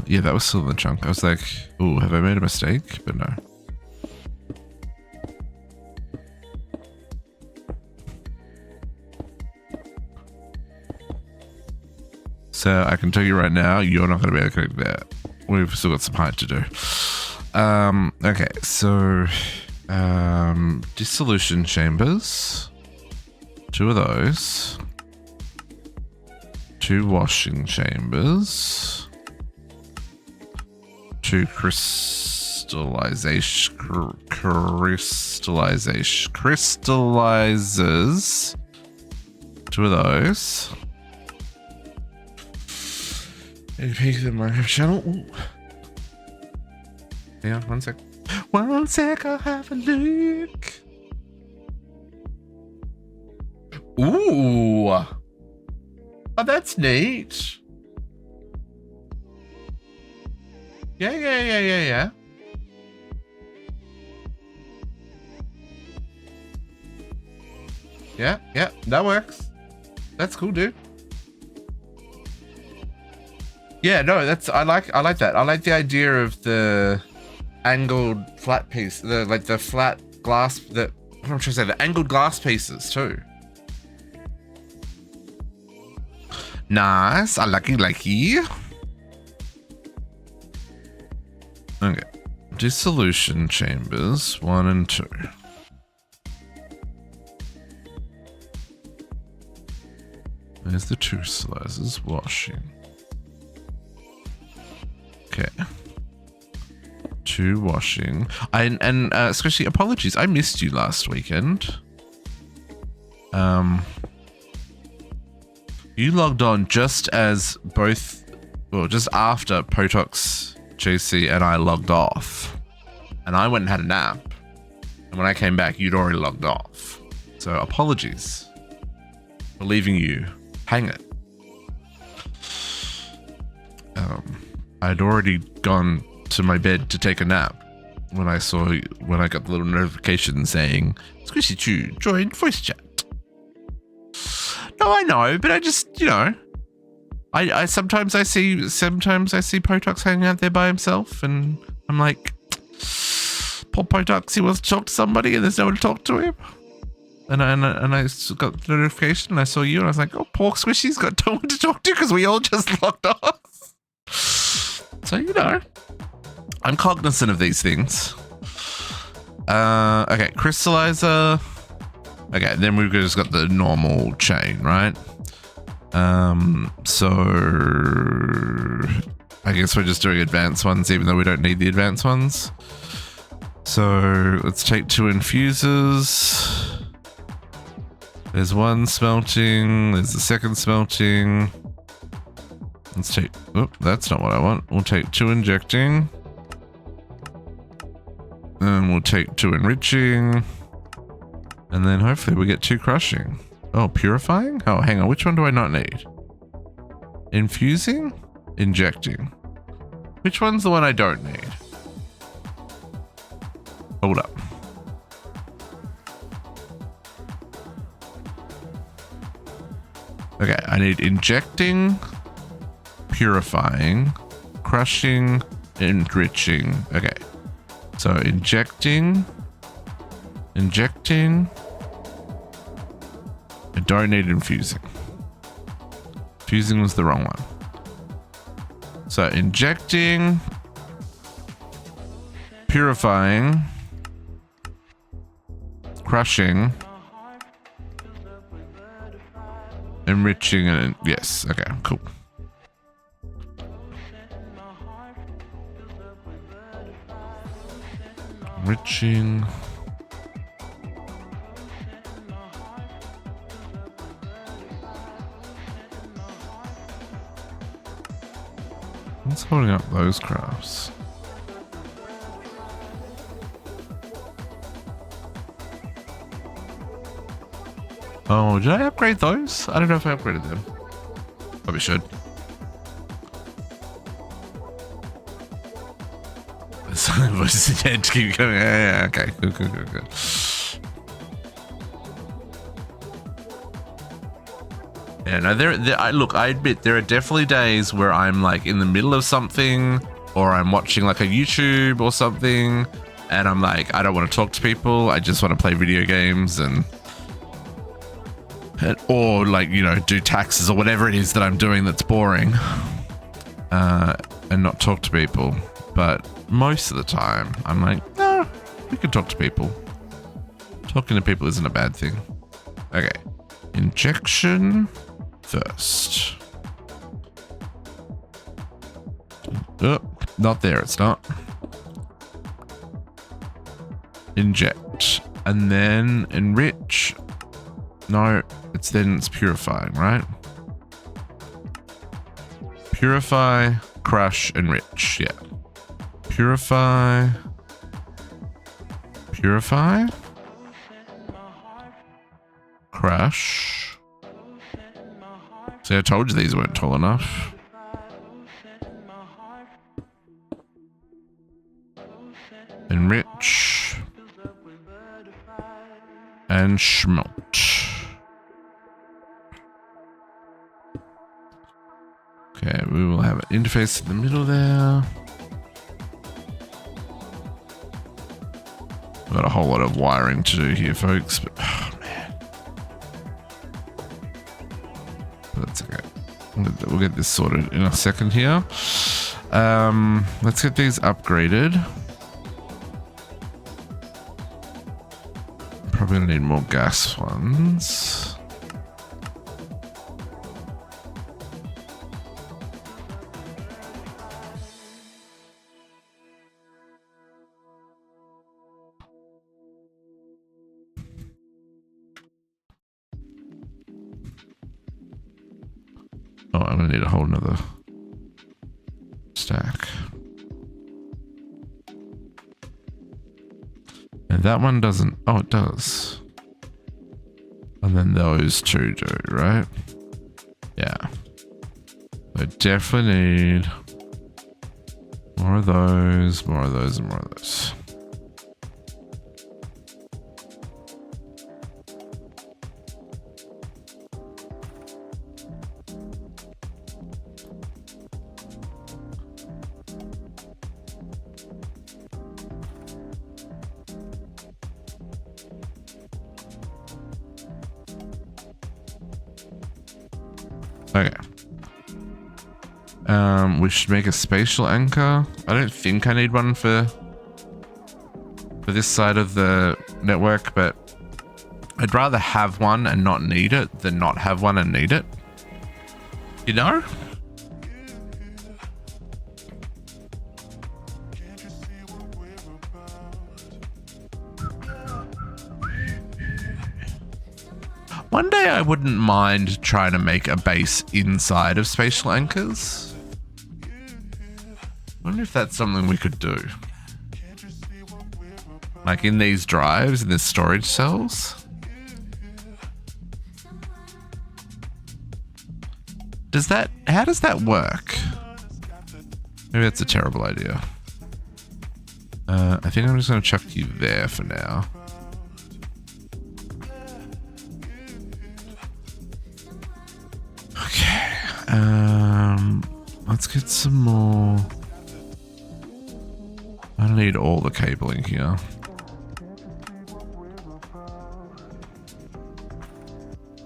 Yeah, that was still in the chunk. I was like, ooh, have I made a mistake? But no. So I can tell you right now, you're not going to be able to connect that. We've still got some height to do. Okay, so dissolution chambers. 2 of those. 2 washing chambers. 2 crystallizers. 2 of those. And peek the Minecraft channel. Ooh. Hang on, 1 sec. 1 sec, I'll have a look. Ooh. Oh, that's neat. Yeah. Yeah, that works. That's cool, dude. Yeah, no, that's I like that. I like the idea of the angled flat piece, the flat glass, what am I trying to say, the angled glass pieces too. Nice, I like it. Okay, dissolution chambers 1 and 2. There's the 2 slices washing. Okay. 2 washing. And especially apologies, I missed you last weekend. You logged on just as just after Potox, JC, and I logged off. And I went and had a nap. And when I came back, you'd already logged off. So apologies for leaving you hanging. I'd already gone to my bed to take a nap when I got the little notification saying Squishy Chew joined voice chat. No, I know, but I just, I sometimes I see Potox hanging out there by himself, and I'm like, poor Potox, he wants to talk to somebody and there's no one to talk to him. And I got the notification and I saw you and I was like, oh, poor Squishy's got no one to talk to because we all just logged off. So, I'm cognizant of these things. Okay, crystallizer. Okay, then we've just got the normal chain, right? So I guess we're just doing advanced ones, even though we don't need the advanced ones. So let's take 2 infusers. There's 1 smelting. There's the 2nd smelting. Let's take, oh, that's not what I want. We'll take 2 injecting. And we'll take 2 enriching. And then hopefully we get 2 crushing. Oh, purifying? Oh, hang on. Which one do I not need? Infusing? Injecting. Which one's the one I don't need? Hold up. Okay, I need injecting, purifying, crushing, enriching. Okay, so injecting. I don't need infusing. Infusing was the wrong one. So injecting, purifying, crushing, enriching, and yes, okay, cool. Enriching. What's holding up those crafts? Oh, did I upgrade those? I don't know if I upgraded them. Probably should. Something was dead to keep going. Yeah, okay. Cool. Yeah, no, look, I admit there are definitely days where I'm like in the middle of something, or I'm watching like a YouTube or something, and I'm like, I don't want to talk to people. I just want to play video games or like, you know, do taxes or whatever it is that I'm doing that's boring, and not talk to people. But most of the time, I'm like, no, we can talk to people. Talking to people isn't a bad thing. Okay, injection first. Oh, not there, it's not. Inject. And then enrich. No, it's purifying, right? Purify, crush, enrich. Yeah. Purify. Purify. Crush. See, I told you these weren't tall enough. Enrich. And schmelt. Okay, we will have an interface in the middle there. Got a whole lot of wiring to do here, folks, but oh, man. But that's okay. We'll get this sorted in a second here. Let's get these upgraded. Probably gonna need more gas ones. Oh, I'm gonna need a whole nother stack. And that one doesn't. Oh, it does. And then those two do, right? Yeah. I definitely need more of those, more of those, and more of those. Okay. We should make a spatial anchor. I don't think I need one for this side of the network, but I'd rather have one and not need it than not have one and need it. You know? One day I wouldn't mind trying to make a base inside of spatial anchors. I wonder if that's something we could do. Like in these drives, in the storage cells. How does that work? Maybe that's a terrible idea. I think I'm just going to chuck you there for now. Let's get some more. I don't need all the cabling here.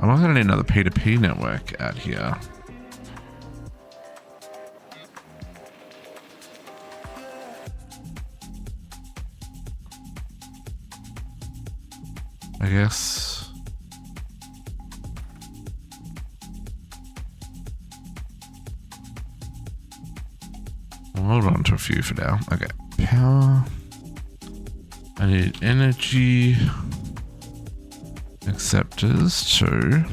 I'm also gonna need another P2P network out here. I guess. Hold on to a few for now. Okay. Power. I need energy acceptors too.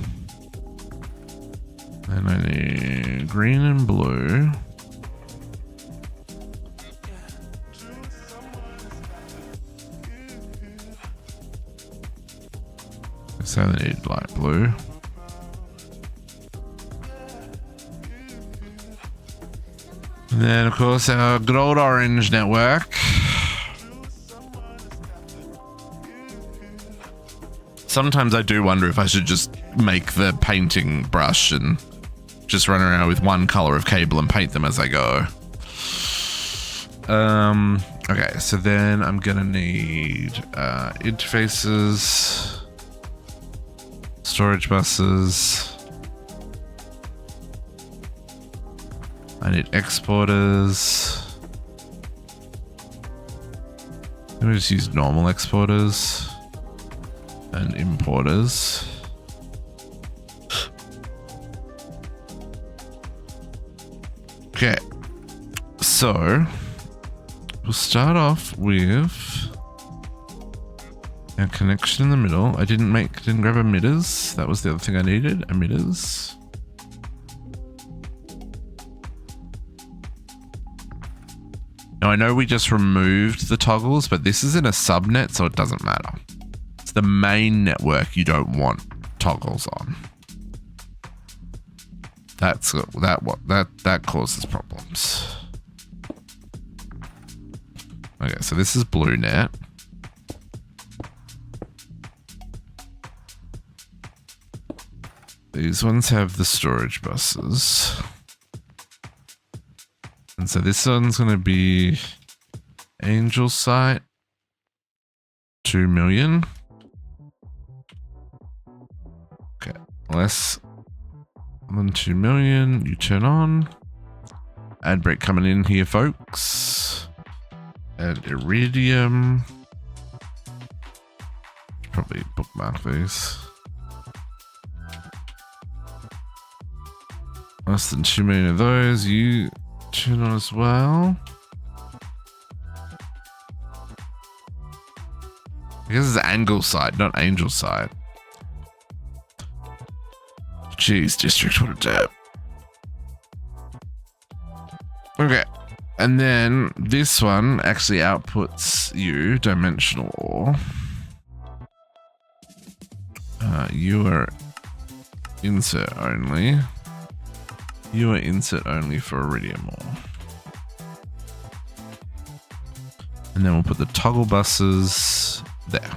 And I need green and blue. So I need light blue. And then, of course, our good old orange network. Sometimes I do wonder if I should just make the painting brush and just run around with one color of cable and paint them as I go. Okay, so then I'm gonna need interfaces, storage buses. I need exporters. I'm gonna just use normal exporters and importers. Okay, so we'll start off with our connection in the middle. I didn't grab emitters. That was the other thing I needed, emitters. Now I know we just removed the toggles, but this is in a subnet, so it doesn't matter. It's the main network you don't want toggles on. That causes problems. Okay, so this is BlueNet. These ones have the storage buses. And so this one's going to be Angel Site, 2 million. Okay, less than 2 million, you turn on. Ad break coming in here, folks. And Iridium. Probably bookmark these. Less than 2 million of those, you turn on as well. I guess it's angle side, not angel side. Jeez, district, what a dab. Okay, and then this one actually outputs you dimensional ore. You are insert only. You are insert only for iridium ore. And then we'll put the toggle buses there.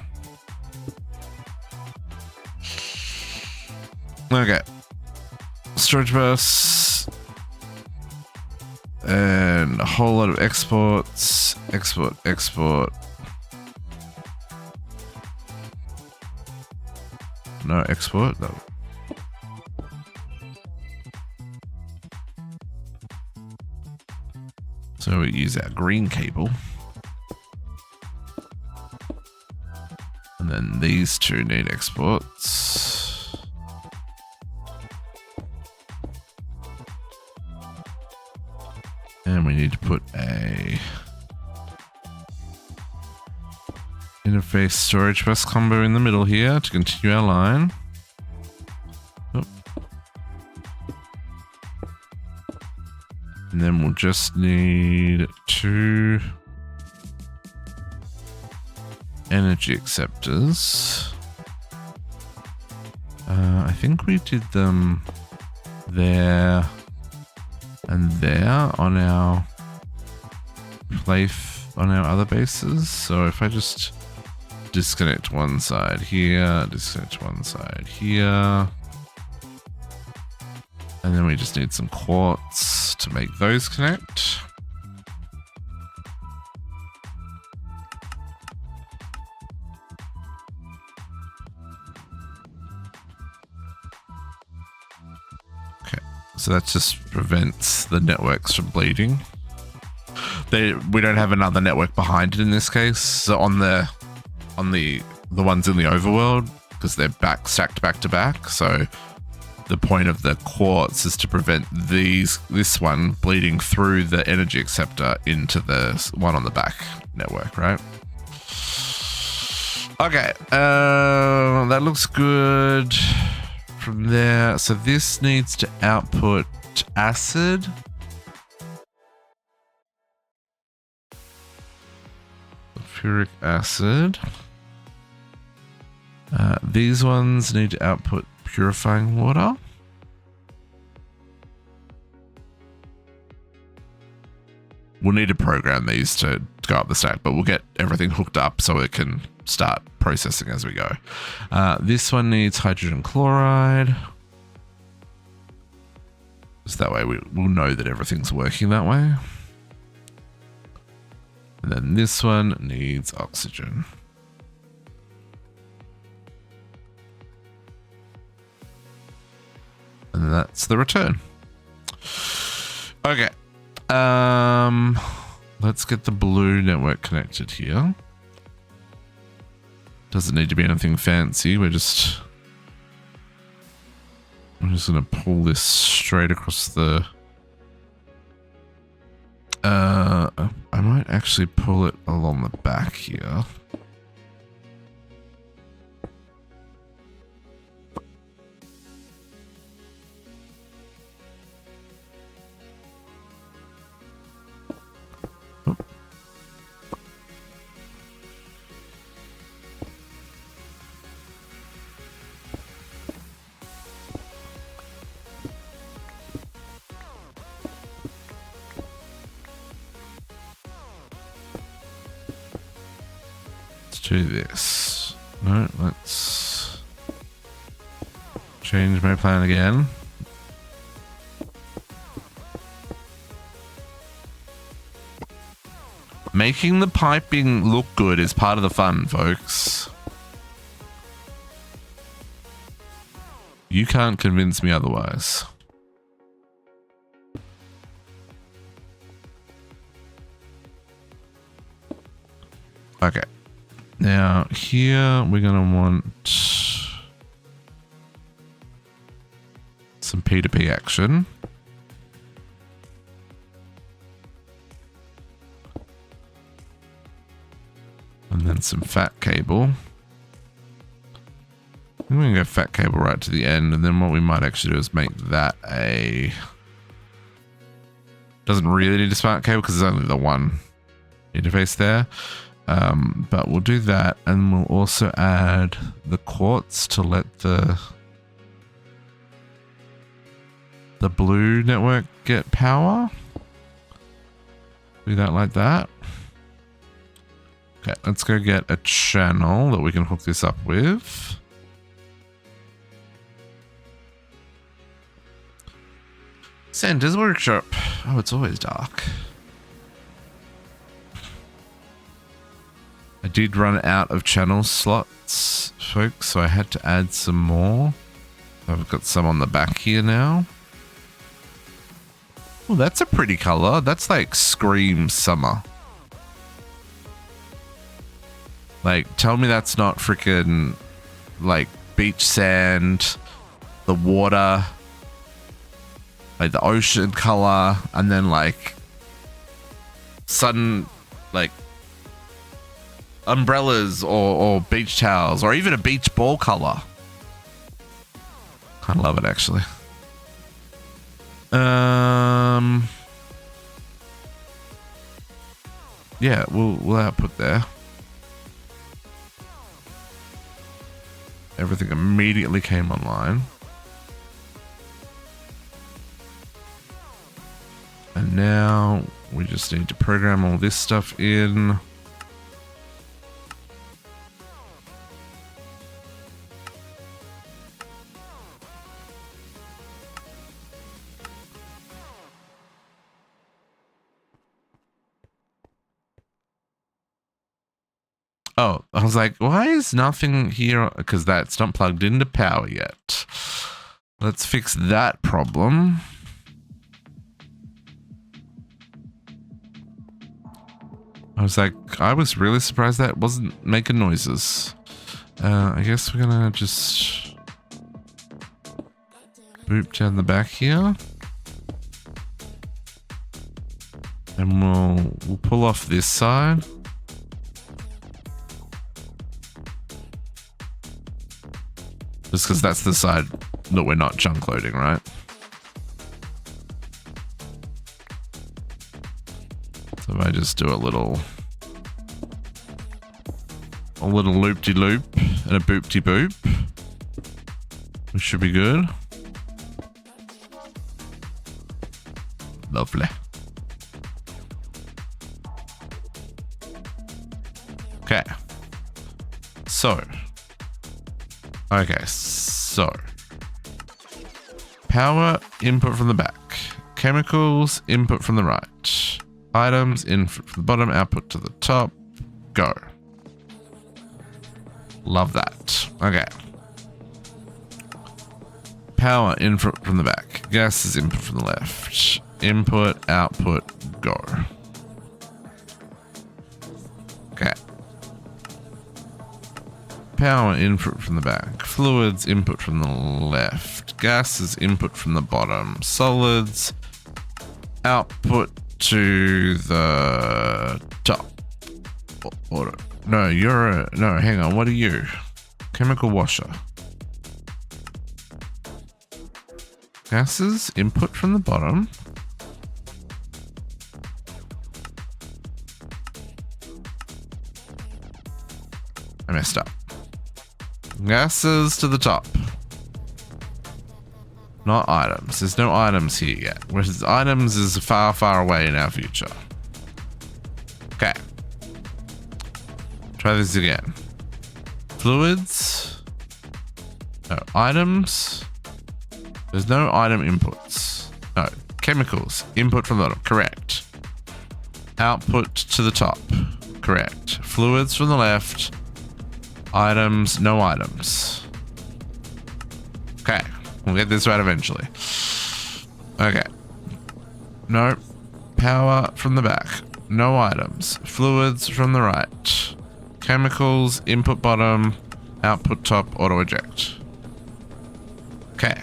Okay. Storage bus. And a whole lot of exports. Export, export. No export. No. So we use our green cable. And then these two need exports. And we need to put a interface storage bus combo in the middle here to continue our line. Oh. And then we'll just need 2 energy acceptors. I think we did them there and there on our on our other bases. So if I just disconnect one side here, disconnect one side here, and then we just need some quartz to make those connect. Okay, so that just prevents the networks from bleeding. We don't have another network behind it in this case. So on the ones in the overworld, because they're stacked back to back. So the point of the quartz is to prevent this one bleeding through the energy acceptor into the one on the back network, right? Okay, that looks good from there. So this needs to output acid. Sulfuric acid. These ones need to output purifying water. We'll need to program these to go up the stack, but we'll get everything hooked up so it can start processing as we go. This one needs hydrogen chloride. Just that way we'll know that everything's working that way. And then this one needs oxygen. And that's the return. Okay. Let's get the blue network connected here. Doesn't need to be anything fancy. I'm just gonna pull this straight across the. I might actually pull it along the back here. Do this. No, let's change my plan again. Making the piping look good is part of the fun, folks. You can't convince me otherwise. Okay. Now, here we're going to want some P2P action. And then some fat cable. I'm going to go fat cable right to the end, and then what we might actually do is make that a... Doesn't really need a smart cable because there's only the one interface there. But we'll do that, and we'll also add the quartz to let the blue network get power. Do that like that. Okay, let's go get a channel that we can hook this up with. Santa's workshop. Oh, it's always dark. I did run out of channel slots, folks, so I had to add some more. I've got some on the back here now. Oh, that's a pretty color. That's like Scream Summer. Like, tell me that's not freaking like beach sand, the water, like the ocean color, and then like sudden like umbrellas or beach towels, or even a beach ball color. I love it actually. Yeah, we'll output there. Everything immediately came online. And now we just need to program all this stuff in. Oh, I was like, why is nothing here? Because that's not plugged into power yet. Let's fix that problem. I was like, I was really surprised that wasn't making noises. I guess we're gonna just boop down the back here. And we'll pull off this side. Just because that's the side that we're not chunk loading, right? So if I just do a little loop-de-loop and a boop-de-boop, we should be good. Lovely. Okay. So. Power input from the back. Chemicals input from the right. Items input from the bottom, output to the top. Go. Love that. Okay. Power input from the back. Gases input from the left. Input, output, go. Okay. Power input from the back. Fluids input from the left. Gases input from the bottom. Solids output to the top. Order. No, no, hang on. What are you? Chemical washer. Gases input from the bottom. I messed up. Gases to the top. Not items. There's no items here yet. Whereas items is far, far away in our future. Okay. Try this again. Fluids. No. Items. There's no item inputs. No. Chemicals. Input from the bottom. Correct. Output to the top. Correct. Fluids from the left. Items. No items. Okay. We'll get this right eventually. Okay. No. Power from the back. No items. Fluids from the right. Chemicals. Input bottom. Output top. Auto eject. Okay.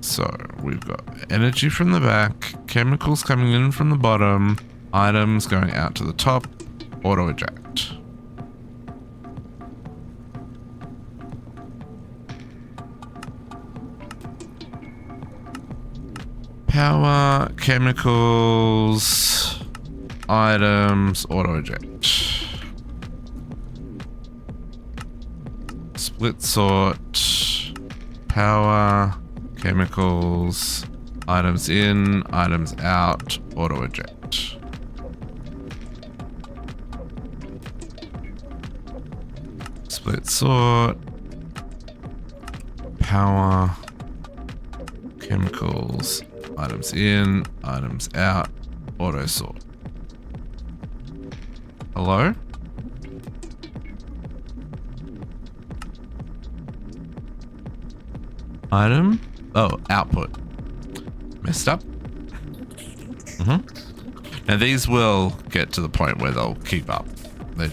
So we've got energy from the back, chemicals coming in from the bottom, items going out to the top, auto eject. Power, chemicals, items, auto eject. Split sort, power, chemicals, items in, items out, auto eject. Split sort, power, chemicals, items in, items out, auto sort. Hello? Item? Oh, output. Messed up. Now these will get to the point where they'll keep up. They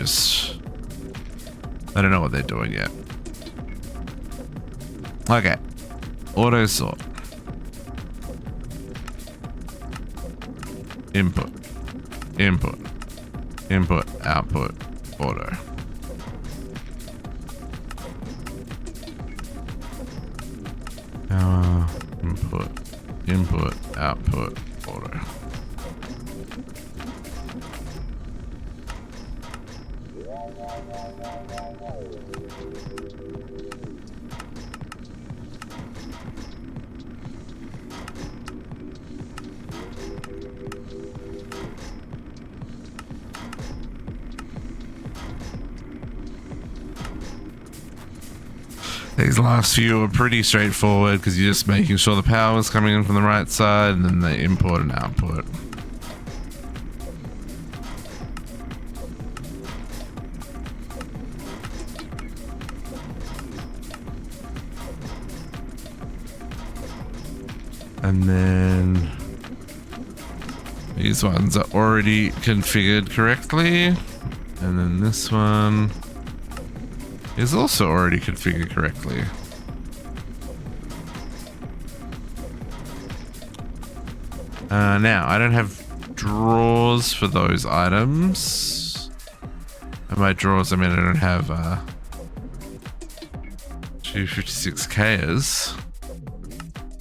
don't know what they're doing yet. Okay. Auto sort. Input. Input. Input. Output. Auto. Power, input, output, auto. These last few are pretty straightforward because you're just making sure the power is coming in from the right side and then the input and output. And then these ones are already configured correctly. And then this one is also already configured correctly. Now, I don't have drawers for those items. And by drawers, I mean I don't have 256Ks.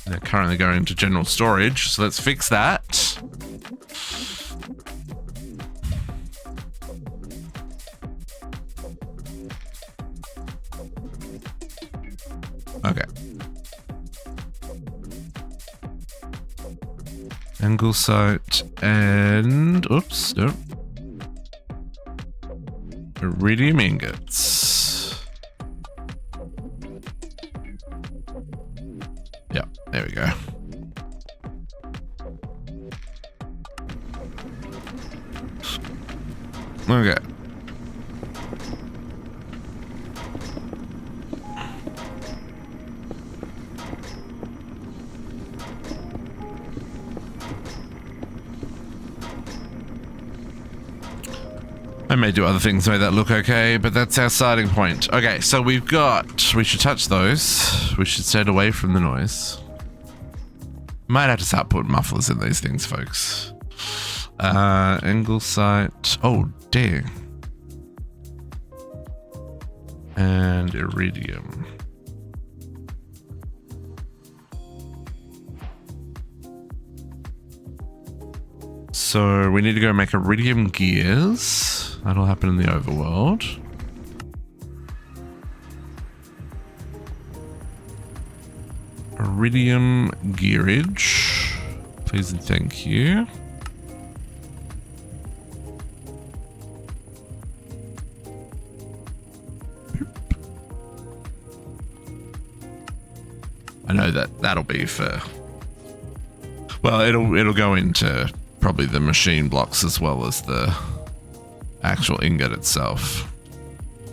They're currently going to general storage, so let's fix that. Okay. Angle site and oops, nope. Iridium ingots. Yeah, there we go. Okay. I may do other things to make that look okay, but that's our starting point. Okay, so we've got... We should touch those. We should stay away from the noise. Might have to start putting mufflers in these things, folks. Angle sight. Oh, dang. And iridium. So we need to go make iridium gears. That'll happen in the overworld. Iridium gearage. Please and thank you. I know that'll be for... Well, it'll go into probably the machine blocks as well as the actual ingot itself.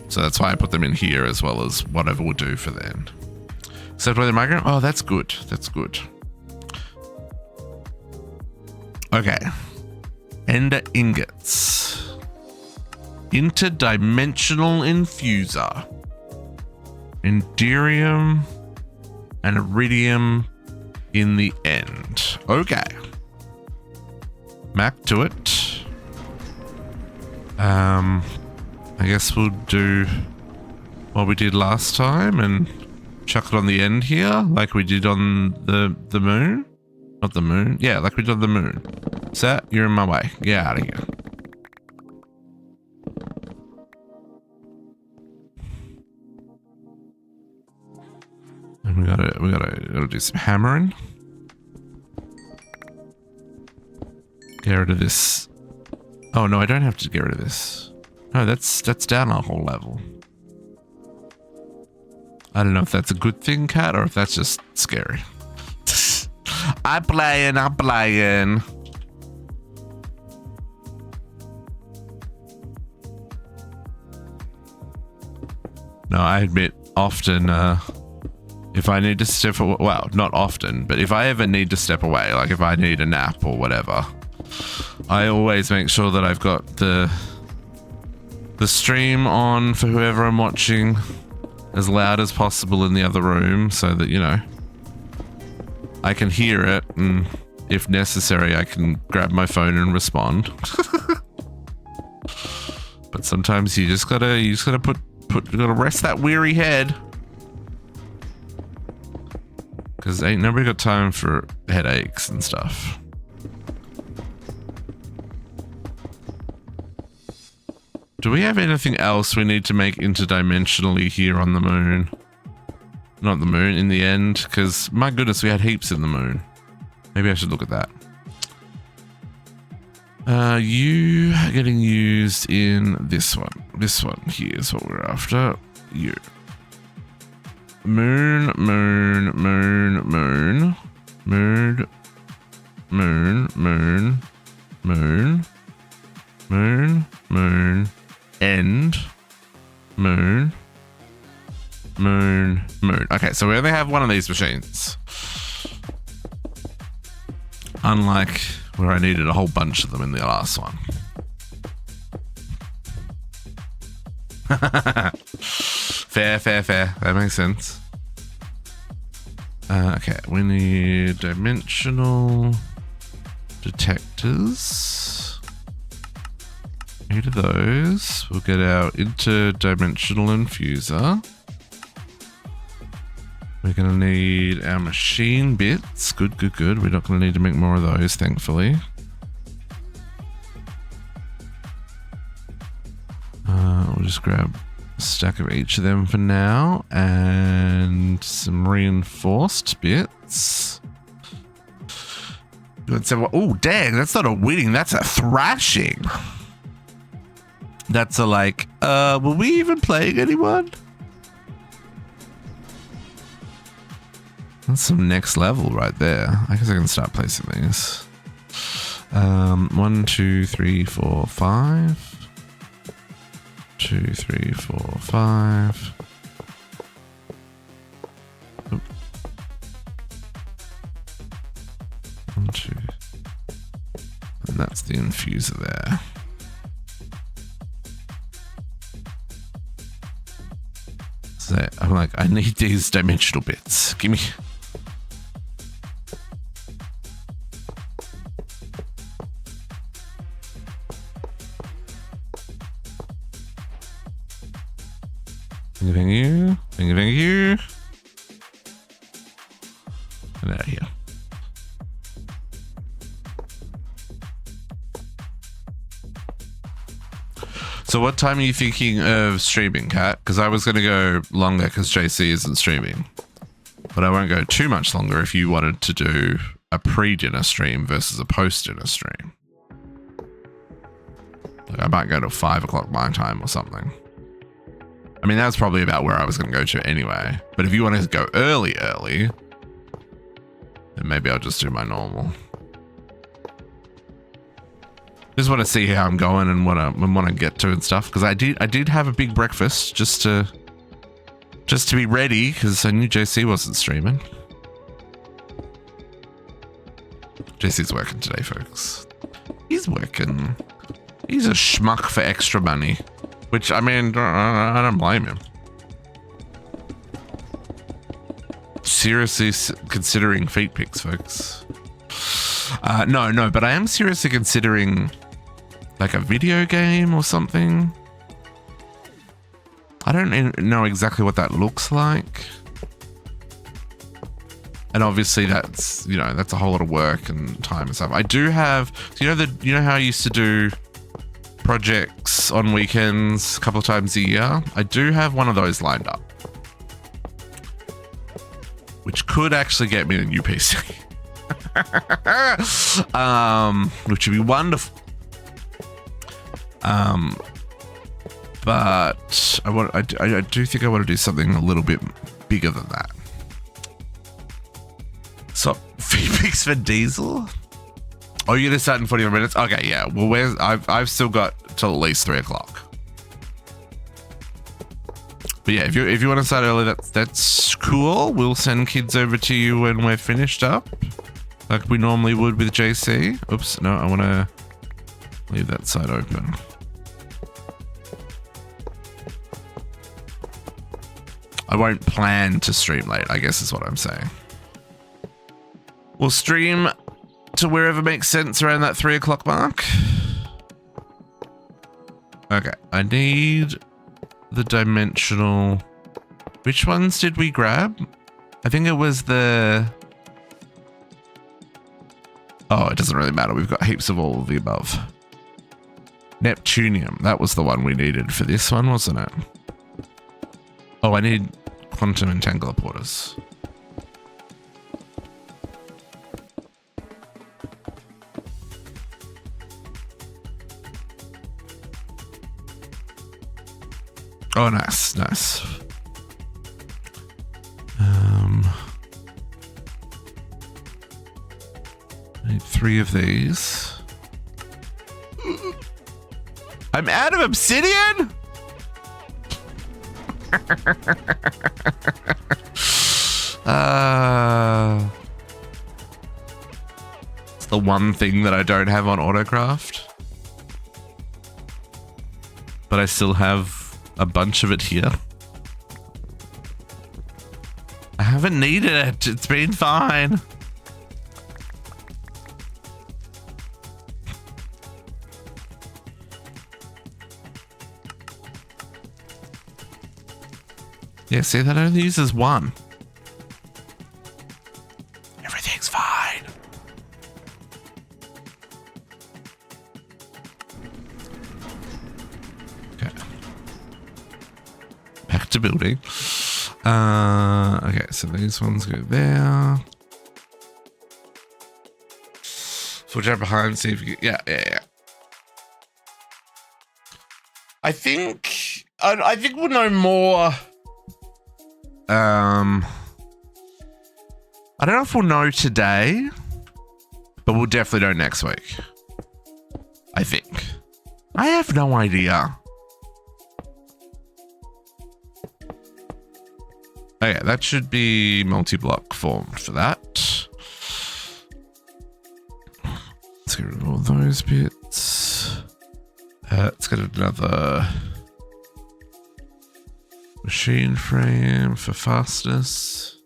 So that's why I put them in here as well as whatever we'll do for the end. Except for the micro. Oh, that's good. That's good. Okay. Ender ingots. Interdimensional infuser. Enderium and iridium in the end. Okay. Back to it. I guess we'll do what we did last time and chuck it on the end here, like we did on the moon. Not the moon. Yeah, like we did on the moon. Sat, you're in my way. Get out of here. And we gotta do some hammering. Get rid of this. Oh no, I don't have to get rid of this. No, that's down a whole level. I don't know if that's a good thing, Cat, or if that's just scary. I'm playing. No, I admit often, if I need to step away, well, not often, but if I ever need to step away, like if I need a nap or whatever, I always make sure that I've got the stream on for whoever I'm watching as loud as possible in the other room so that, you know, I can hear it, and if necessary, I can grab my phone and respond. But sometimes you just gotta rest that weary head. Because ain't nobody got time for headaches and stuff. Do we have anything else we need to make interdimensionally here on the moon? Not the moon, in the end, because my goodness, we had heaps in the moon. Maybe I should look at that. You are getting used in this one. This one here is what we're after. You. Moon, moon, moon, moon, moon, moon, moon, moon, moon, moon, end, moon, moon, moon. Okay, so we only have one of these machines. Unlike where I needed a whole bunch of them in the last one. Fair. That makes sense. Okay, we need dimensional detectors. 8 of those. We'll get our interdimensional infuser. We're going to need our machine bits. Good. We're not going to need to make more of those, thankfully. We'll just grab a stack of each of them for now. And some reinforced bits. Oh, dang. That's not a winning. That's a thrashing. That's a like, were we even playing anyone? That's some next level right there. I guess I can start placing these. 1, 2, 3, 4, 5. 2, 3, 4, 5. Oop. 1, 2. And that's the infuser there. So I'm like, I need these dimensional bits. Give me. Thank you. Thank you. Thank you. And out of here. So what time are you thinking of streaming, Kat? Because I was going to go longer because JC isn't streaming. But I won't go too much longer if you wanted to do a pre-dinner stream versus a post-dinner stream. Like I might go to 5 o'clock my time or something. I mean, that's probably about where I was going to go to anyway. But if you want to go early, then maybe I'll just do my normal. Just want to see how I'm going and what I want to get to and stuff. Because I did have a big breakfast just to be ready because I knew JC wasn't streaming. JC's working today, folks. He's working. He's a schmuck for extra money. Which, I mean, I don't blame him. Seriously considering feet pics, folks. No, but I am seriously considering like a video game or something. I don't know exactly what that looks like. And obviously that's, you know, that's a whole lot of work and time and stuff. I do have, you know how I used to do projects on weekends a couple of times a year? I do have one of those lined up, which could actually get me a new PC. Which would be wonderful. But I do think I want to do something a little bit bigger than that. So, feedbacks for Diesel? Oh, you're gonna start in 45 minutes? Okay, yeah. Well, I've still got till at least 3 o'clock. But yeah, if you want to start early, that's cool. We'll send kids over to you when we're finished up, like we normally would with JC. Oops, no, I want to leave that side open. I won't plan to stream late, I guess is what I'm saying. We'll stream to wherever makes sense around that 3 o'clock mark. Okay, I need the dimensional. Which ones did we grab? I think it was the... Oh, it doesn't really matter. We've got heaps of all of the above. Neptunium. That was the one we needed for this one, wasn't it? Oh, I need quantum entangler porters. Oh, nice, nice. I need 3 of these. I'm out of obsidian? It's the one thing that I don't have on Autocraft. But I still have a bunch of it here. I haven't needed it. It's been fine. Yeah, see, that only uses 1. Everything's fine. Okay. Back to building. Okay, so these ones go there. So we'll jump behind, see if you get... Yeah. I think we'll know more. I don't know if we'll know today, but we'll definitely know next week. I think. I have no idea. Okay, that should be multi-block formed for that. Let's get rid of all those bits. Let's get another machine frame for fastness.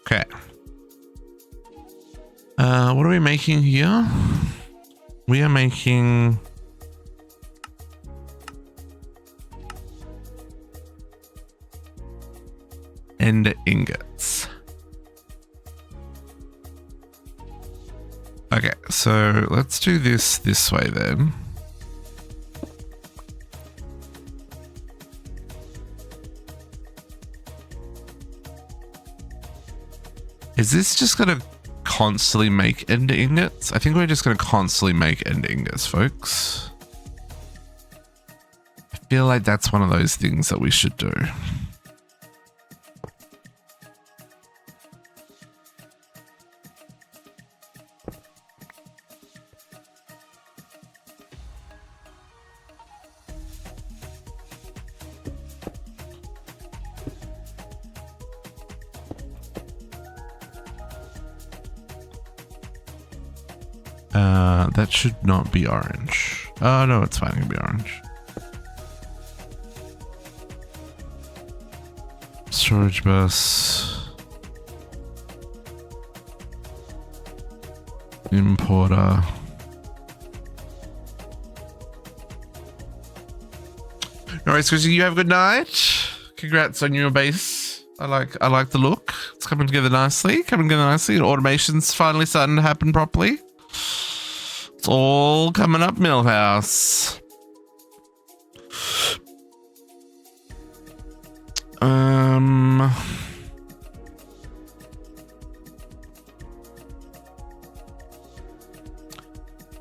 Okay. What are we making here? We are making ender ingots. Okay, so let's do this way then. Is this just gonna constantly make ender ingots? I think we're just gonna constantly make ender ingots, folks. I feel like that's one of those things that we should do. That should not be orange. Oh, no, it's fine. It can be orange. Storage bus. Importer. All right, Squishy, you have a good night. Congrats on your base. I like the look. It's coming together nicely. Automation's finally starting to happen properly. It's all coming up, Millhouse.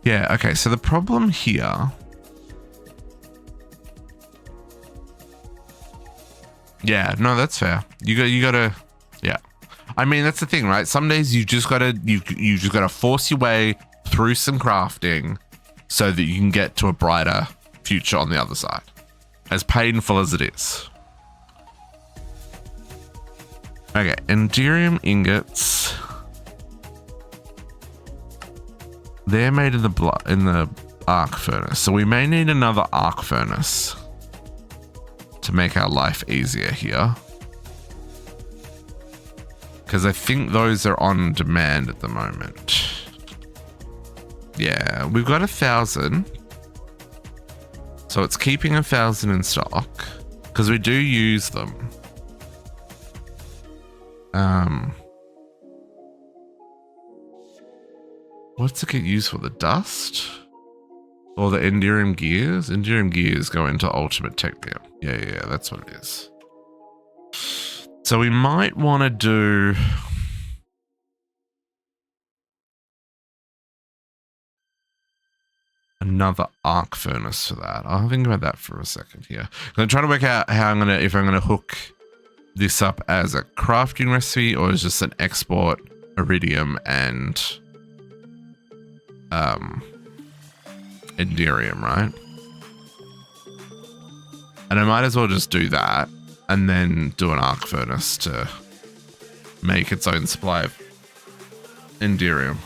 Yeah, okay, so the problem here. Yeah, no, that's fair. You gotta, yeah. I mean, that's the thing, right? Some days you just gotta force your way through some crafting so that you can get to a brighter future on the other side, as painful as it is. Okay, Enderium ingots. They're made in the arc furnace, so we may need another arc furnace to make our life easier here, because I think those are on demand at the moment. Yeah, we've got 1,000. So it's keeping 1,000 in stock because we do use them. What's it get used for? The dust? Or the Enderium gears? Enderium gears go into Ultimate Technium. Yeah, that's what it is. So we might want to do... another arc furnace for that. I'll think about that for a second here. I'm trying to work out how if I'm gonna hook this up as a crafting recipe or as just an export iridium and Enderium, right? And I might as well just do that and then do an arc furnace to make its own supply of Enderium.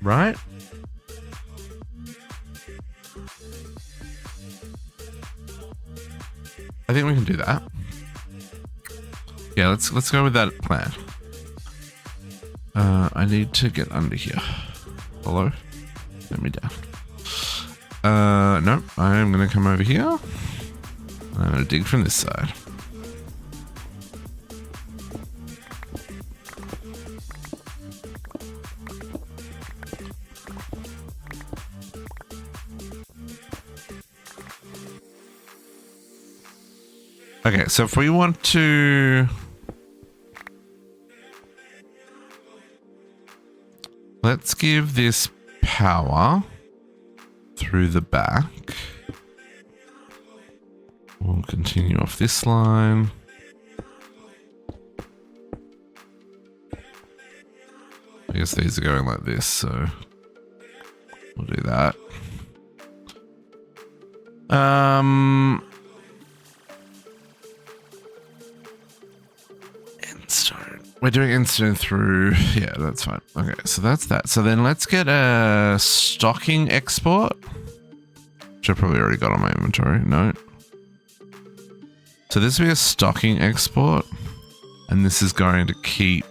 Right? I think we can do that. Yeah, let's go with that plan. I need to get under here. Hello? Let me down. Nope. I am gonna come over here. I'm gonna dig from this side. Okay, so if we want to... Let's give this power through the back. We'll continue off this line. I guess these are going like this, so we'll do that. Endstone. We're doing endstone through... Yeah, that's fine. Okay, so that's that. So then let's get a stocking export. Which I probably already got on my inventory. No. So this will be a stocking export. And this is going to keep...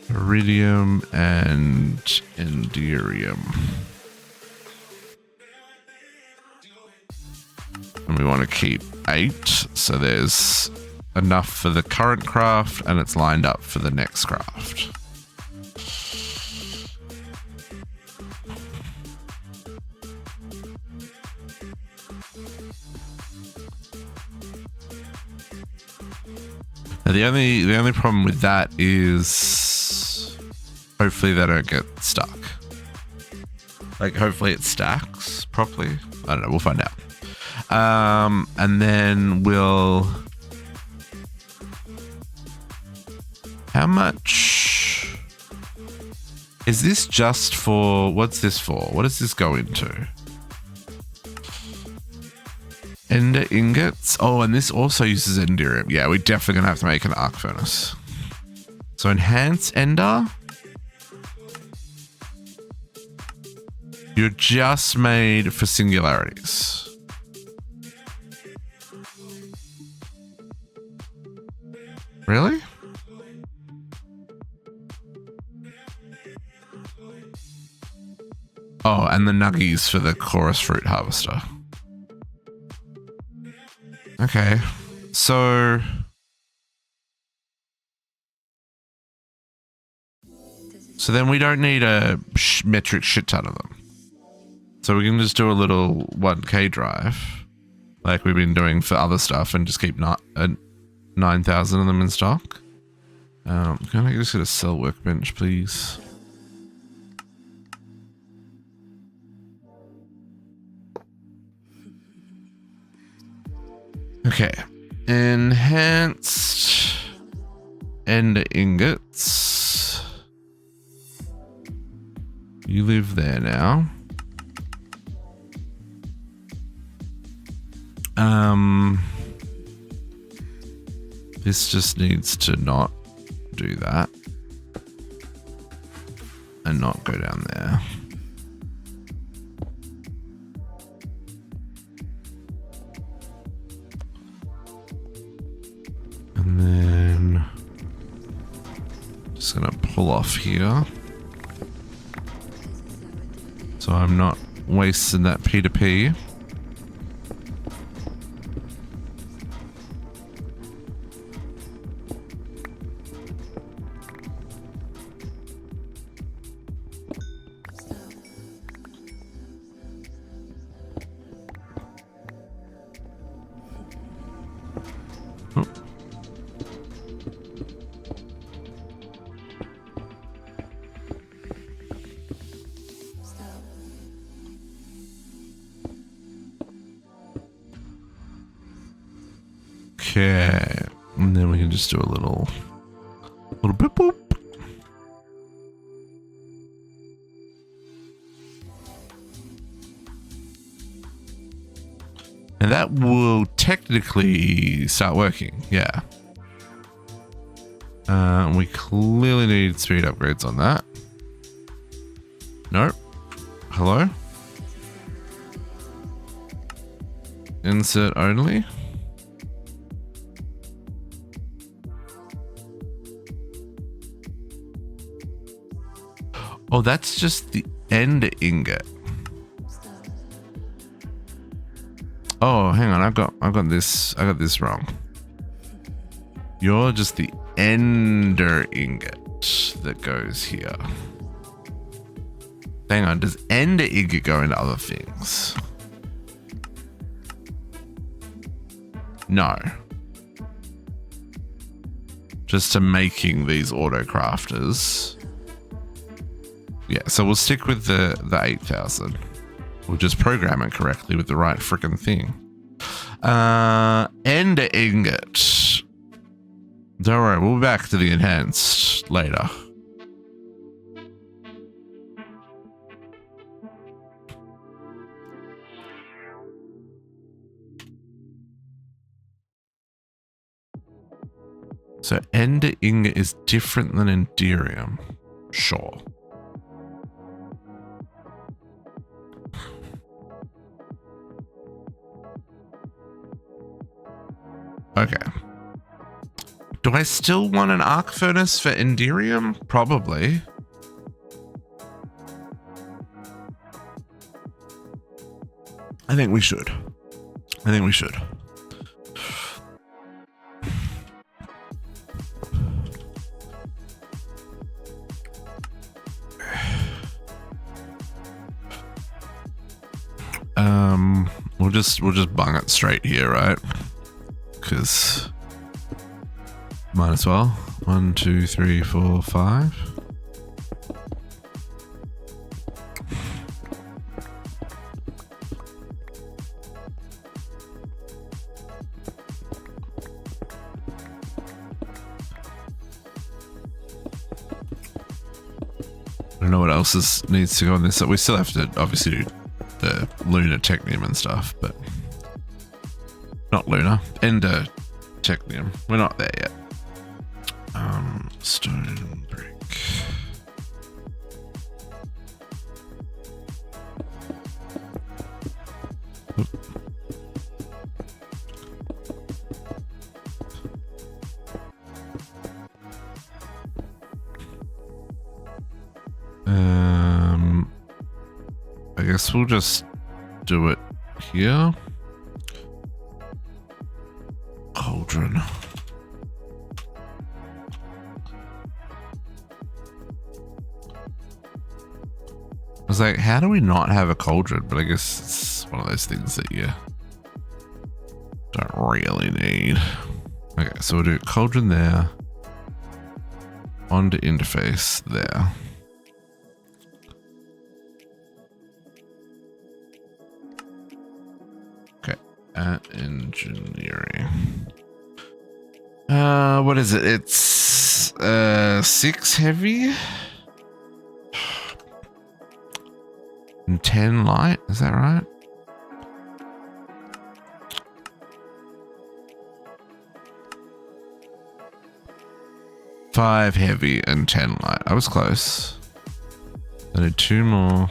Iridium and Enderium. And we want to keep 8, so there's enough for the current craft and it's lined up for the next craft. Now the only problem with that is hopefully they don't get stuck. Like hopefully it stacks properly. I don't know, we'll find out. And then we'll... How much... Is this just for... What's this for? What does this go into? Ender ingots. Oh, and this also uses Enderium. Yeah, we're definitely going to have to make an arc furnace. So enhance Ender. You're just made for singularities. Really? Oh, and the nuggies for the chorus fruit harvester. Okay, so... So then we don't need a metric shit ton of them. So we can just do a little 1K drive, like we've been doing for other stuff, and just keep 9,000 of them in stock. Can I just get a sell workbench, please? Okay, enhanced ender ingots. You live there now. This just needs to not do that and not go down there. And then just gonna pull off here so I'm not wasting that P2P. Okay, and then we can just do a little boop boop. And that will technically start working, yeah. We clearly need speed upgrades on that. Nope. Hello? Insert only. Oh, that's just the end ingot. Oh, hang on, I got this wrong. You're just the ender ingot that goes here. Hang on, does ender ingot go into other things? No. Just to making these auto crafters. Yeah, so we'll stick with the 8,000. We'll just program it correctly with the right freaking thing. Ender ingot. Don't worry, we'll be back to the enhanced later. So ender ingot is different than enderium. Sure. Okay. Do I still want an arc furnace for enderium? Probably. I think we should. I think we should. We'll just bung it straight here, right? Because might as well. 1, 2, 3, 4, 5. I don't know what else needs to go on this. We still have to obviously do the Lunar Technium and stuff, but not Lunar. Ender Technium. We're not there yet. Stone brick. I guess we'll just do it here. Cauldron. I was like, how do we not have a cauldron? But I guess it's one of those things that you don't really need. Okay, so we'll do cauldron there. Onto interface there. Okay, at engineering. What is it? It's 6 heavy and 10 light. Is that right? Five heavy and 10 light. I was close. I need 2 more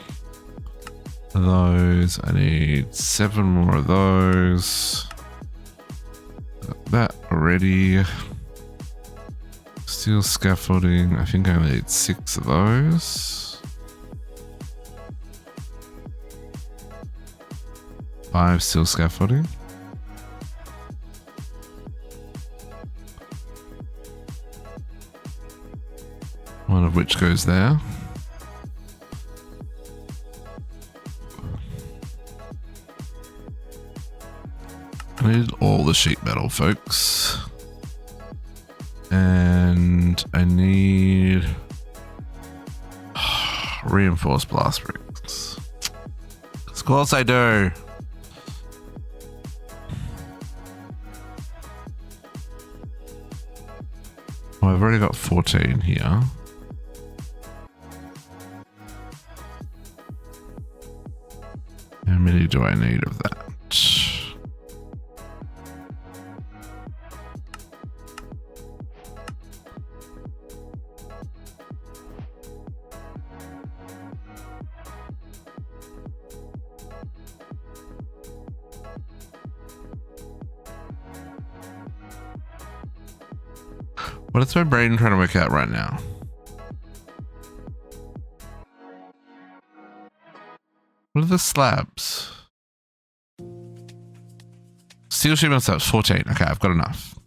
of those. I need 7 more of those. Got that already. Steel scaffolding. I think I only need 6 of those. 5 steel scaffolding. One of which goes there. I need all the sheet metal, folks. And I need reinforced blast bricks. Of course I do. Oh, I've already got 14 here. How many do I need of that? What is my brain trying to work out right now? What are the slabs? Steel sheet metal slabs, 14. Okay, I've got enough.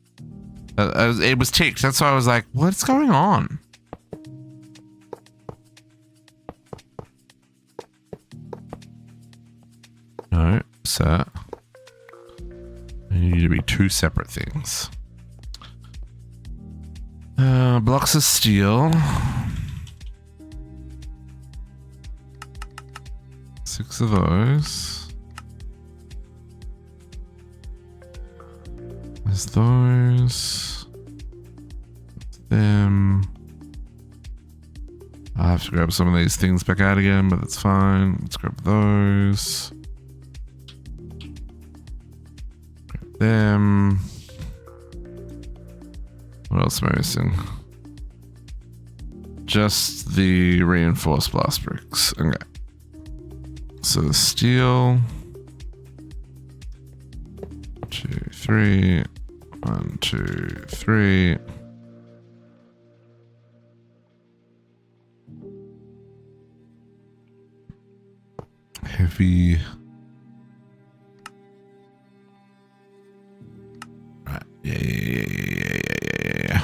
It was ticked. That's why I was like, what's going on? No, sir. I need you to be 2 two separate things. Blocks of steel. 6 of those. There's those. Them. I have to grab some of these things back out again, but that's fine. Let's grab those. Grab them. What else am I missing? Just the reinforced blast bricks. Okay. So the steel. 2, 3. 1, 2, 3. Heavy. Right. Yeah.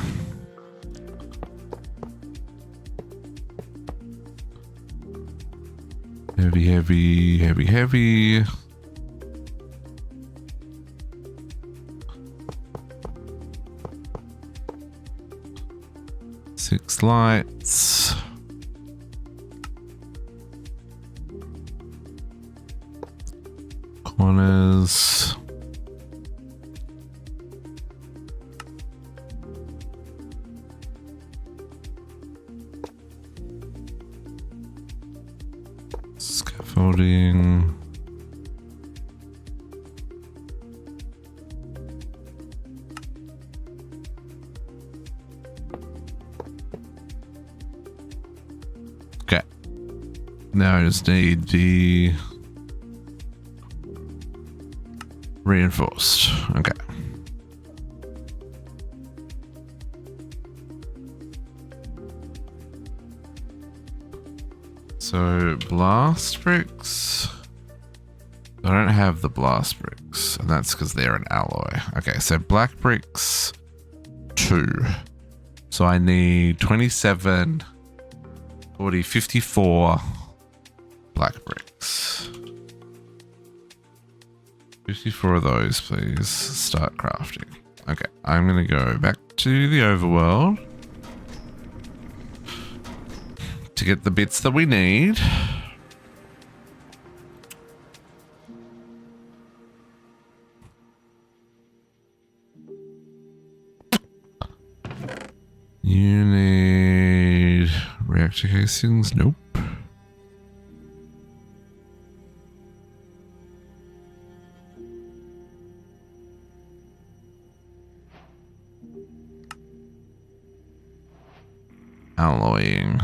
Heavy. 6 lights. Corners. Scaffolding. Okay. Now I just need the reinforced. Okay. So blast bricks. I don't have the blast bricks, and that's because they're an alloy. Okay, so black bricks 2. So I need 27, 40, 54 black bricks. 54 of those, please. Start crafting. Okay, I'm going to go back to the overworld to get the bits that we need. You need reactor casings? Nope. Alloying.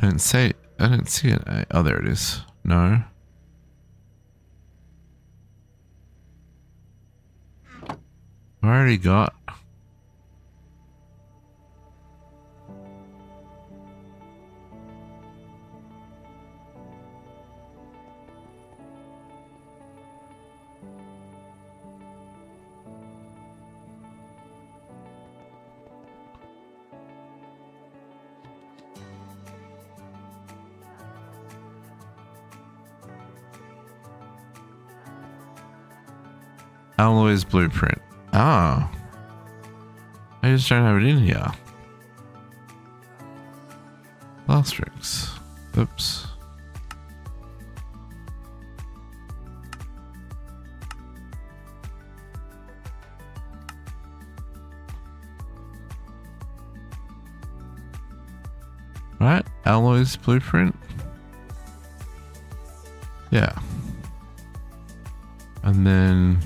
I don't see it. Oh, there it is. No. I already got. Alloys blueprint. Ah. I just don't have it in here. Blast bricks. Oops. Right? Alloys blueprint. Yeah. And then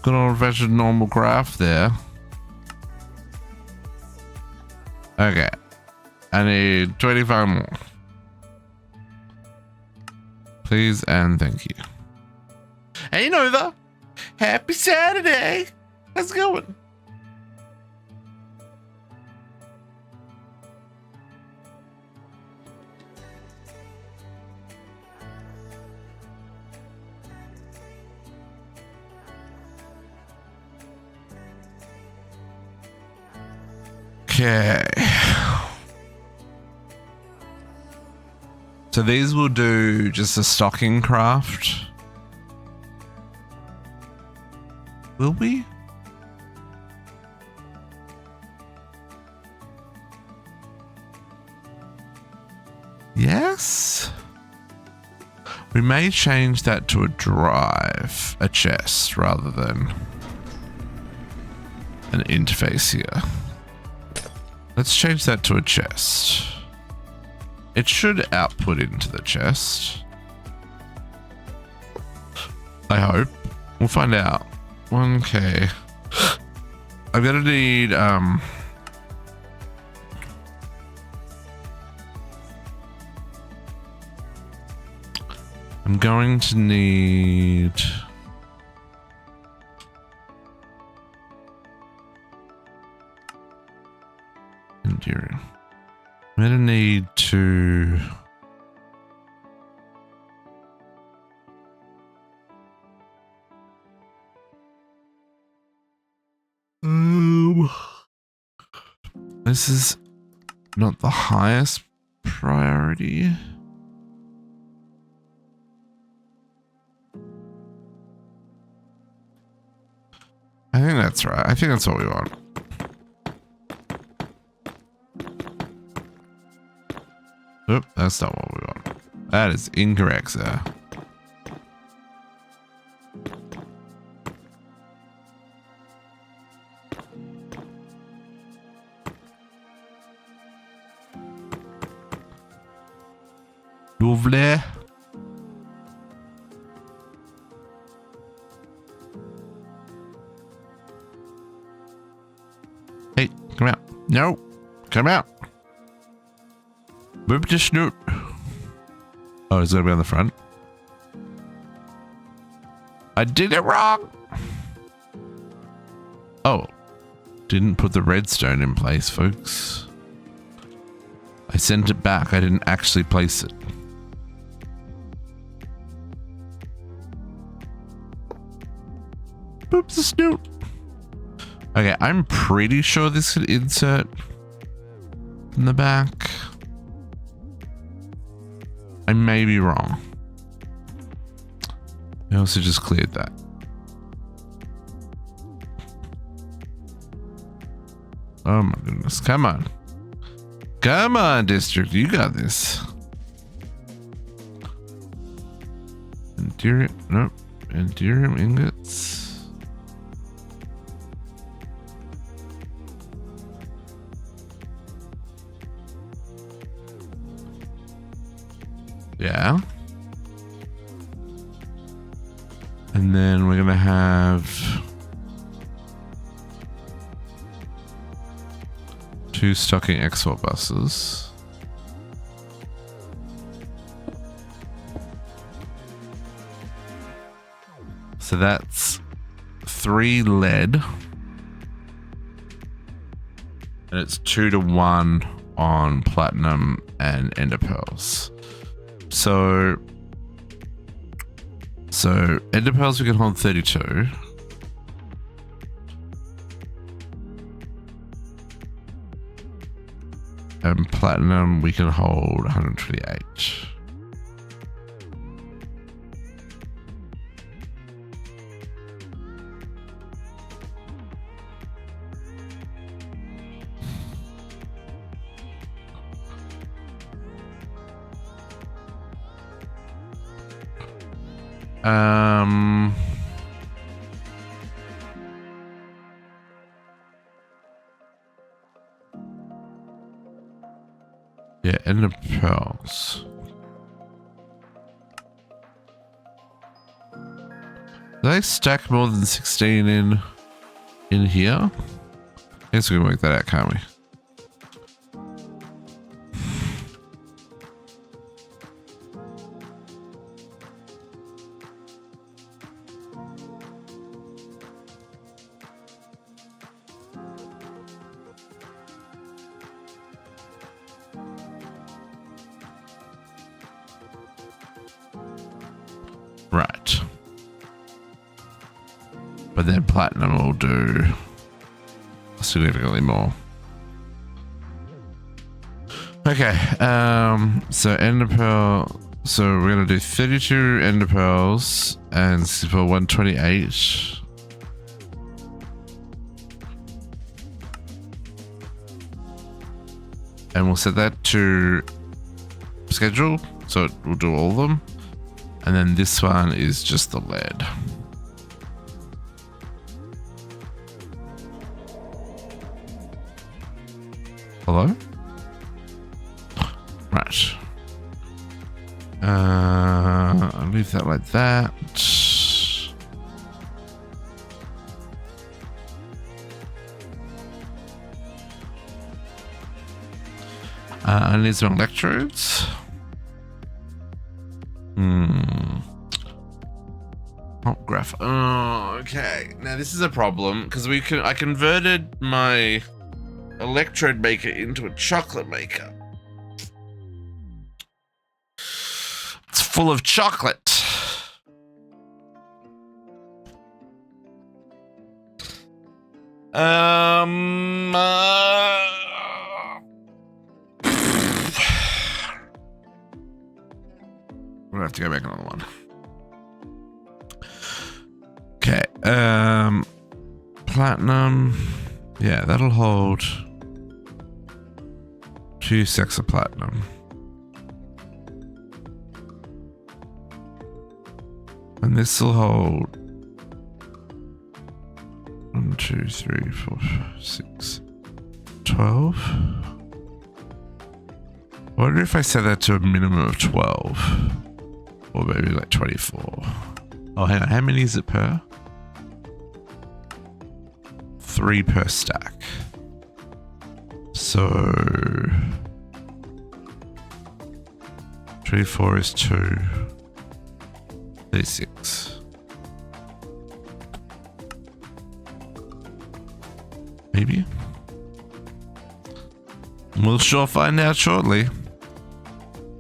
good old fashioned normal graph there. Okay. I need 25 more. Please and thank you. Hey Nova! Happy Saturday! How's it going? Okay. So these will do just a stocking craft. Will we? Yes. We may change that to a drive, a chest, rather than an interface here. Let's change that to a chest. It should output into the chest. I hope. We'll find out. 1K. I'm gonna need I'm going to need enduring. I'm gonna need to this is not the highest priority. I think that's right. I think that's what we want. Oop, that's not what we want. That is incorrect, sir. Lovely. Hey, come out. No, come out. Move the snoot. Oh, is it gonna be on the front? I did it wrong. Oh, didn't put the redstone in place, folks. I sent it back. I didn't actually place it. Boop the snoot. Okay, I'm pretty sure this could insert in the back. I may be wrong. I also just cleared that. Oh my goodness. Come on. Come on, district. You got this. Endurium. Nope. Endurium ingots. Yeah. And then we're gonna have 2 stocking export buses. So that's 3 lead. And it's 2-to-1 on platinum and ender pearls. So ender pearls we can hold 32. And platinum we can hold 128. Yeah, ender pearls. Do they stack more than 16 in here? I guess we can work that out, can't we? Right. But then platinum will do significantly more. Okay, so ender pearl. So we're gonna do 32 ender pearls and for 128. And we'll set that to schedule, so we'll do all of them. And then this one is just the lead. Hello? Right. I'll leave that like that. I need some electrodes. Hot graph. Oh, okay. Now this is a problem because I converted my electrode maker into a chocolate maker. It's full of chocolate. We're gonna have to go back another one. Okay. Platinum. Yeah, that'll hold 2 sacks of platinum. And this will hold 1, 2, 3, 4, 5, 6, 12. I wonder if I set that to a minimum of 12. Or maybe like 24. Oh, hang on. How many is it per? 3 per stack. So 24 is 2. 36. Maybe. We'll sure find out shortly.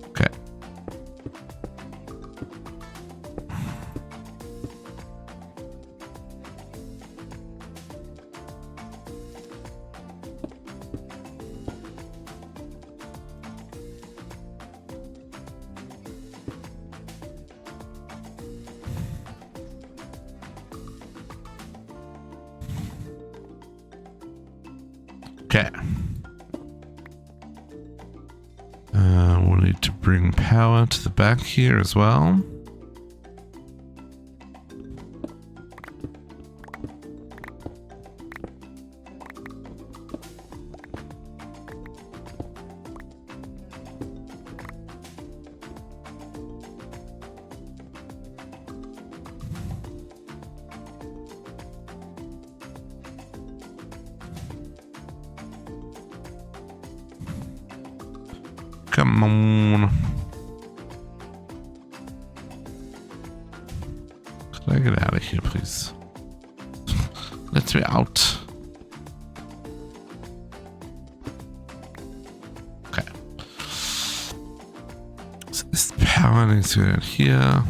Okay. Okay. We'll need to bring power to the back here as well. Come on. Can I get out of here, please? Let me out. Okay. So this power needs to go in here.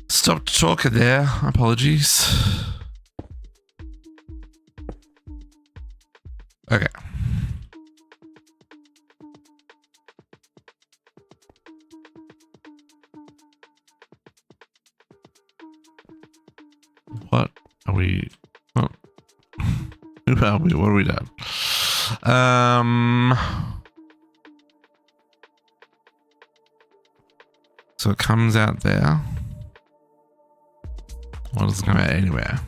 Stopped talking there. Apologies. Okay. What are we? Oh. Who are we? What are we done? So it comes out there. Well, it doesn't come out anywhere.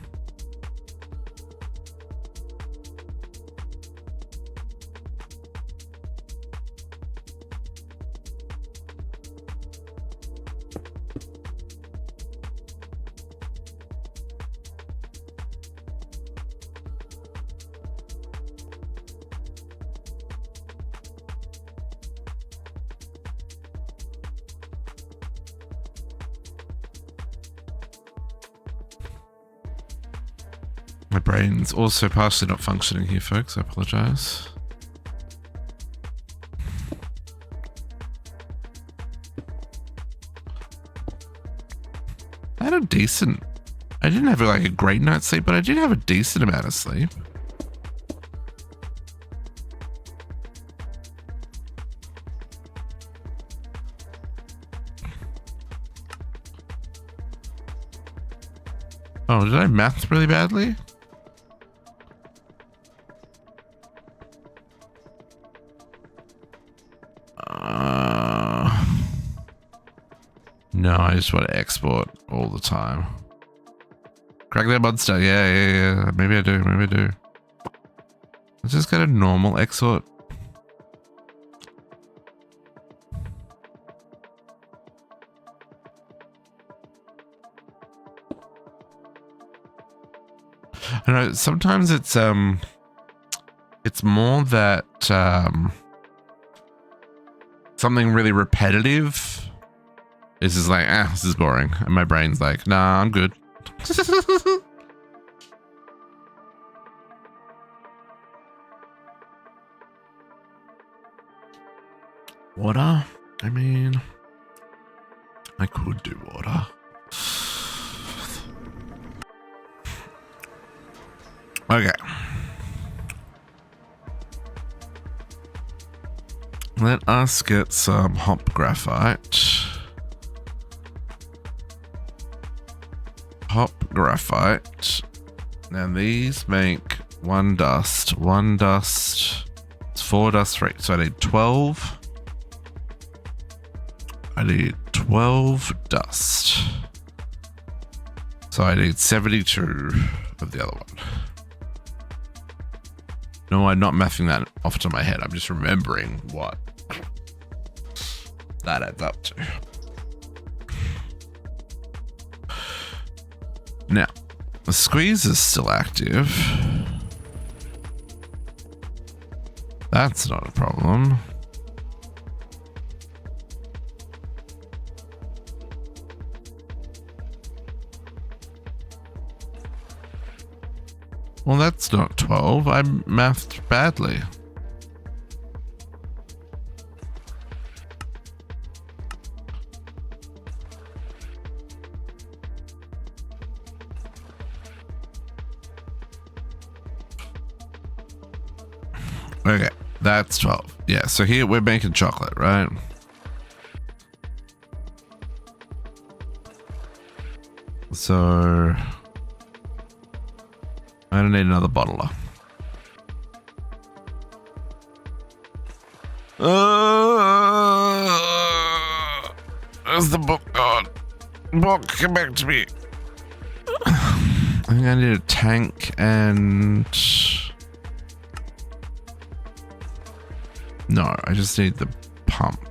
My brain's also partially not functioning here, folks. I apologize. I had a decent... I didn't have like a great night's sleep, but I did have a decent amount of sleep. Oh, did I math really badly? No, I just want to export all the time. Crack that monster. Yeah. Maybe I do. Let's just get a normal export. I know sometimes it's more that something really repetitive is just like, this is boring, and my brain's like, nah, I'm good. Water? I mean, I could do water. Okay. Let us get some hop graphite. Hop graphite. Now these make one dust. It's 4 dust rate. So I need 12. I need 12 dust. So I need 72 of the other one. No, I'm not mathing that off the top of my head. I'm just remembering what that adds up to. Now, the squeeze is still active. That's not a problem. Well, that's not 12. I mathed badly. Okay, that's 12. Yeah, so here we're making chocolate, right? So I don't need another bottler. Where's the book gone? Book, come back to me. I think I need a tank and... No, I just need the pump.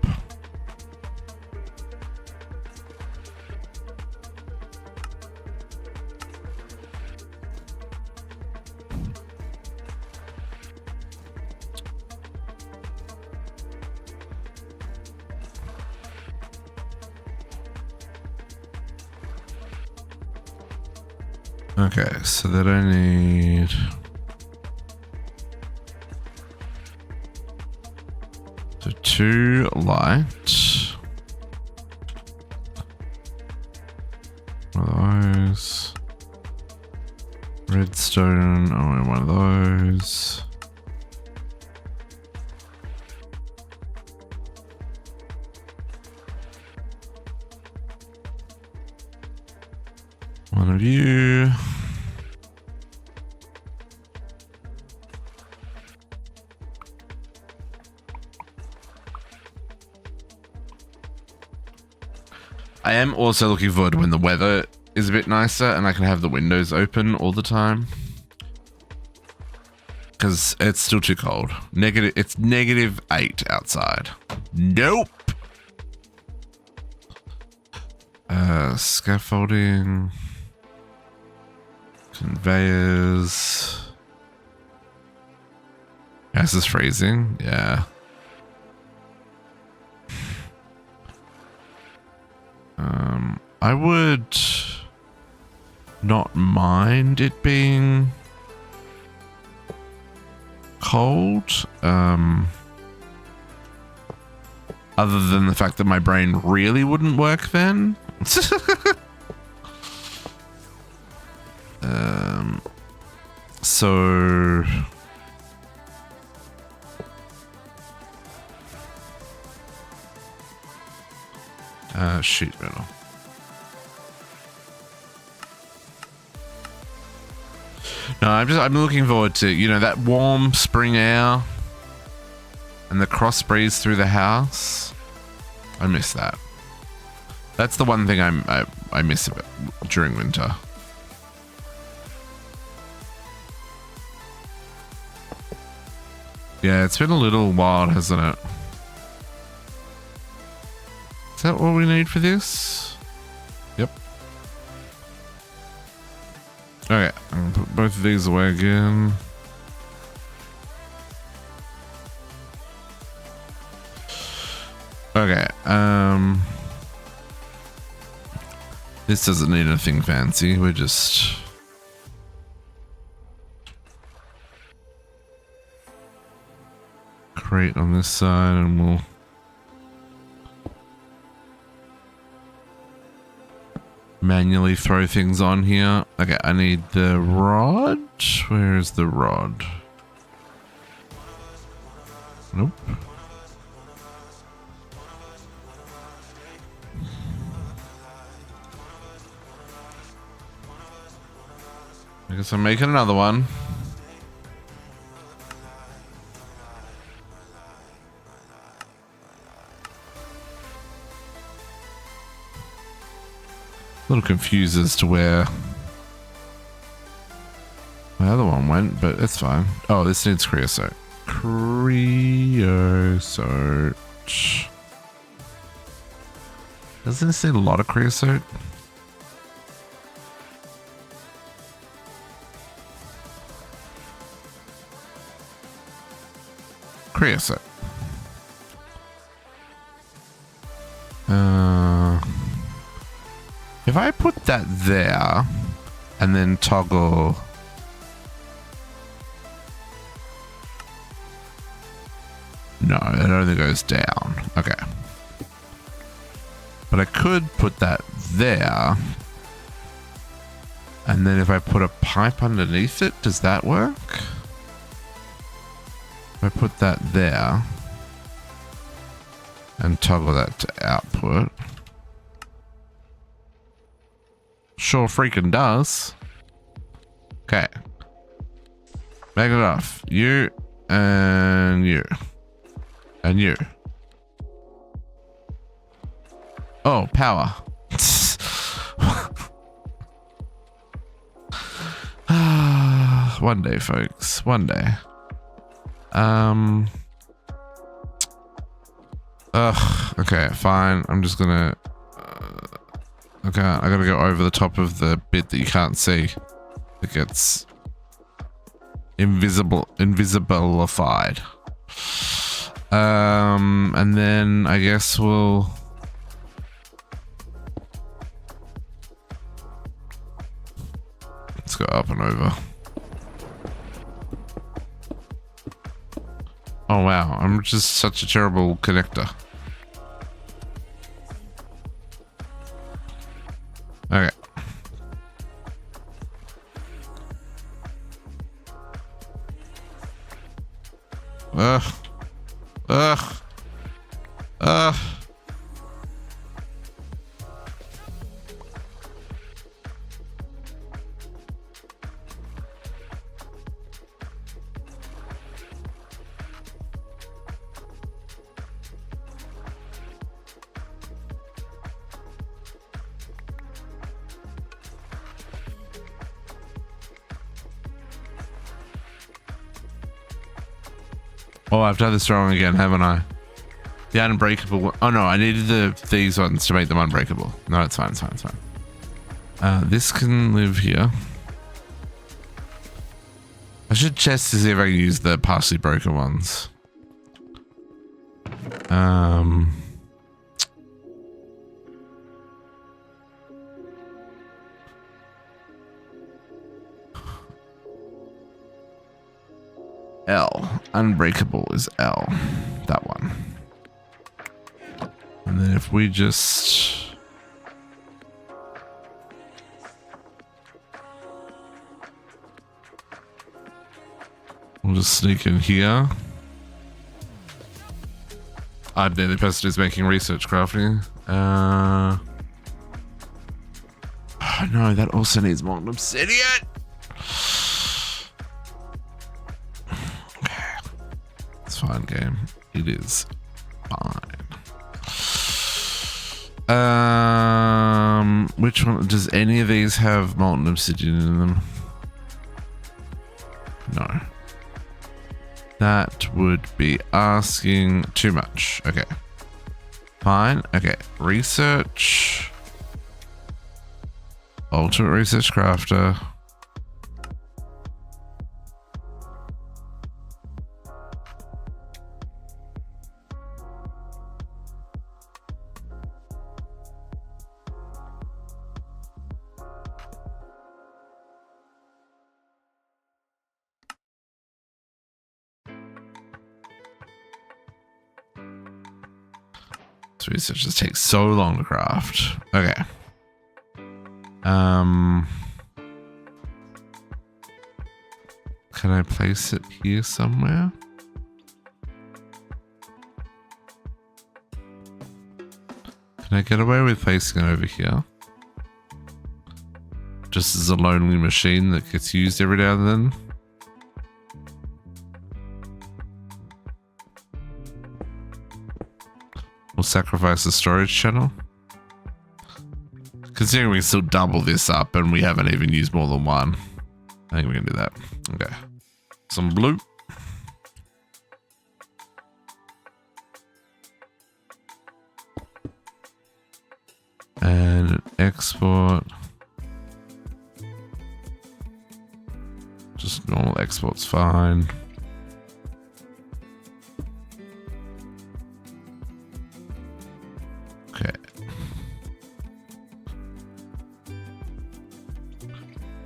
Okay, so that I need... So 2 light. One of those. Redstone, I want one of those. One of you. I am also looking forward to when the weather is a bit nicer and I can have the windows open all the time. Because it's still too cold. It's -8 outside. Nope. Scaffolding. Conveyors. This is freezing. Yeah. I would not mind it being cold. Other than the fact that my brain really wouldn't work then. So sheet metal. No, I'm looking forward to, you know, that warm spring air and the cross breeze through the house. I miss that. That's the one thing I miss a bit during winter. Yeah, it's been a little wild, hasn't it? Is that what we need for this? Yep. Okay, I'm gonna put both of these away again. Okay, this doesn't need anything fancy, we're just... crate on this side and we'll... manually throw things on here. Okay, I need the rod. Where is the rod? Nope. I guess I'm making another one. A little confused as to where my other one went, but it's fine. Oh, this needs creosote. Creosote. Doesn't this need a lot of creosote? Creosote. If I put that there and then toggle... No, it only goes down. Okay. But I could put that there. And then if I put a pipe underneath it, does that work? If I put that there and toggle that to output. Sure freaking does. Okay. Make it off. You and you. And you. Oh, power. One day, folks. One day. Okay, fine. I'm just gonna... okay, I gotta go over the top of the bit that you can't see. It gets... invisibilified. And then I guess we'll... let's go up and over. Oh wow, I'm just such a terrible connector. Okay. Ugh. Oh, I've done this wrong again, haven't I? The unbreakable. Oh no, I needed these ones to make them unbreakable. No, it's fine. It's fine. It's fine. This can live here. I should test to see if I can use the partially broken ones. L. Unbreakable is L. That one. And then if we just... we'll just sneak in here. I'm the only person who's making research crafting. Oh no, that also needs molten obsidian. Okay. It's fine, game. It is fine. Which one? Does any of these have molten obsidian in them? No. That would be asking too much. Okay. Fine. Okay. Research. Ultimate research crafter. Research just takes so long to craft. Okay. Can I place it here somewhere? Can I get away with placing it over here? Just as a lonely machine that gets used every now and then. We'll sacrifice the storage channel. Considering we can still double this up and we haven't even used more than one. I think we can do that. Okay. Some blue. And export. Just normal export's fine. Okay.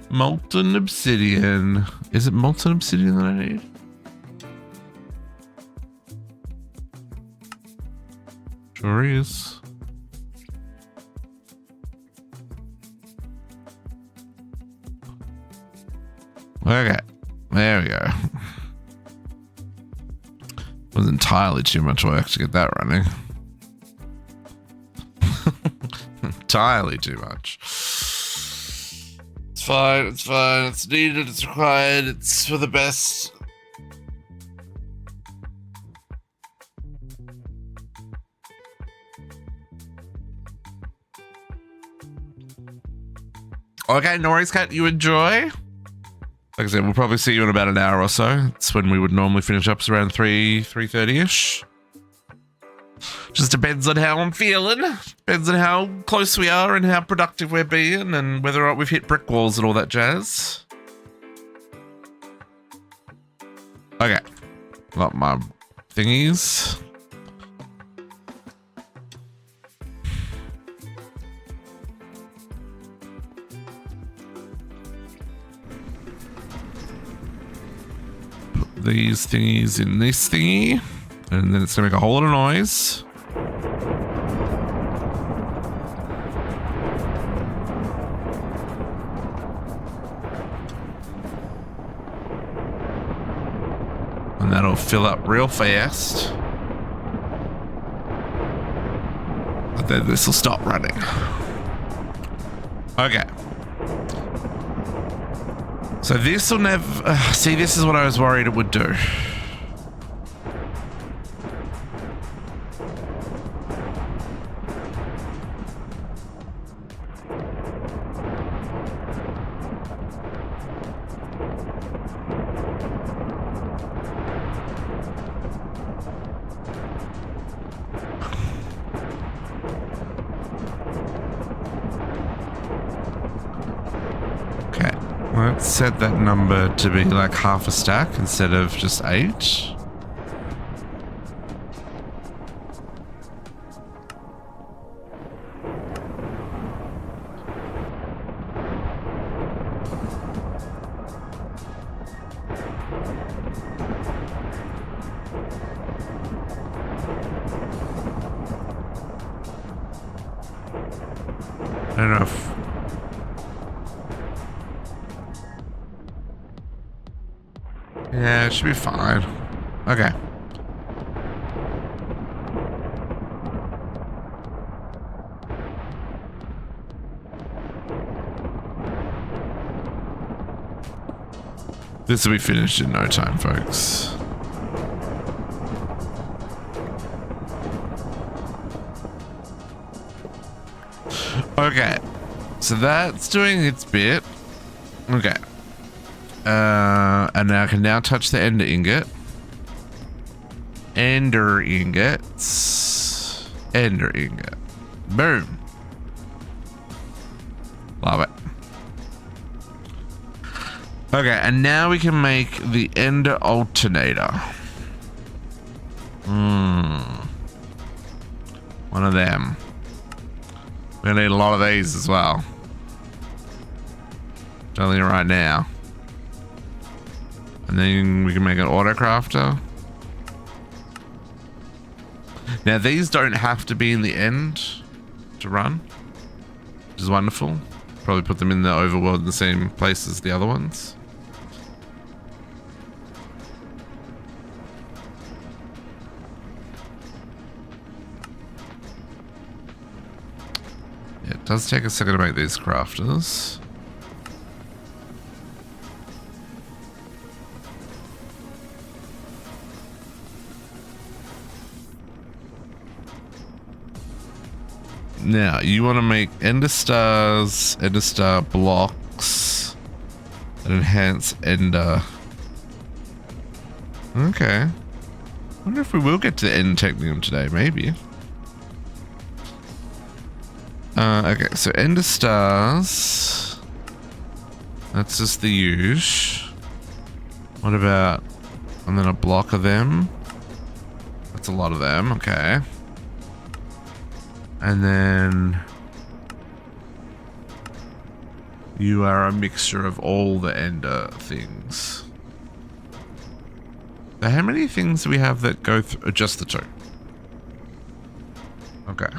Molten obsidian. Is it molten obsidian that I need? Sure is. Okay, there we go. Wasn't entirely too much work to get that running. Entirely too much. It's fine, it's fine, it's needed, it's required, it's for the best. Okay, no worries, Kat, you enjoy? Like I said, we'll probably see you in about an hour or so. It's when we would normally finish up, it's around 3:30ish. Just depends on how I'm feeling. Depends on how close we are and how productive we're being and whether or not we've hit brick walls and all that jazz. Okay. Got my thingies. Put these thingies in this thingy. And then it's gonna make a whole lot of noise. And that'll fill up real fast. And then this will stop running. Okay. So this will never... see, this is what I was worried it would do. Let's set that number to be like half a stack instead of just 8. Yeah, it should be fine. Okay. This will be finished in no time, folks. Okay. So that's doing its bit. Okay. And now I can now touch the ender ingot. Ender ingots. Ender ingot. Boom. Love it. Okay, and now we can make the ender alternator. One of them. We're gonna need a lot of these as well. Telling you right now. And then we can make an autocrafter. Now these don't have to be in the end to run, which is wonderful. Probably put them in the overworld in the same place as the other ones. Yeah, it does take a second to make these crafters. Now, you want to make ender stars, ender star blocks, and enhance ender. Okay. I wonder if we will get to the Lunar Technium today, maybe. Okay, so ender stars. That's just the use. What about, and then a block of them? That's a lot of them, okay. And then you are a mixture of all the ender things. Now, how many things do we have that go through just the two? Okay.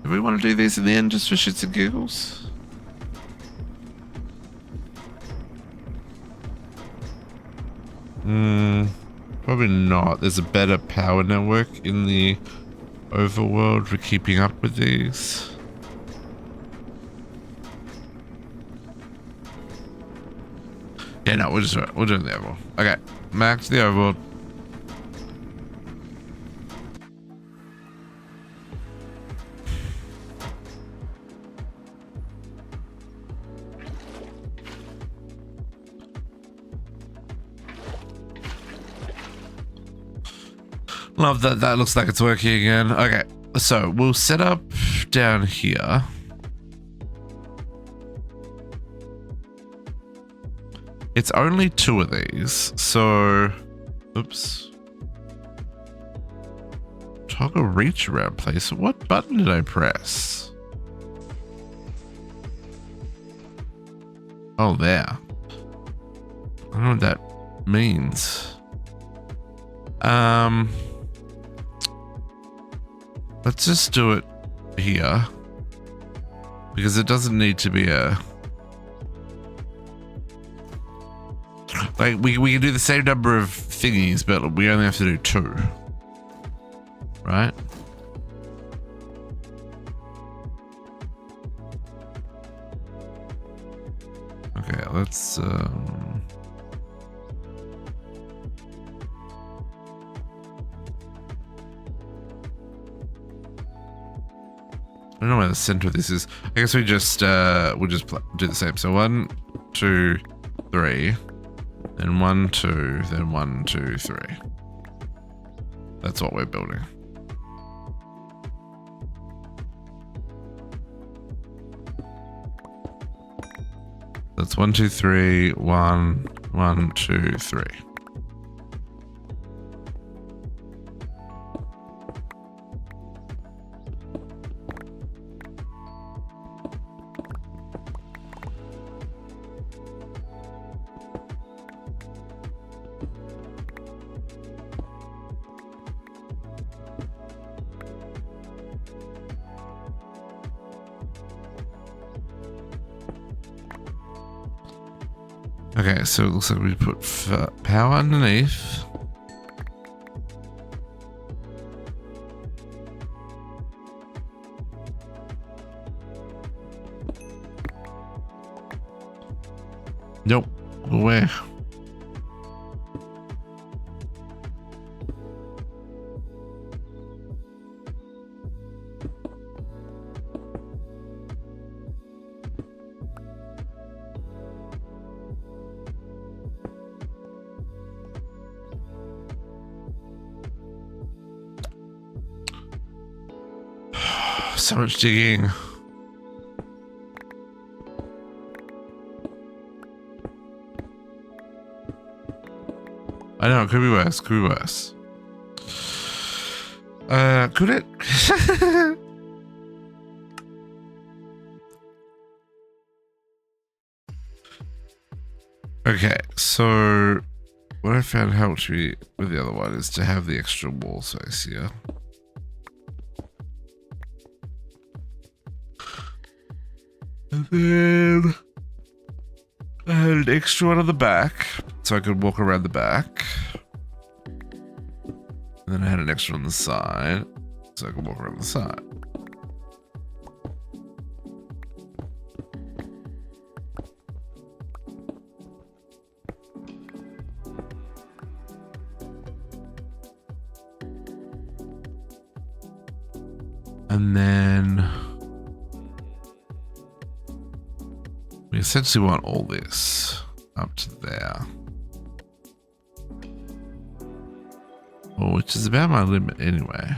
Do we want to do these in the end just for shits and giggles? Probably not. There's a better power network in the overworld for keeping up with these. Yeah, no, we'll do the overworld. Okay, back to the overworld. Love that. That looks like it's working again. Okay, so we'll set up down here. It's only 2 of these, so oops. Toggle reach around place. What button did I press? Oh, there. I don't know what that means. Let's just do it here, because it doesn't need to be a, like, we can do the same number of thingies, but we only have to do 2, right? Okay, let's I don't know where the center of this is. I guess we just we'll just do the same. So 1, 2, 3, then 1, 2, then 1, 2, 3. That's what we're building. That's 1, 2, 3, 1, 1, 2, 3. Okay, so it looks like we put power underneath. Nope. Where? So much digging. I know, it could be worse, could be worse. Could it? Okay, so what I found helped me with the other one is to have the extra wall space here. And then I had an extra one on the back, so I could walk around the back. And then I had an extra on the side, so I could walk around the side. And then we essentially want all this up to there. Well, which is about my limit anyway.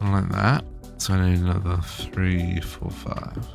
Like that. So I need another 3, 4, 5.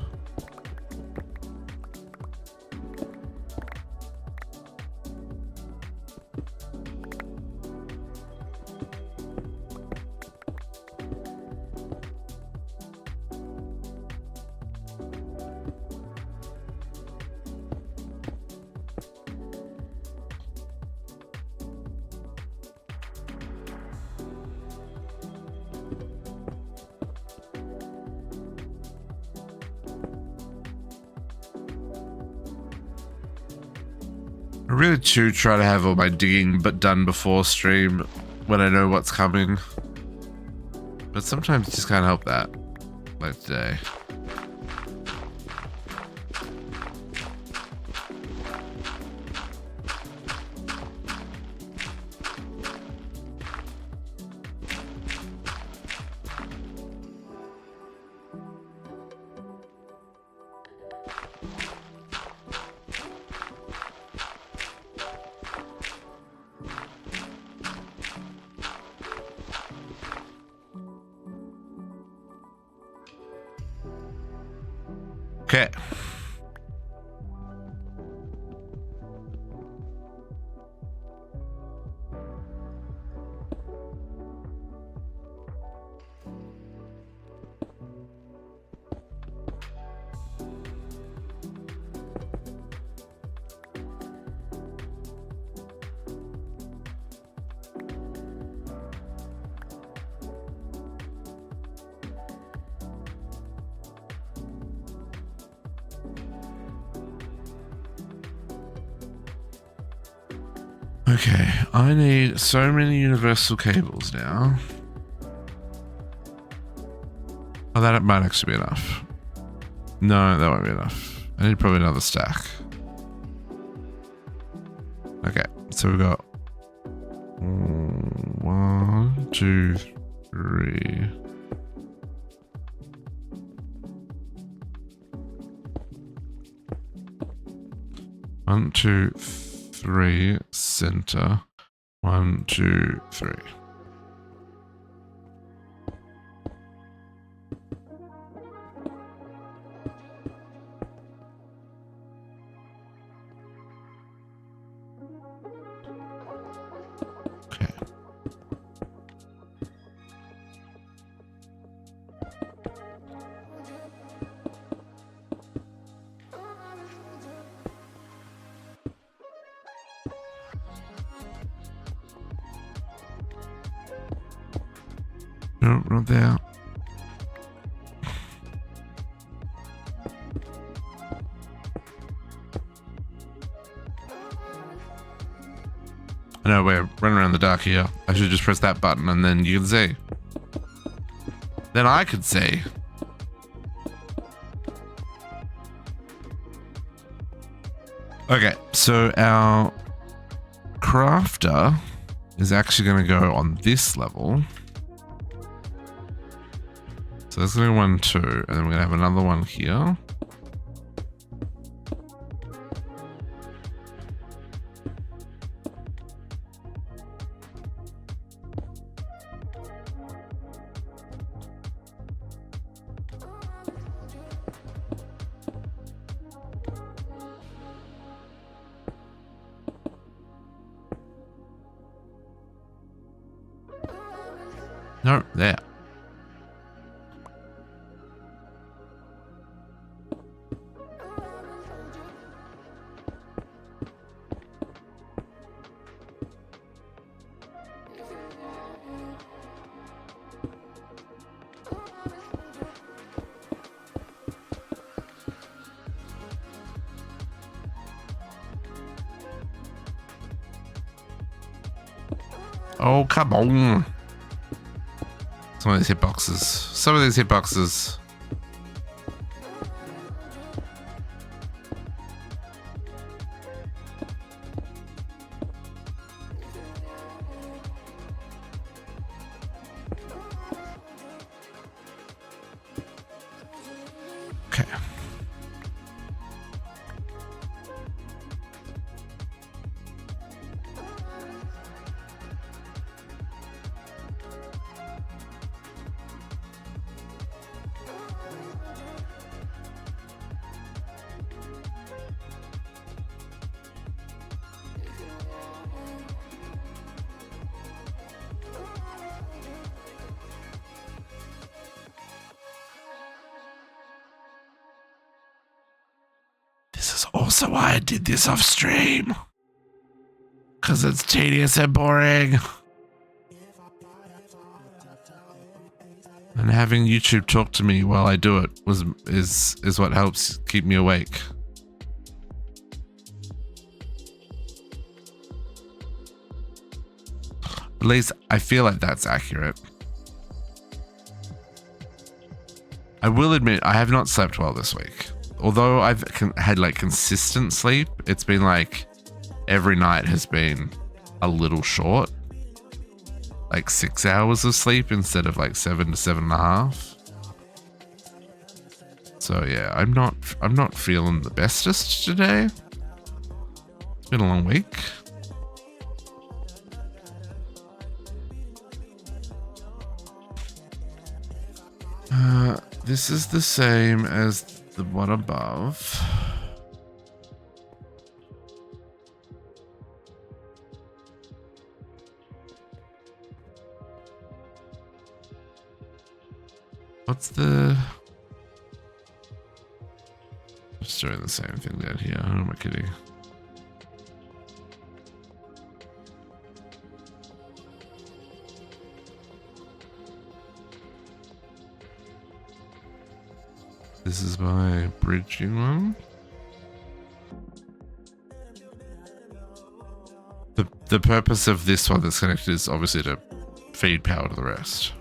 I really do try to have all my digging but done before stream when I know what's coming. But sometimes you just can't help that. Like today. Okay. Okay, I need so many universal cables now. Oh, that might actually be enough. No, that won't be enough. I need probably another stack. Okay, so we've got 1, 2, 3. One, 2, 3, center. 1, 2, 3. Okay. No, not there. No, we're running around the dark here. I should just press that button and then you can see. Then I could see. Okay, so our crafter is actually going to go on this level. So there's going to be 1, 2, and then we're going to have another one here. No, there. Oh, come on. Some of these hitboxes. Some of these hitboxes. Okay. This is also why I did this off stream. Because it's tedious and boring. And having YouTube talk to me while I do it is what helps keep me awake. At least I feel like that's accurate. I will admit I have not slept well this week. Although I've had like consistent sleep, it's been like every night has been a little short. Like 6 hours of sleep instead of like 7 to 7.5. So yeah, I'm not feeling the bestest today. It's been a long week. This is the same as the one above. What's the... Just doing the same thing down here. Who am I kidding? This is my bridging one. The purpose of this one that's connected is obviously to feed power to the rest.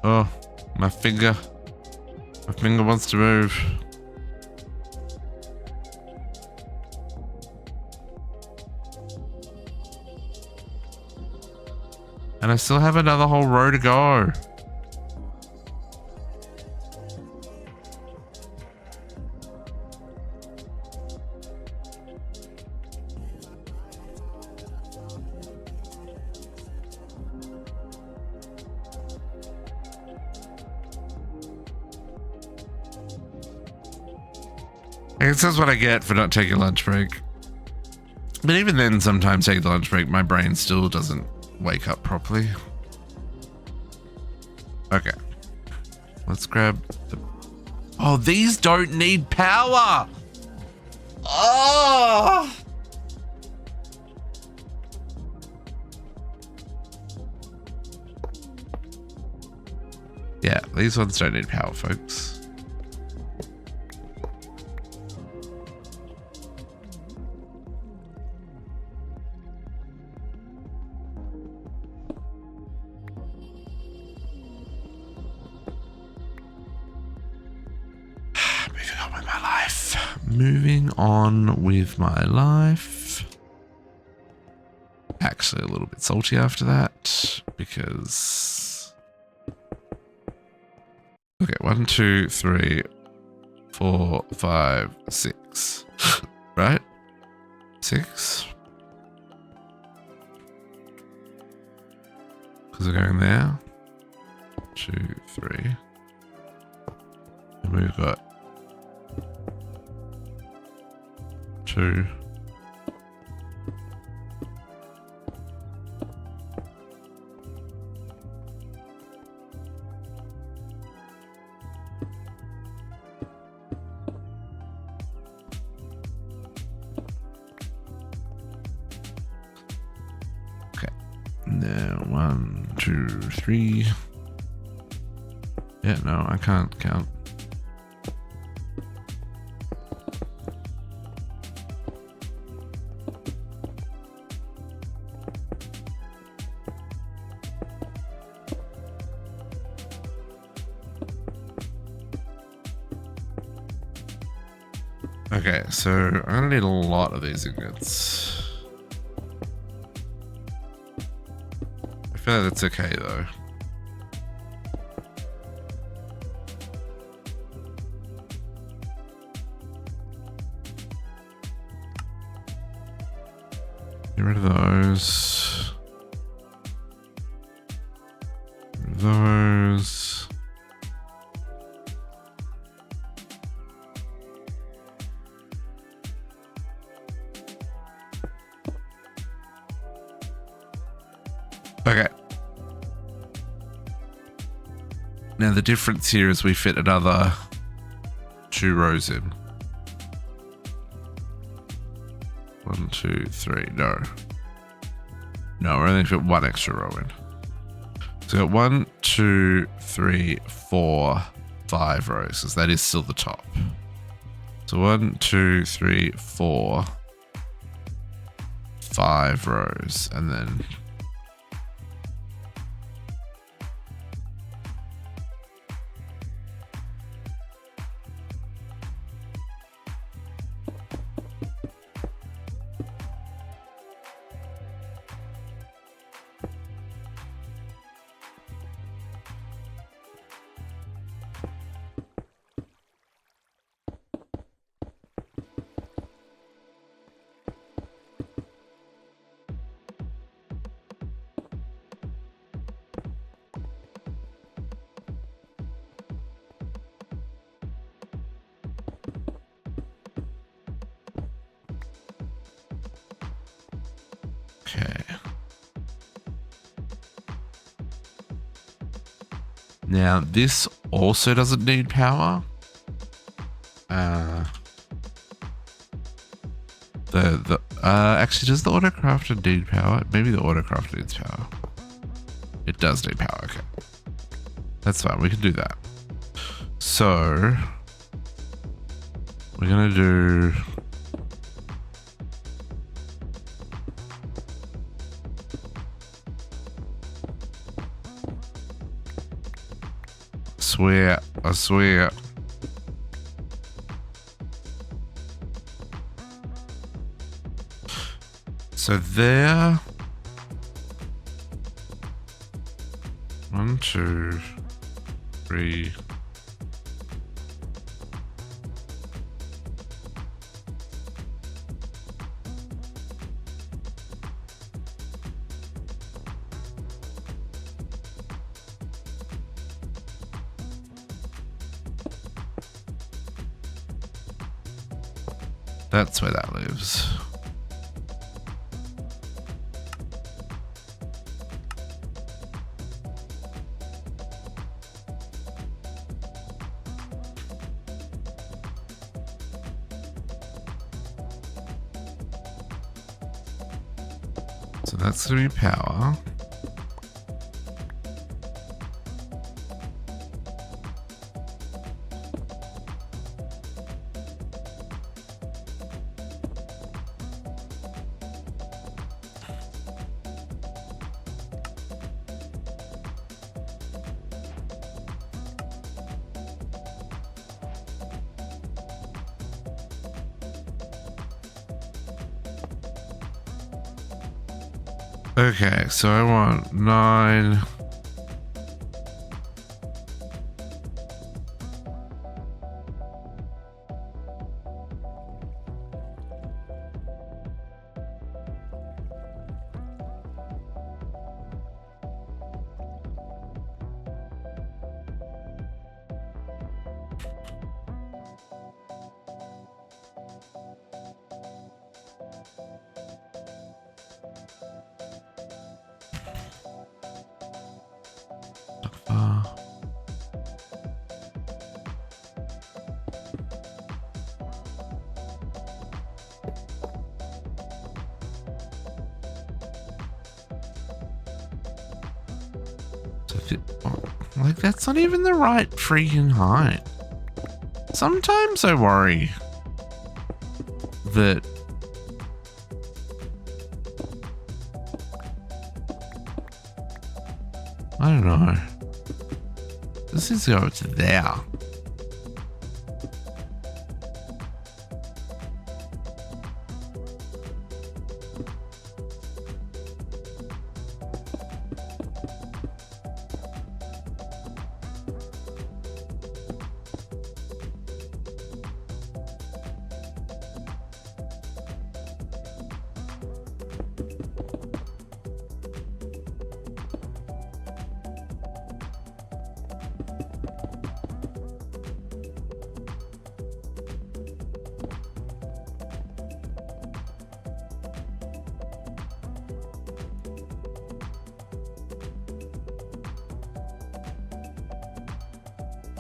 Oh, my finger wants to move. And I still have another whole row to go. I guess that's what I get for not taking a lunch break. But even then, sometimes taking the lunch break, my brain still doesn't wake up properly. Okay. Let's grab the... Oh, these don't need power! Oh! Yeah, these ones don't need power, folks. Moving on with my life. Actually, a little bit salty after that because. Okay, 1, 2, 3, 4, 5, 6. Right? 6. Because we're going there. 2, 3. And we've got 2. Okay. Now 1, 2, 3. Yeah, no, I can't count. Okay, so I'm gonna need a lot of these ingots. I feel like that's okay though. Get rid of those. Get rid of those. Okay. Now the difference here is we fit another 2 rows in. 1, 2, 3. No. No, we're only fit 1 extra row in. So we've got 1, 2, 3, 4, 5 rows, because that is still the top. So 1, 2, 3, 4, 5 rows, and then now this also doesn't need power. Actually, does the autocrafter need power? Maybe the autocrafter needs power. It does need power. Okay, that's fine. We can do that. So we're gonna do. I swear. So there. 1, 2, 3. That's where that lives. So that's going to be power. Okay, so I want 9. Like, that's not even the right freaking height. Sometimes I worry that I don't know. This is go to there.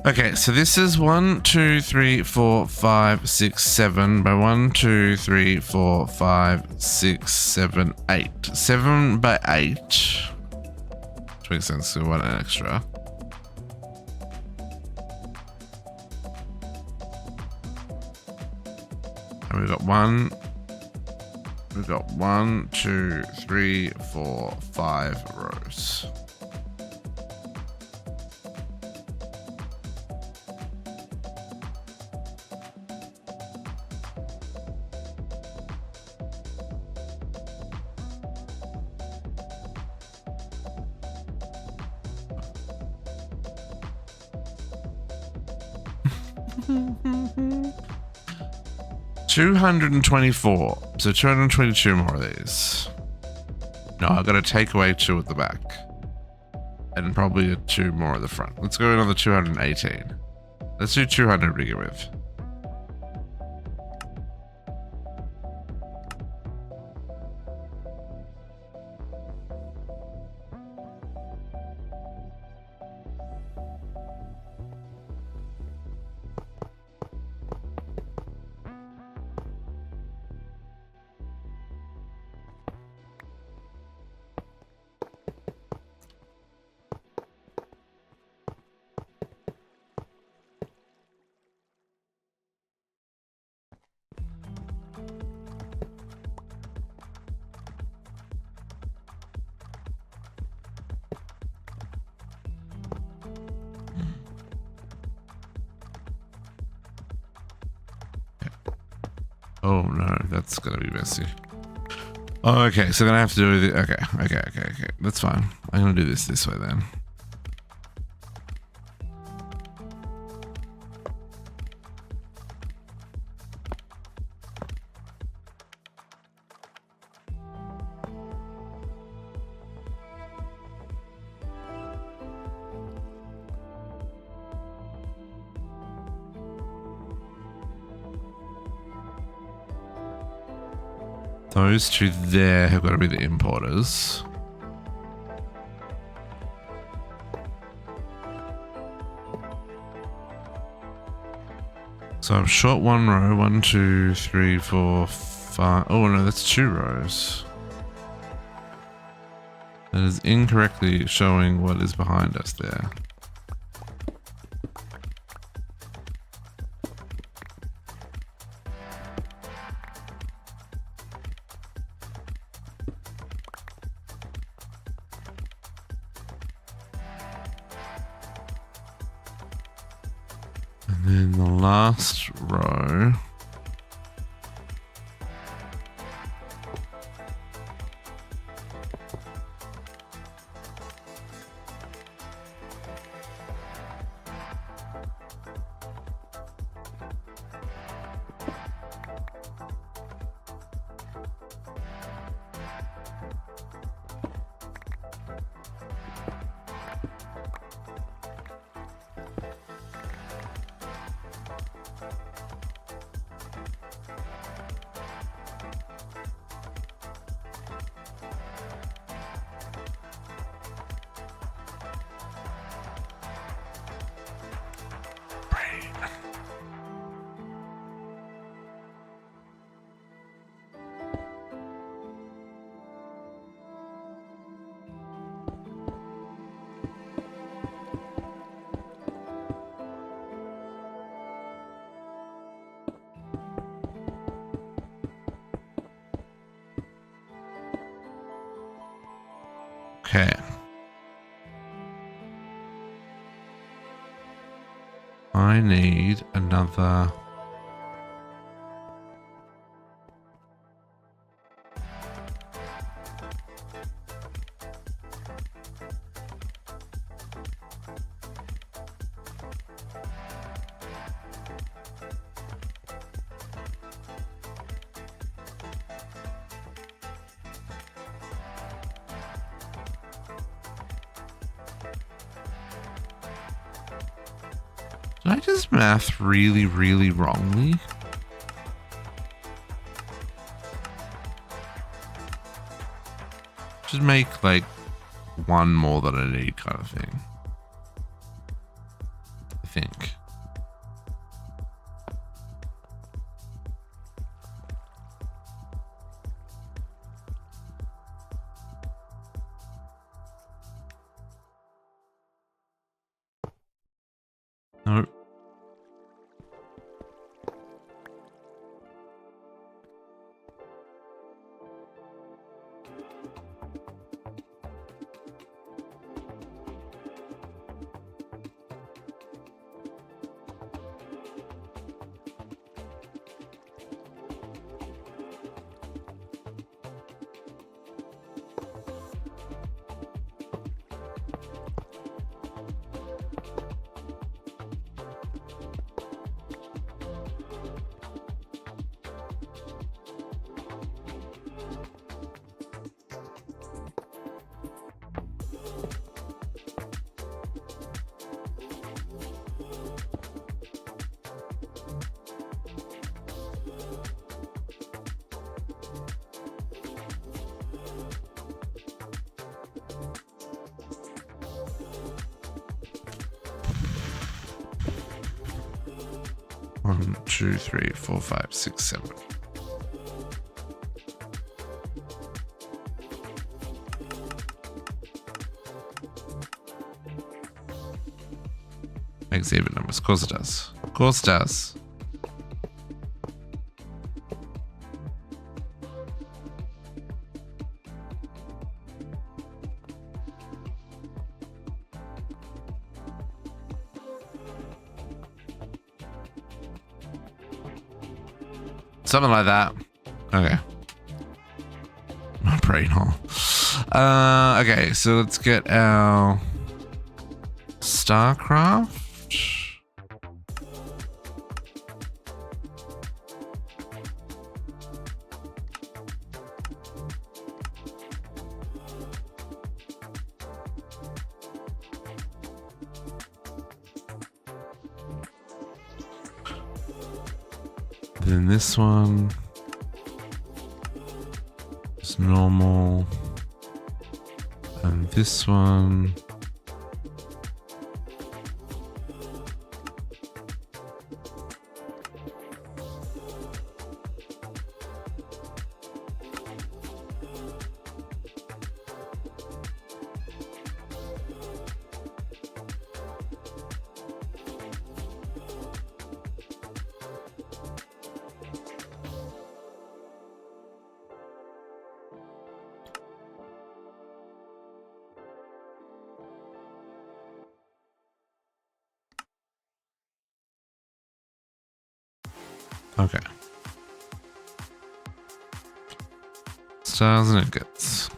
Okay, so this is 1, 2, 3, 4, 5, 6, 7 by 1, 2, 3, 4, 5, 6, 7, 8. 7 by 8. Which makes sense, so one extra. And we've got 1, 2, 3, 4, 5 rows. $224, so 222 more of these. No, I've got to take away 2 at the back. And probably 2 more at the front. Let's go another 218. Let's do 200 to begin with. Oh no, that's gonna be messy. Oh, okay, so then I have to do the okay. That's fine. I'm gonna do this way then. Those 2 there have got to be the importers. So I'm short 1 row. 1, 2, 3, 4, 5. Oh no, that's 2 rows. That is incorrectly showing what is behind us there. And then the last row. Okay. I need another. Did I just math really, really wrongly? Should make like one more than I need kind of thing. I think. Nope. One, two, three, four, five, six, seven. Makes even numbers. Of course it does. Of course it does. Something like that. Okay. My brain hole. Okay, so let's get our StarCraft. Then this one is normal, and this one Okay. Stars and ingots.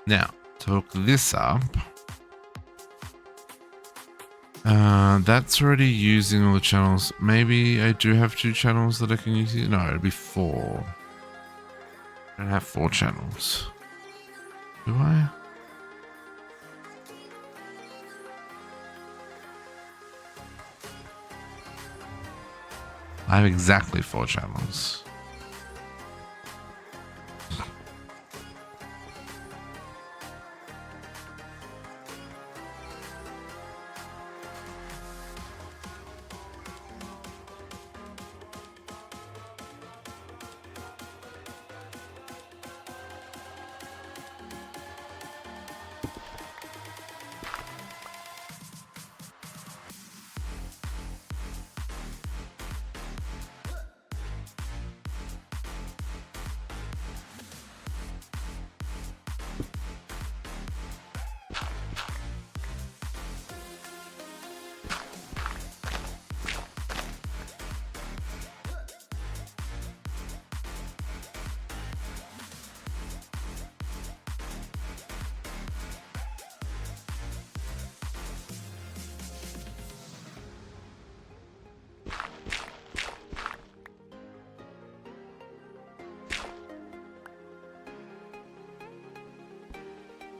Now, to hook this up. That's already using all the channels. Maybe I do have 2 channels that I can use here. No, it'd be 4. I don't have 4 channels. Do I? I have exactly 4 channels.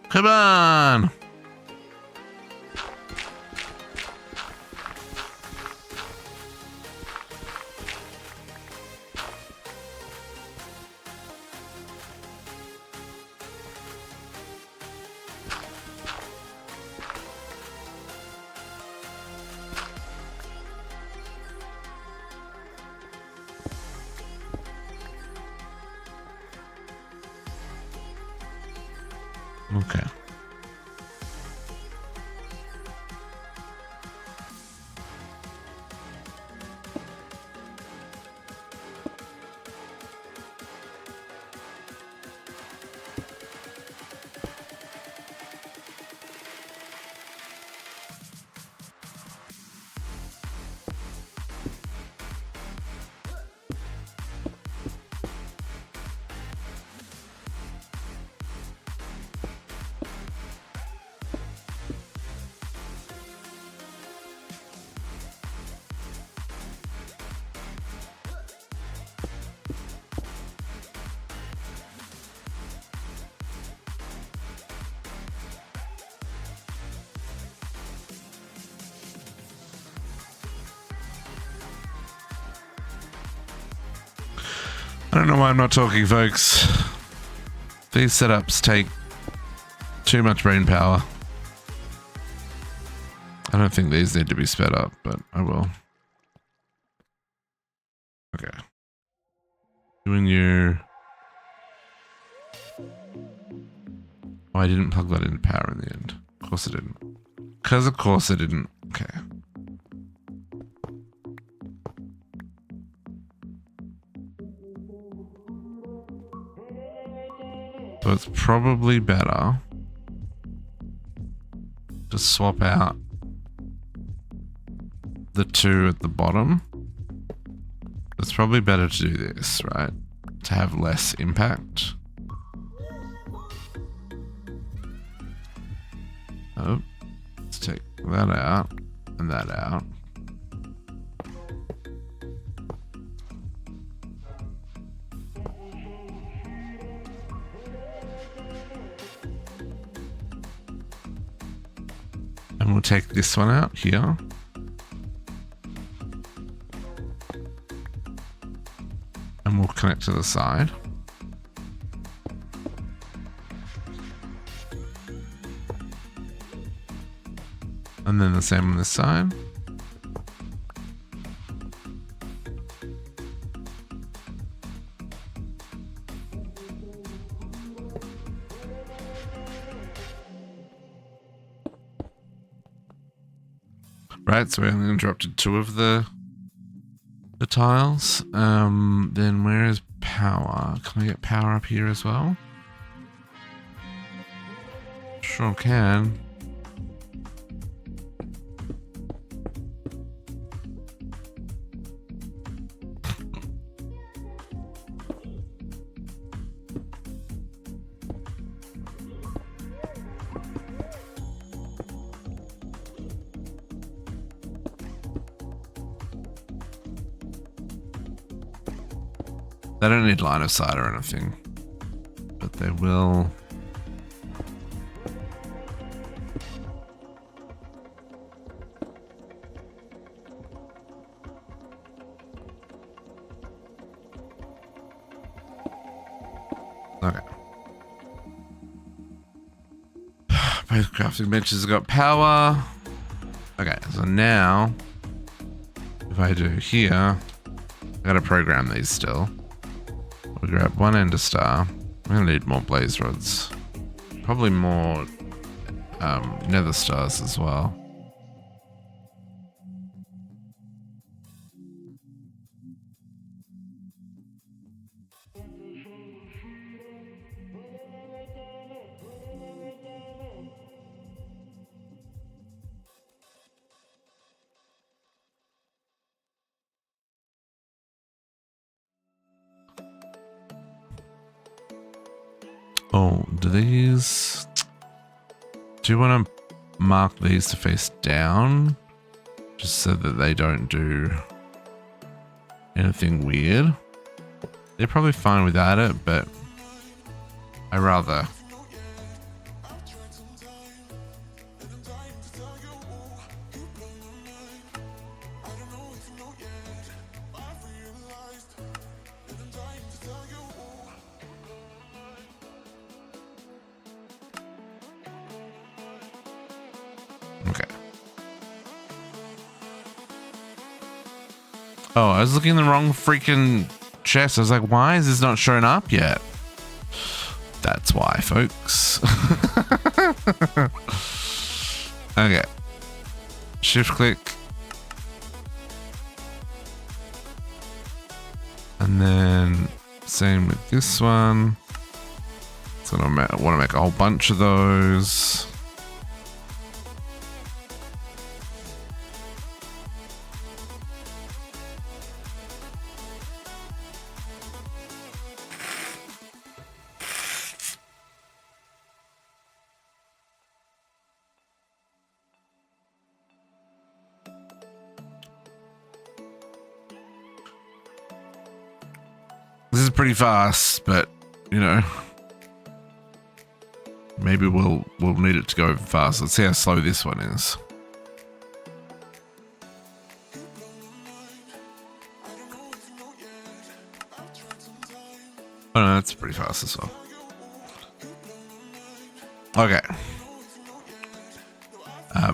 Come on! Okay. I don't know why I'm not talking, folks. These setups take too much brain power. I don't think these need to be sped up, but I will. Okay. Doing your... Oh, I didn't plug that into power in the end. Of course I didn't. Because of course I didn't. Okay. So it's probably better to swap out the 2 at the bottom. It's probably better to do this, right? To have less impact. Oh, let's take that out and that out. And we'll take this one out here. And we'll connect to the side. And then the same on this side. Right, so we only interrupted 2 of the tiles. Then where is power? Can I get power up here as well? Sure can. They don't need line of sight or anything, but they will. Okay. Both crafting benches have got power. Okay, so now if I do here, I gotta program these still. We'll grab one ender star. I'm gonna need more blaze rods. Probably more nether stars as well. Oh, do you want to mark these to face down? Just so that they don't do anything weird. They're probably fine without it, but I rather. Okay. Oh, I was looking in the wrong freaking chest. I was like, why is this not showing up yet? That's why, folks. Okay. Shift click. And then same with this one. So I want to make a whole bunch of those. This is pretty fast, but you know, maybe we'll need it to go fast. Let's see how slow this one is. Oh no, that's pretty fast as well. Okay.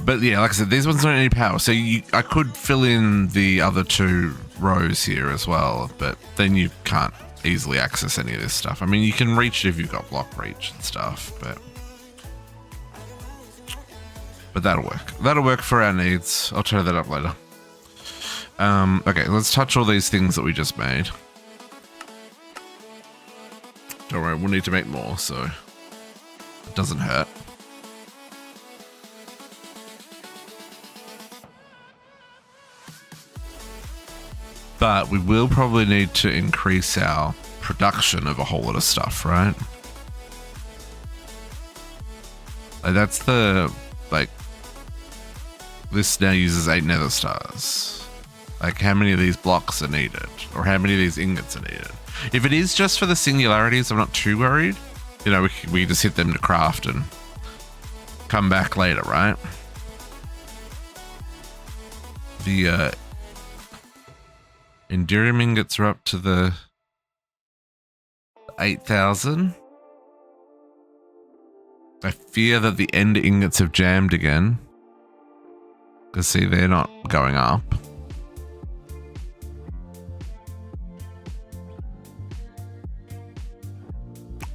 But yeah, like I said, these ones don't need power. So I could fill in the other two rows here as well, but then you can't easily access any of this stuff. I mean, you can reach it if you've got block reach and stuff, but that'll work. That'll work for our needs. I'll try that up later. Okay, let's touch all these things that we just made. Don't worry, we'll need to make more, so it doesn't hurt. But we will probably need to increase our production of a whole lot of stuff, right? Like that's this now uses 8 nether stars. Like how many of these blocks are needed? Or how many of these ingots are needed? If it is just for the singularities, I'm not too worried. You know, we just hit them to craft and come back later, right? The Endurium ingots are up to the 8,000. I fear that the end ingots have jammed again. Because see, they're not going up.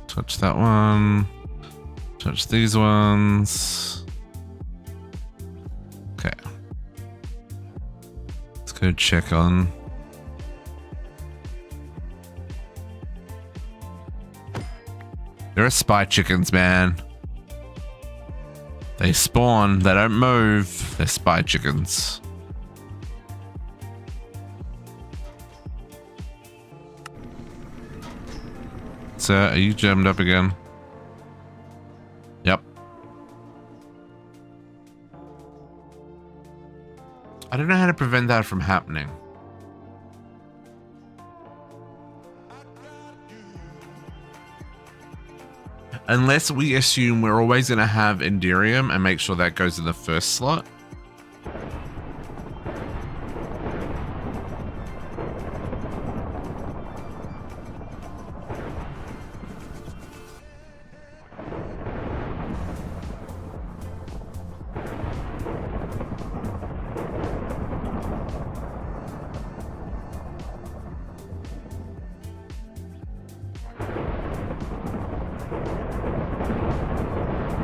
Touch that one. Touch these ones. Okay. Let's go check on. There are spy chickens, man. They spawn, they don't move. They're spy chickens. Sir, are you jammed up again? Yep. I don't know how to prevent that from happening. Unless we assume we're always going to have Enderium and make sure that goes in the first slot.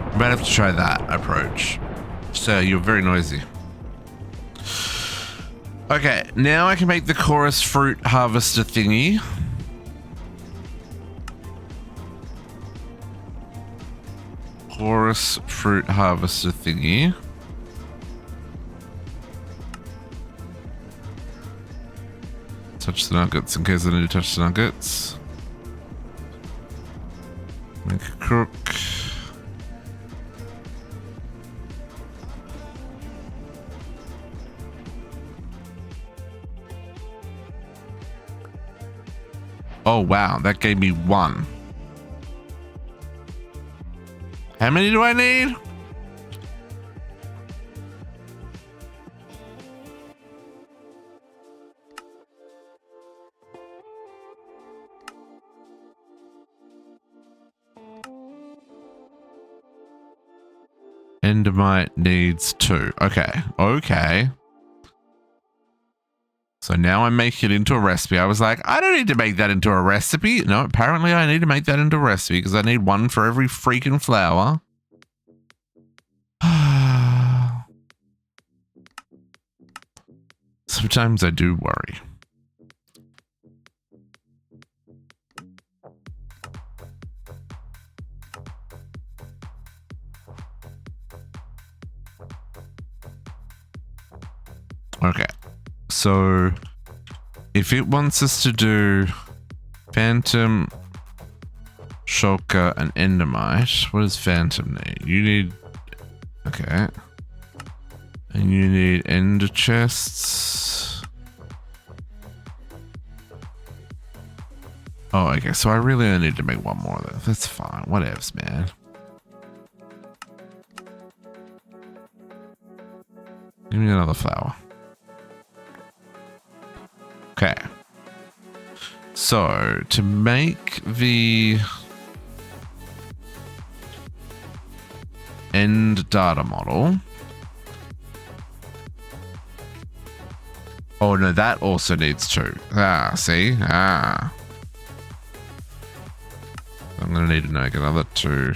I might have to try that approach. So you're very noisy. Okay, now I can make the chorus fruit harvester thingy. Chorus fruit harvester thingy. Touch the nuggets in case I need to touch the nuggets. Make a crook. Oh, wow. That gave me 1. How many do I need? Endermite needs 2. Okay. Okay. So now I make it into a recipe. I was like, I don't need to make that into a recipe. No, apparently I need to make that into a recipe because I need 1 for every freaking flower. Sometimes I do worry. Okay. So, if it wants us to do Phantom, Shulker, and Endermite, what does Phantom need? You need... Okay. And you need Ender Chests. Oh, okay. So I really only need to make 1 more though. That's fine. Whatevs, man. Give me another flower. Okay. So, to make the end data model. Oh no, that also needs 2. Ah, see? Ah. I'm gonna need to make another 2.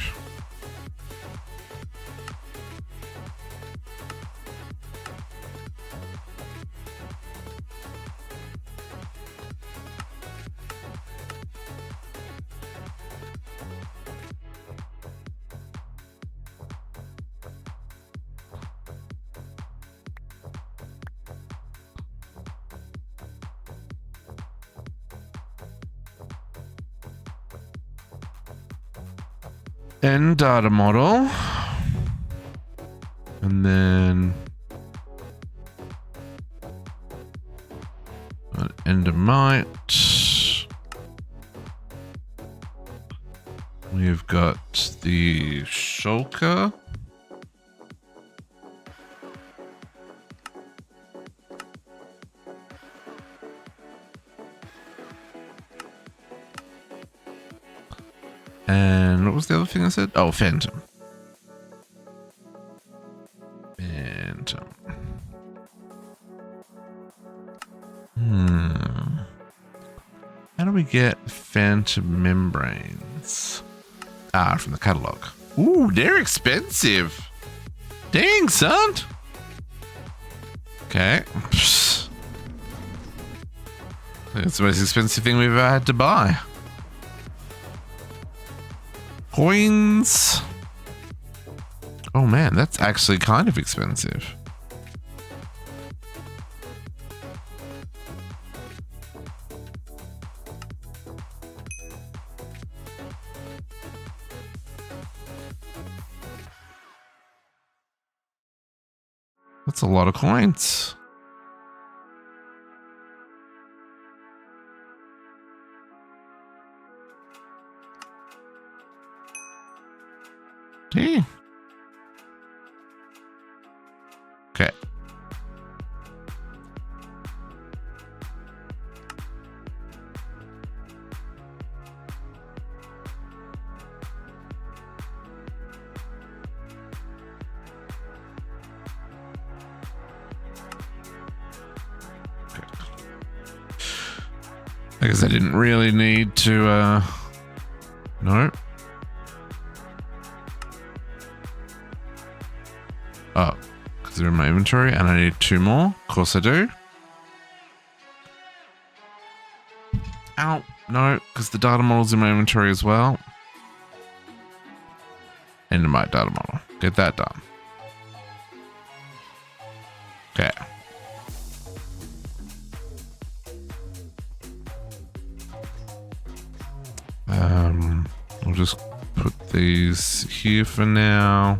End data model. And then an Endermite. We've got the Shulker. And what was the other thing I said? Oh, Phantom. Phantom. How do we get Phantom membranes? Ah, from the catalog. Ooh, they're expensive. Dang, son. Okay. That's the most expensive thing we've ever had to buy. Coins. Oh man, that's actually kind of expensive. That's a lot of coins. Hey. Okay. I guess I didn't really need to, no. Oh, because they're in my inventory and I need 2 more. Of course I do. Ow, no, because the data model's in my inventory as well. Endermite data model. Get that done. Okay. I'll just put these here for now.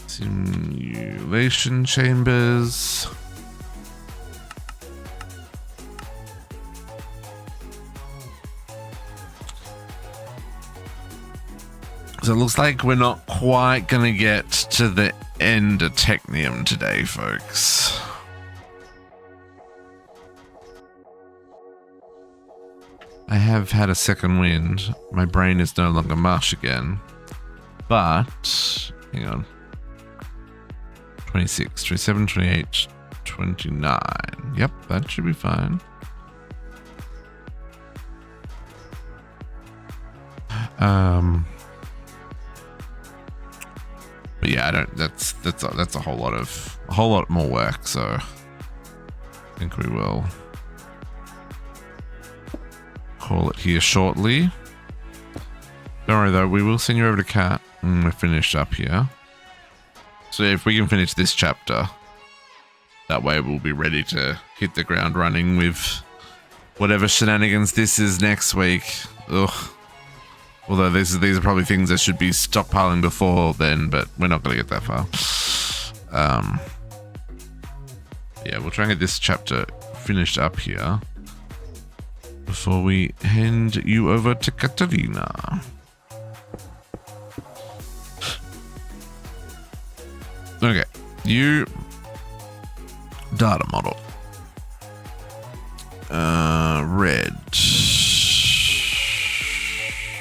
Simulation chambers. So it looks like we're not quite gonna get to the end of Technium today, folks. I have had a second wind. My brain is no longer mush again. But, hang on. 26, 27, 28, 29. Yep, that should be fine. But yeah, I don't. That's a whole lot more work. So I think we will call it here shortly. Don't worry though, we will send you over to Kat when we're finished up here. So if we can finish this chapter, that way we'll be ready to hit the ground running with whatever shenanigans this is next week. Ugh. Although these are probably things that should be stockpiling before then, but we're not going to get that far. Yeah, we'll try and get this chapter finished up here before we hand you over to Katarina. Okay, you data model. Red.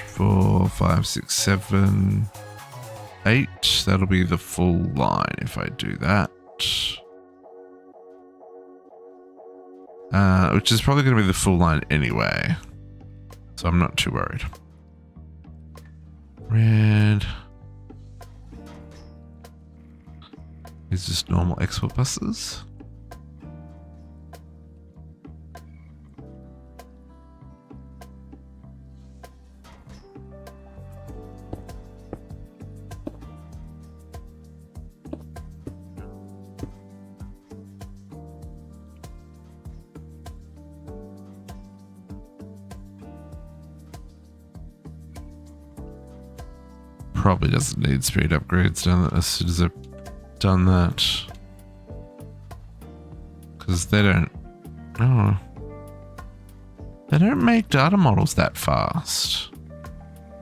4, 5, 6, 7, 8. That'll be the full line if I do that. Which is probably going to be the full line anyway. So I'm not too worried. Red. Is just normal export buses. Probably doesn't need speed upgrades done as soon as I've done that, because they don't. Oh, they don't make data models that fast.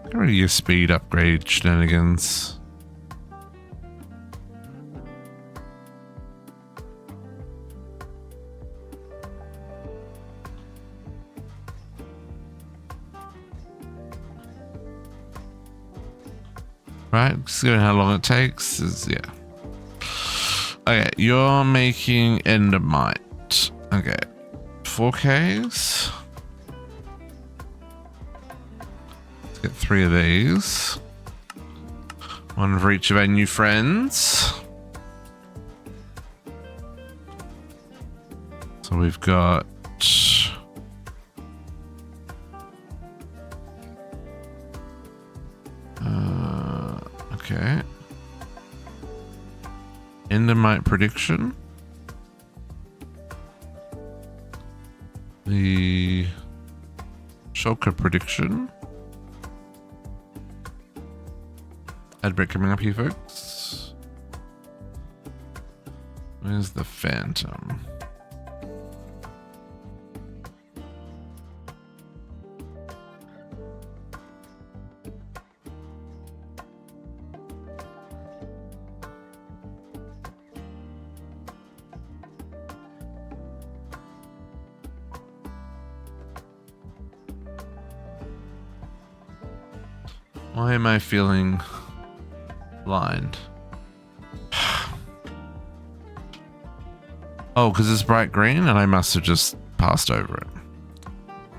Get rid of your speed upgrade shenanigans. Right, see how long it takes. Yeah. Okay, you're making endermite. Okay, 4Ks. Let's get 3 of these. 1 for each of our new friends. So we've got. Okay. Endermite prediction. The shulker prediction. Ad break coming up here, folks. Where's the phantom? Why am I feeling blind? Oh, because it's bright green and I must have just passed over it.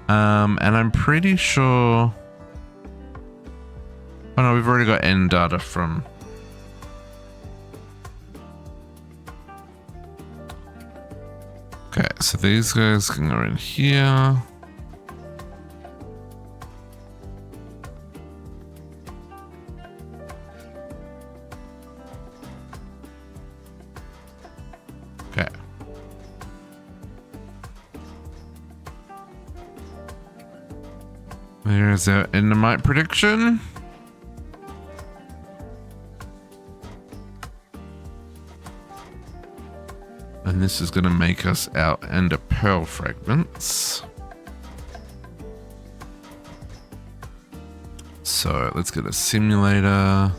And I'm pretty sure... Oh no, we've already got end data from... Okay, so these guys can go in here. Okay. There's our endermite prediction. And this is going to make us our ender pearl fragments. So let's get a simulator.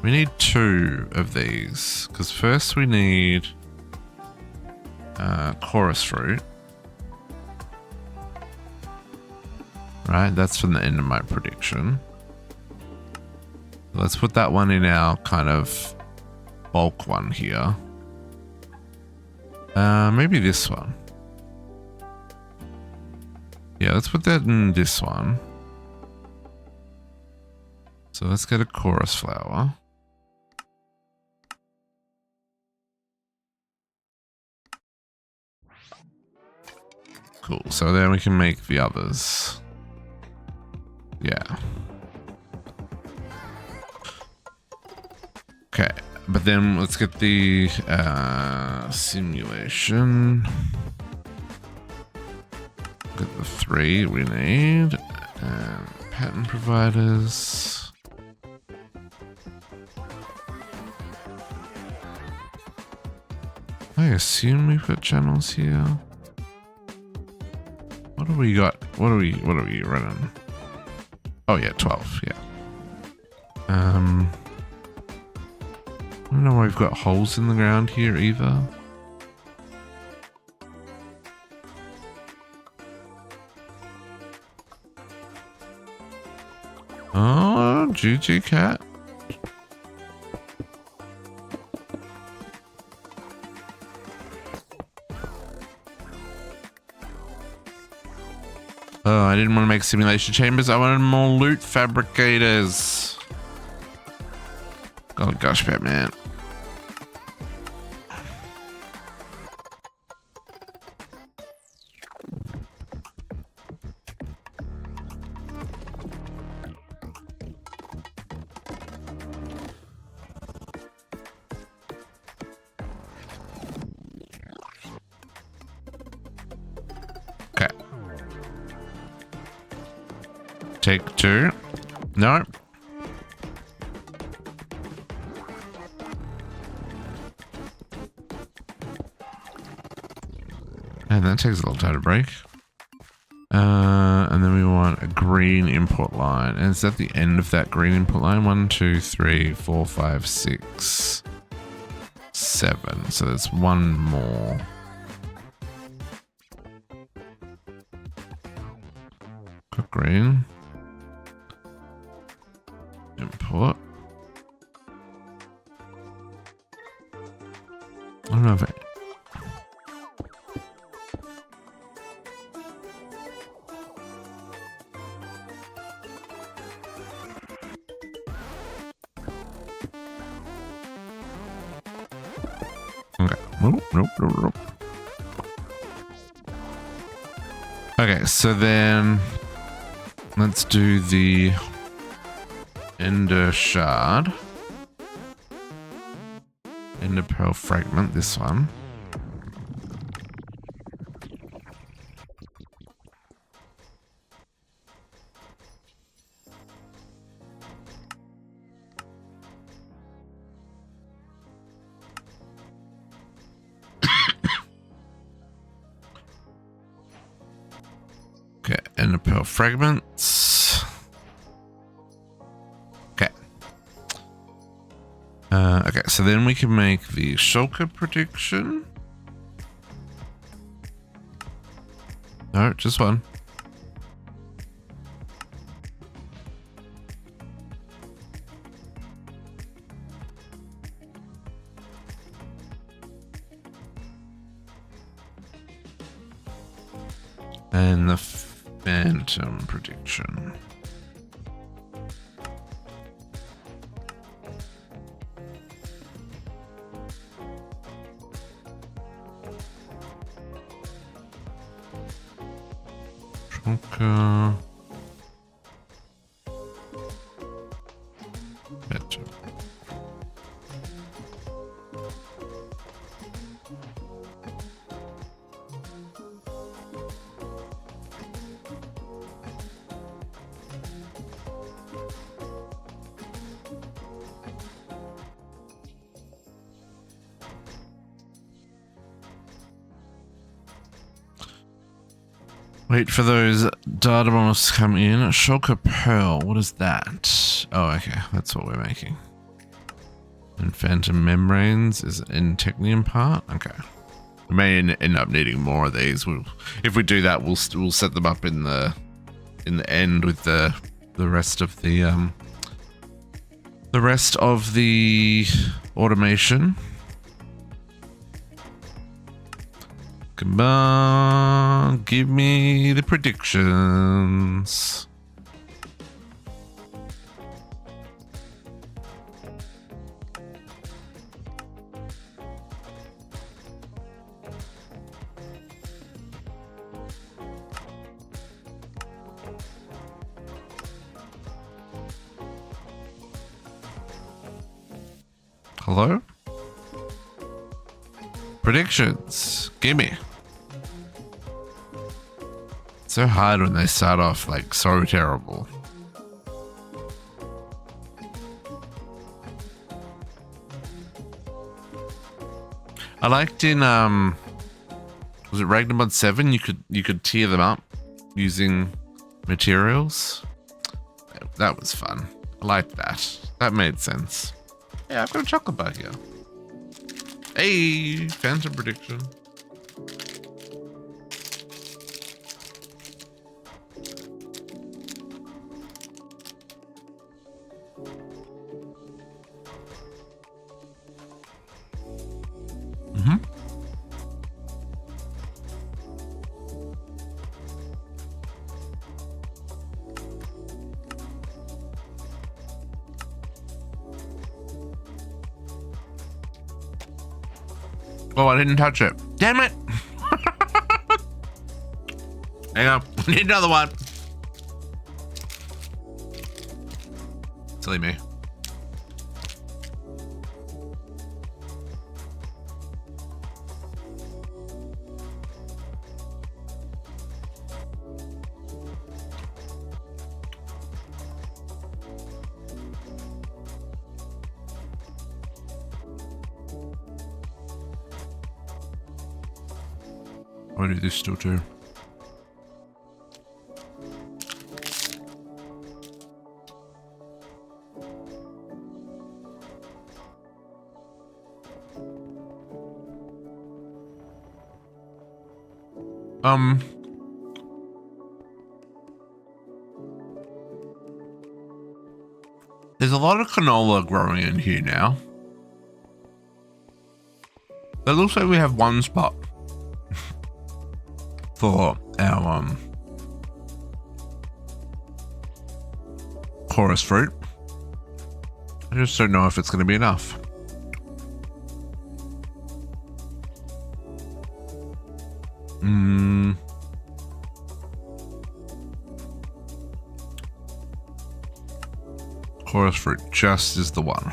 We need 2 of these because first we need chorus fruit. Right, that's from the endermite prediction. Let's put that one in our kind of bulk one here. Maybe this one. Yeah, let's put that in this one. So let's get a chorus flower. Cool, so then we can make the others. Yeah. Okay, but then let's get the simulation. Get the 3 we need. And pattern providers. I assume we've got channels here. What do we got? What are we running? Oh yeah, 12, yeah. I don't know why we've got holes in the ground here either. Oh, GG cat. Oh, I didn't want to make simulation chambers. I wanted more loot fabricators. Oh gosh, Batman. Take 2. No. And that takes a little time to break. And then we want a green input line. And is that the end of that green input line? 1, 2, 3, 4, 5, 6, 7. So there's one more. Got green. Import. I don't know if it... Okay. Nope. Okay, so then let's do the Ender shard. Ender pearl fragment, this one. Okay, Ender pearl fragments. Okay, so then we can make the shulker prediction. No, just one. And the phantom prediction. Trunker. Better. Wait for those data bombs to come in. Shulker Pearl, what is that? Oh, okay, that's what we're making. And Phantom Membranes is an Technium part. Okay, we may end up needing more of these. If we do that, we'll set them up in the end with the rest of the automation. Come on, give me the predictions. Hello? Predictions, gimme. It's so hard when they start off like so terrible. I liked in was it Ragnarmod 7? You could tier them up using materials. That was fun. I liked that. That made sense. Yeah, I've got a chocolate bar here. Hey, phantom prediction. Oh, I didn't touch it. Damn it. Hang on. I need another one. Silly me. What did this still do? There's a lot of canola growing in here now. It looks like we have one spot for our chorus fruit. I just don't know if it's going to be enough. Chorus fruit just is the one.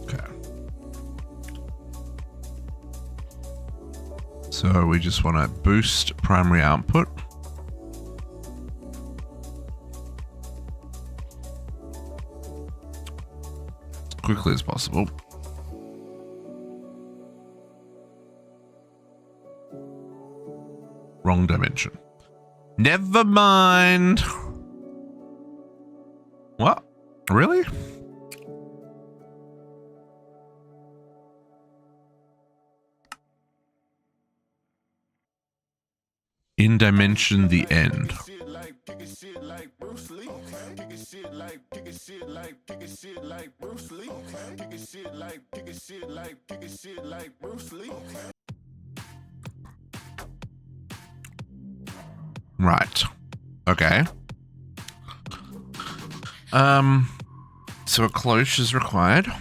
Okay. So we just want to boost primary output. As quickly as possible. Wrong dimension. Never mind. What? Really? In dimension the end. Right. Okay. So a cloche is required.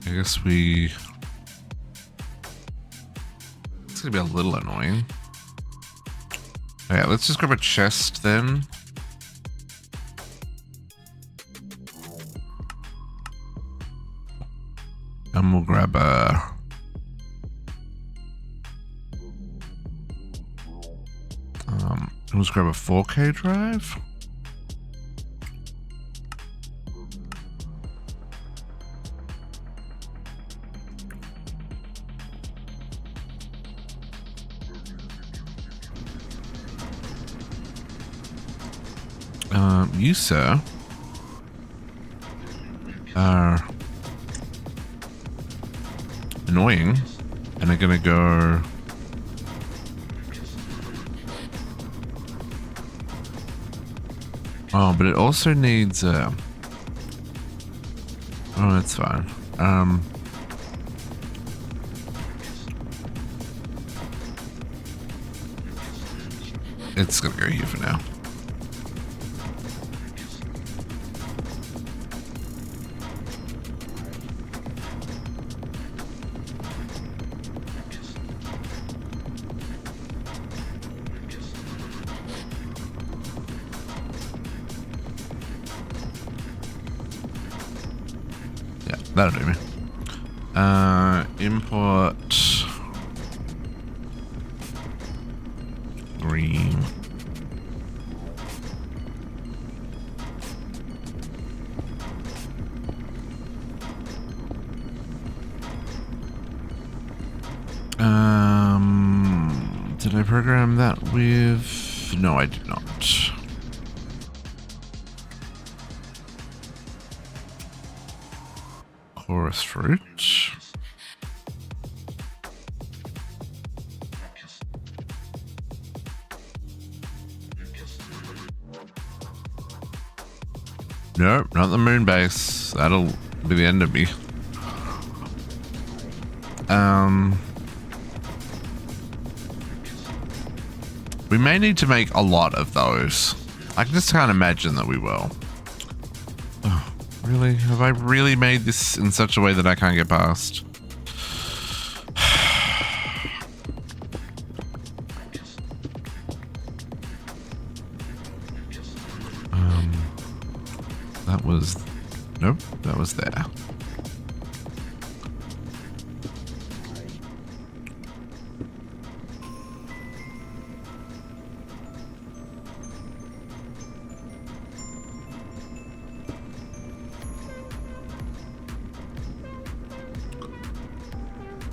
I guess it's gonna be a little annoying. Okay, let's just grab a chest then. And we'll grab a... let's grab a 4K drive. You, sir, are annoying and are gonna go... Oh, but it also needs oh, that's fine. It's gonna go here for now. That'll do me. Import green. Did I program that with? No, I did not. Chorus fruit. Nope, not the moon base. That'll be the end of me. We may need to make a lot of those. I just can't imagine that we will. Oh, really? Have I really made this in such a way that I can't get past? That was... Nope, that was there.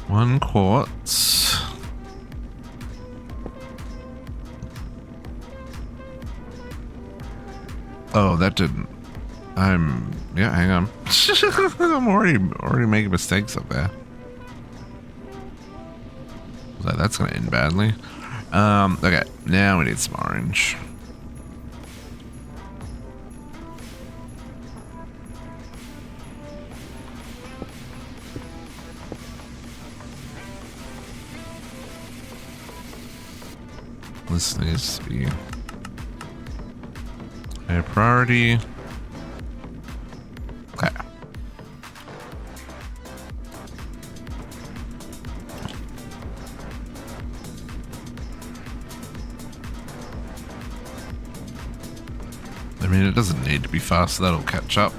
One quartz. Oh, that didn't. Yeah, hang on. I'm already making mistakes up there. That's gonna end badly. Okay, now we need some orange. This needs to be a priority. Okay. I mean, it doesn't need to be fast, that'll catch up.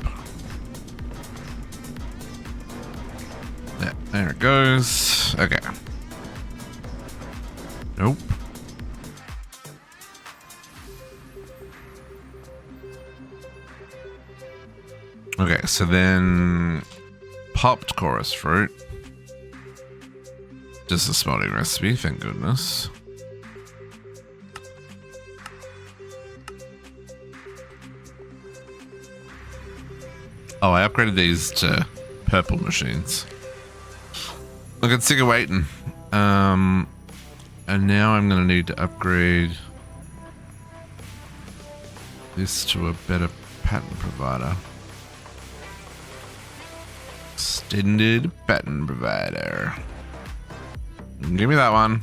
Yeah, there it goes. Okay. Nope. Okay, so then popped chorus fruit. Just a smelting recipe, thank goodness. Oh, I upgraded these to purple machines. I got sick of waiting. And now I'm gonna need to upgrade this to a better pattern provider. Extended pattern provider. Give me that one.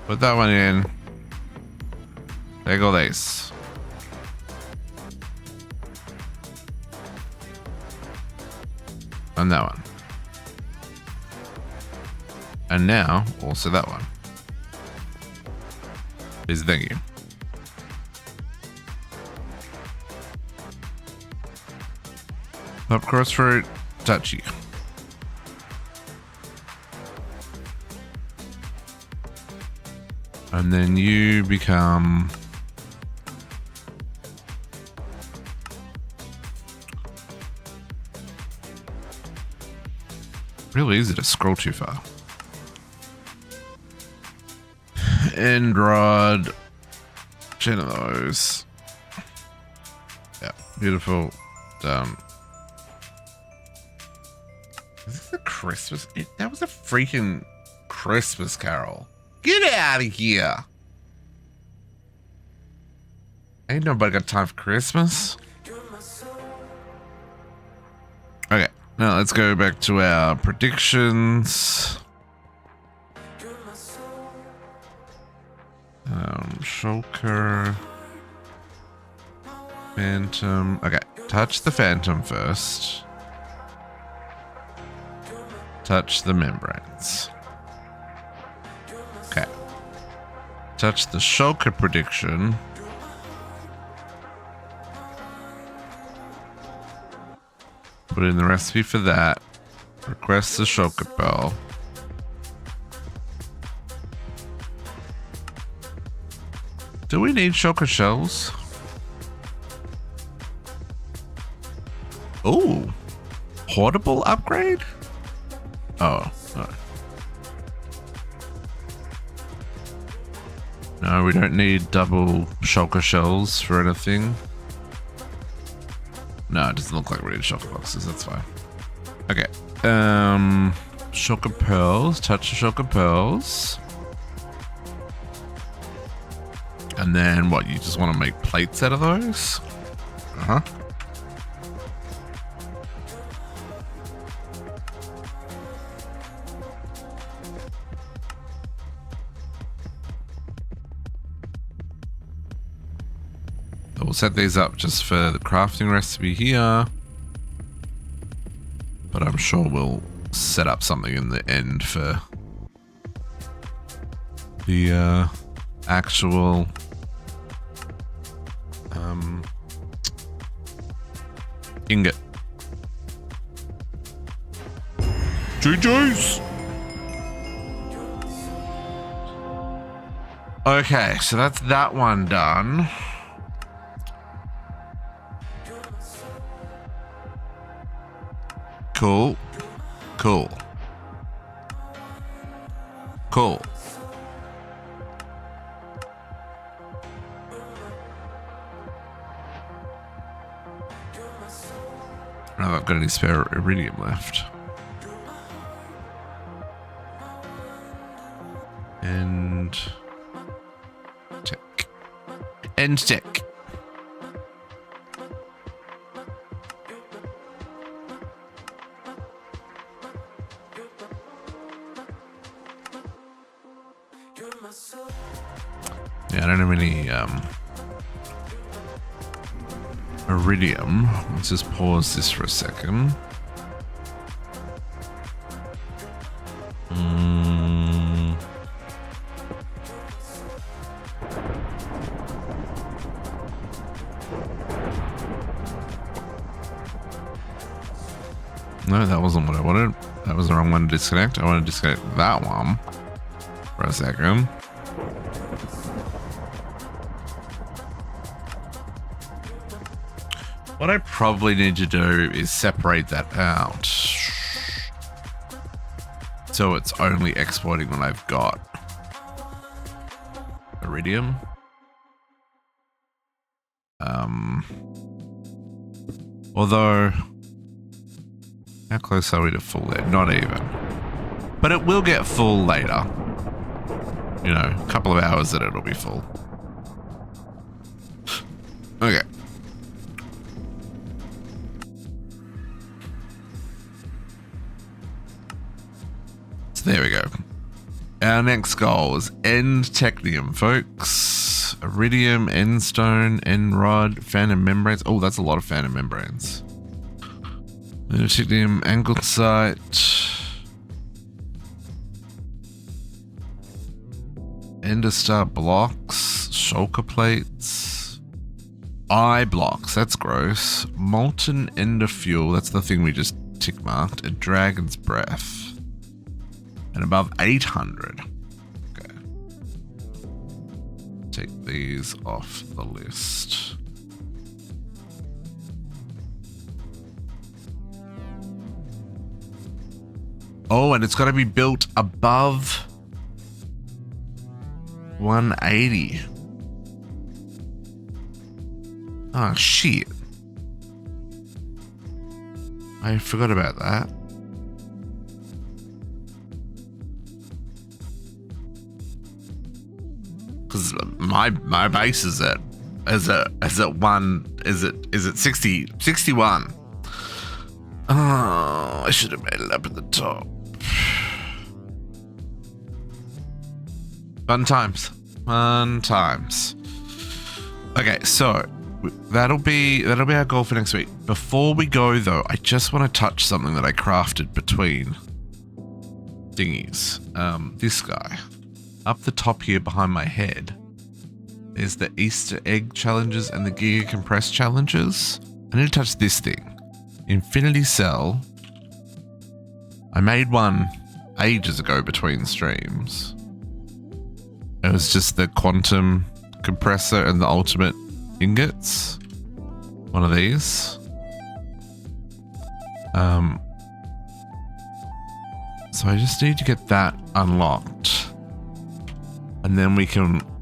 Put that one in. Take all these. And that one. And now, also that one. Please, thank you. Up crossroad, touchy. And then you become really easy to scroll too far. End rod, 10 of those. Yeah, beautiful. Done. Is this a Christmas? That was a freaking Christmas carol. Get out of here. Ain't nobody got time for Christmas. Okay, now let's go back to our predictions. Shulker. Phantom. Okay, touch the Phantom first. Touch the membranes. Okay. Touch the Shulker prediction. Put in the recipe for that. Request the Shulker bell. Do we need Shulker shells? Ooh. Portable upgrade? Oh. No, we don't need double Shulker shells for anything. No, it doesn't look like we need Shulker boxes. That's fine. Okay. Shulker pearls. Touch the Shulker pearls. And then what? You just want to make plates out of those? Uh-huh. We'll set these up just for the crafting recipe here. But I'm sure we'll set up something in the end for the actual ingot. GG's! Okay, so that's that one done. Cool. Cool. Cool. I haven't got any spare iridium left. And tech. And tech. Yeah, I don't have any iridium. Let's just pause this for a second. No, that wasn't what I wanted. That was the wrong one to disconnect. I want to disconnect that one for a second. What I probably need to do is separate that out. So it's only exporting when I've got iridium. Although, how close are we to full there? Not even. But it will get full later. You know, a couple of hours that it'll be full. Okay. So there we go. Our next goal is end technium, folks. Iridium, end stone, end rod, phantom membranes. Oh, that's a lot of phantom membranes. Lunar Technium, anglesite. Enderstar blocks, shulker plates, eye blocks, that's gross. Molten ender fuel, that's the thing we just tick marked. A dragon's breath. And above 800. Okay. Take these off the list. Oh, and it's got to be built above 180. Oh, shit. I forgot about that. Because my base is at 61. Oh, I should have made it up at the top. Fun times. Okay, so that'll be our goal for next week. Before we go though, I just want to touch something that I crafted between thingies. This guy up the top here behind my head is the Easter egg challenges and the Giga Compress challenges. I need to touch this thing. Infinity Cell. I made one ages ago between streams. It was just the quantum compressor and the ultimate ingots. One of these. So I just need to get that unlocked. And then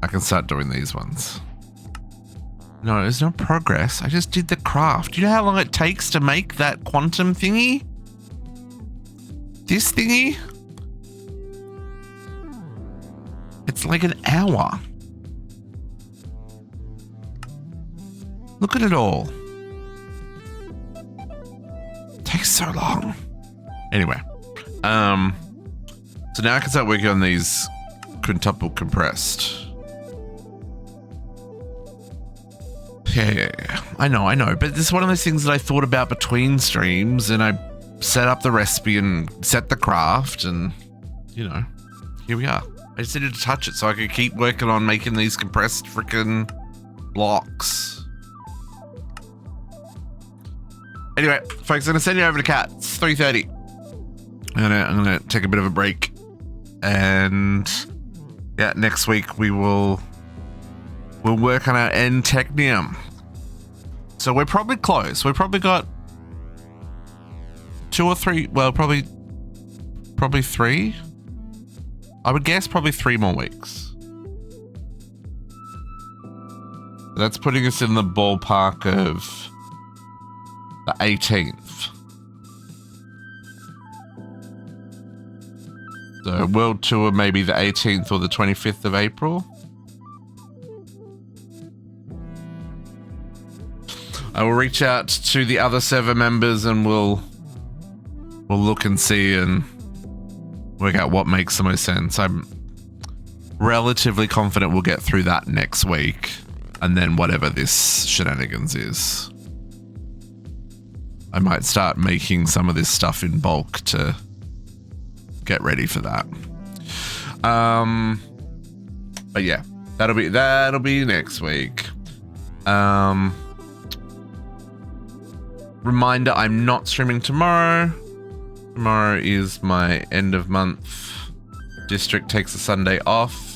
I can start doing these ones. No, there's no progress. I just did the craft. Do you know how long it takes to make that quantum thingy? This thingy? It's like an hour. Look at it all. It takes so long. Anyway. So now I can start working on these quintuple compressed. Yeah. I know. But this is one of those things that I thought about between streams, and I set up the recipe and set the craft, and, you know, here we are. I just needed to touch it so I could keep working on making these compressed freaking blocks. Anyway, folks, I'm going to send you over to Kat. It's 3:30. I'm gonna take a bit of a break, and yeah, next week we'll work on our end technium. So we're probably close. We've probably got 2 or 3. Well, probably 3. I would guess probably 3 more weeks. That's putting us in the ballpark of the 18th. So World Tour maybe the 18th or the 25th of April. I will reach out to the other server members and we'll look and see and work out what makes the most sense. I'm relatively confident we'll get through that next week, and then whatever this shenanigans is, I might start making some of this stuff in bulk to get ready for that. But yeah, that'll be next week. Reminder, I'm not streaming tomorrow. Tomorrow is my end of month. District takes a Sunday off.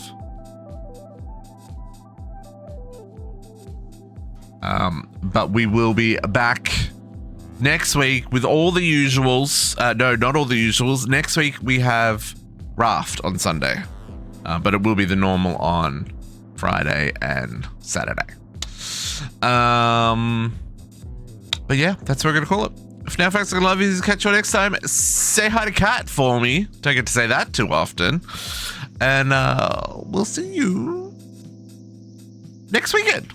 But we will be back next week with all the usuals. No, not all the usuals. Next week we have Raft on Sunday. But it will be the normal on Friday and Saturday. But yeah, that's what we're going to call it. For now, folks, I love you. Catch you next time. Say hi to Kat for me. Don't get to say that too often. And we'll see you next weekend.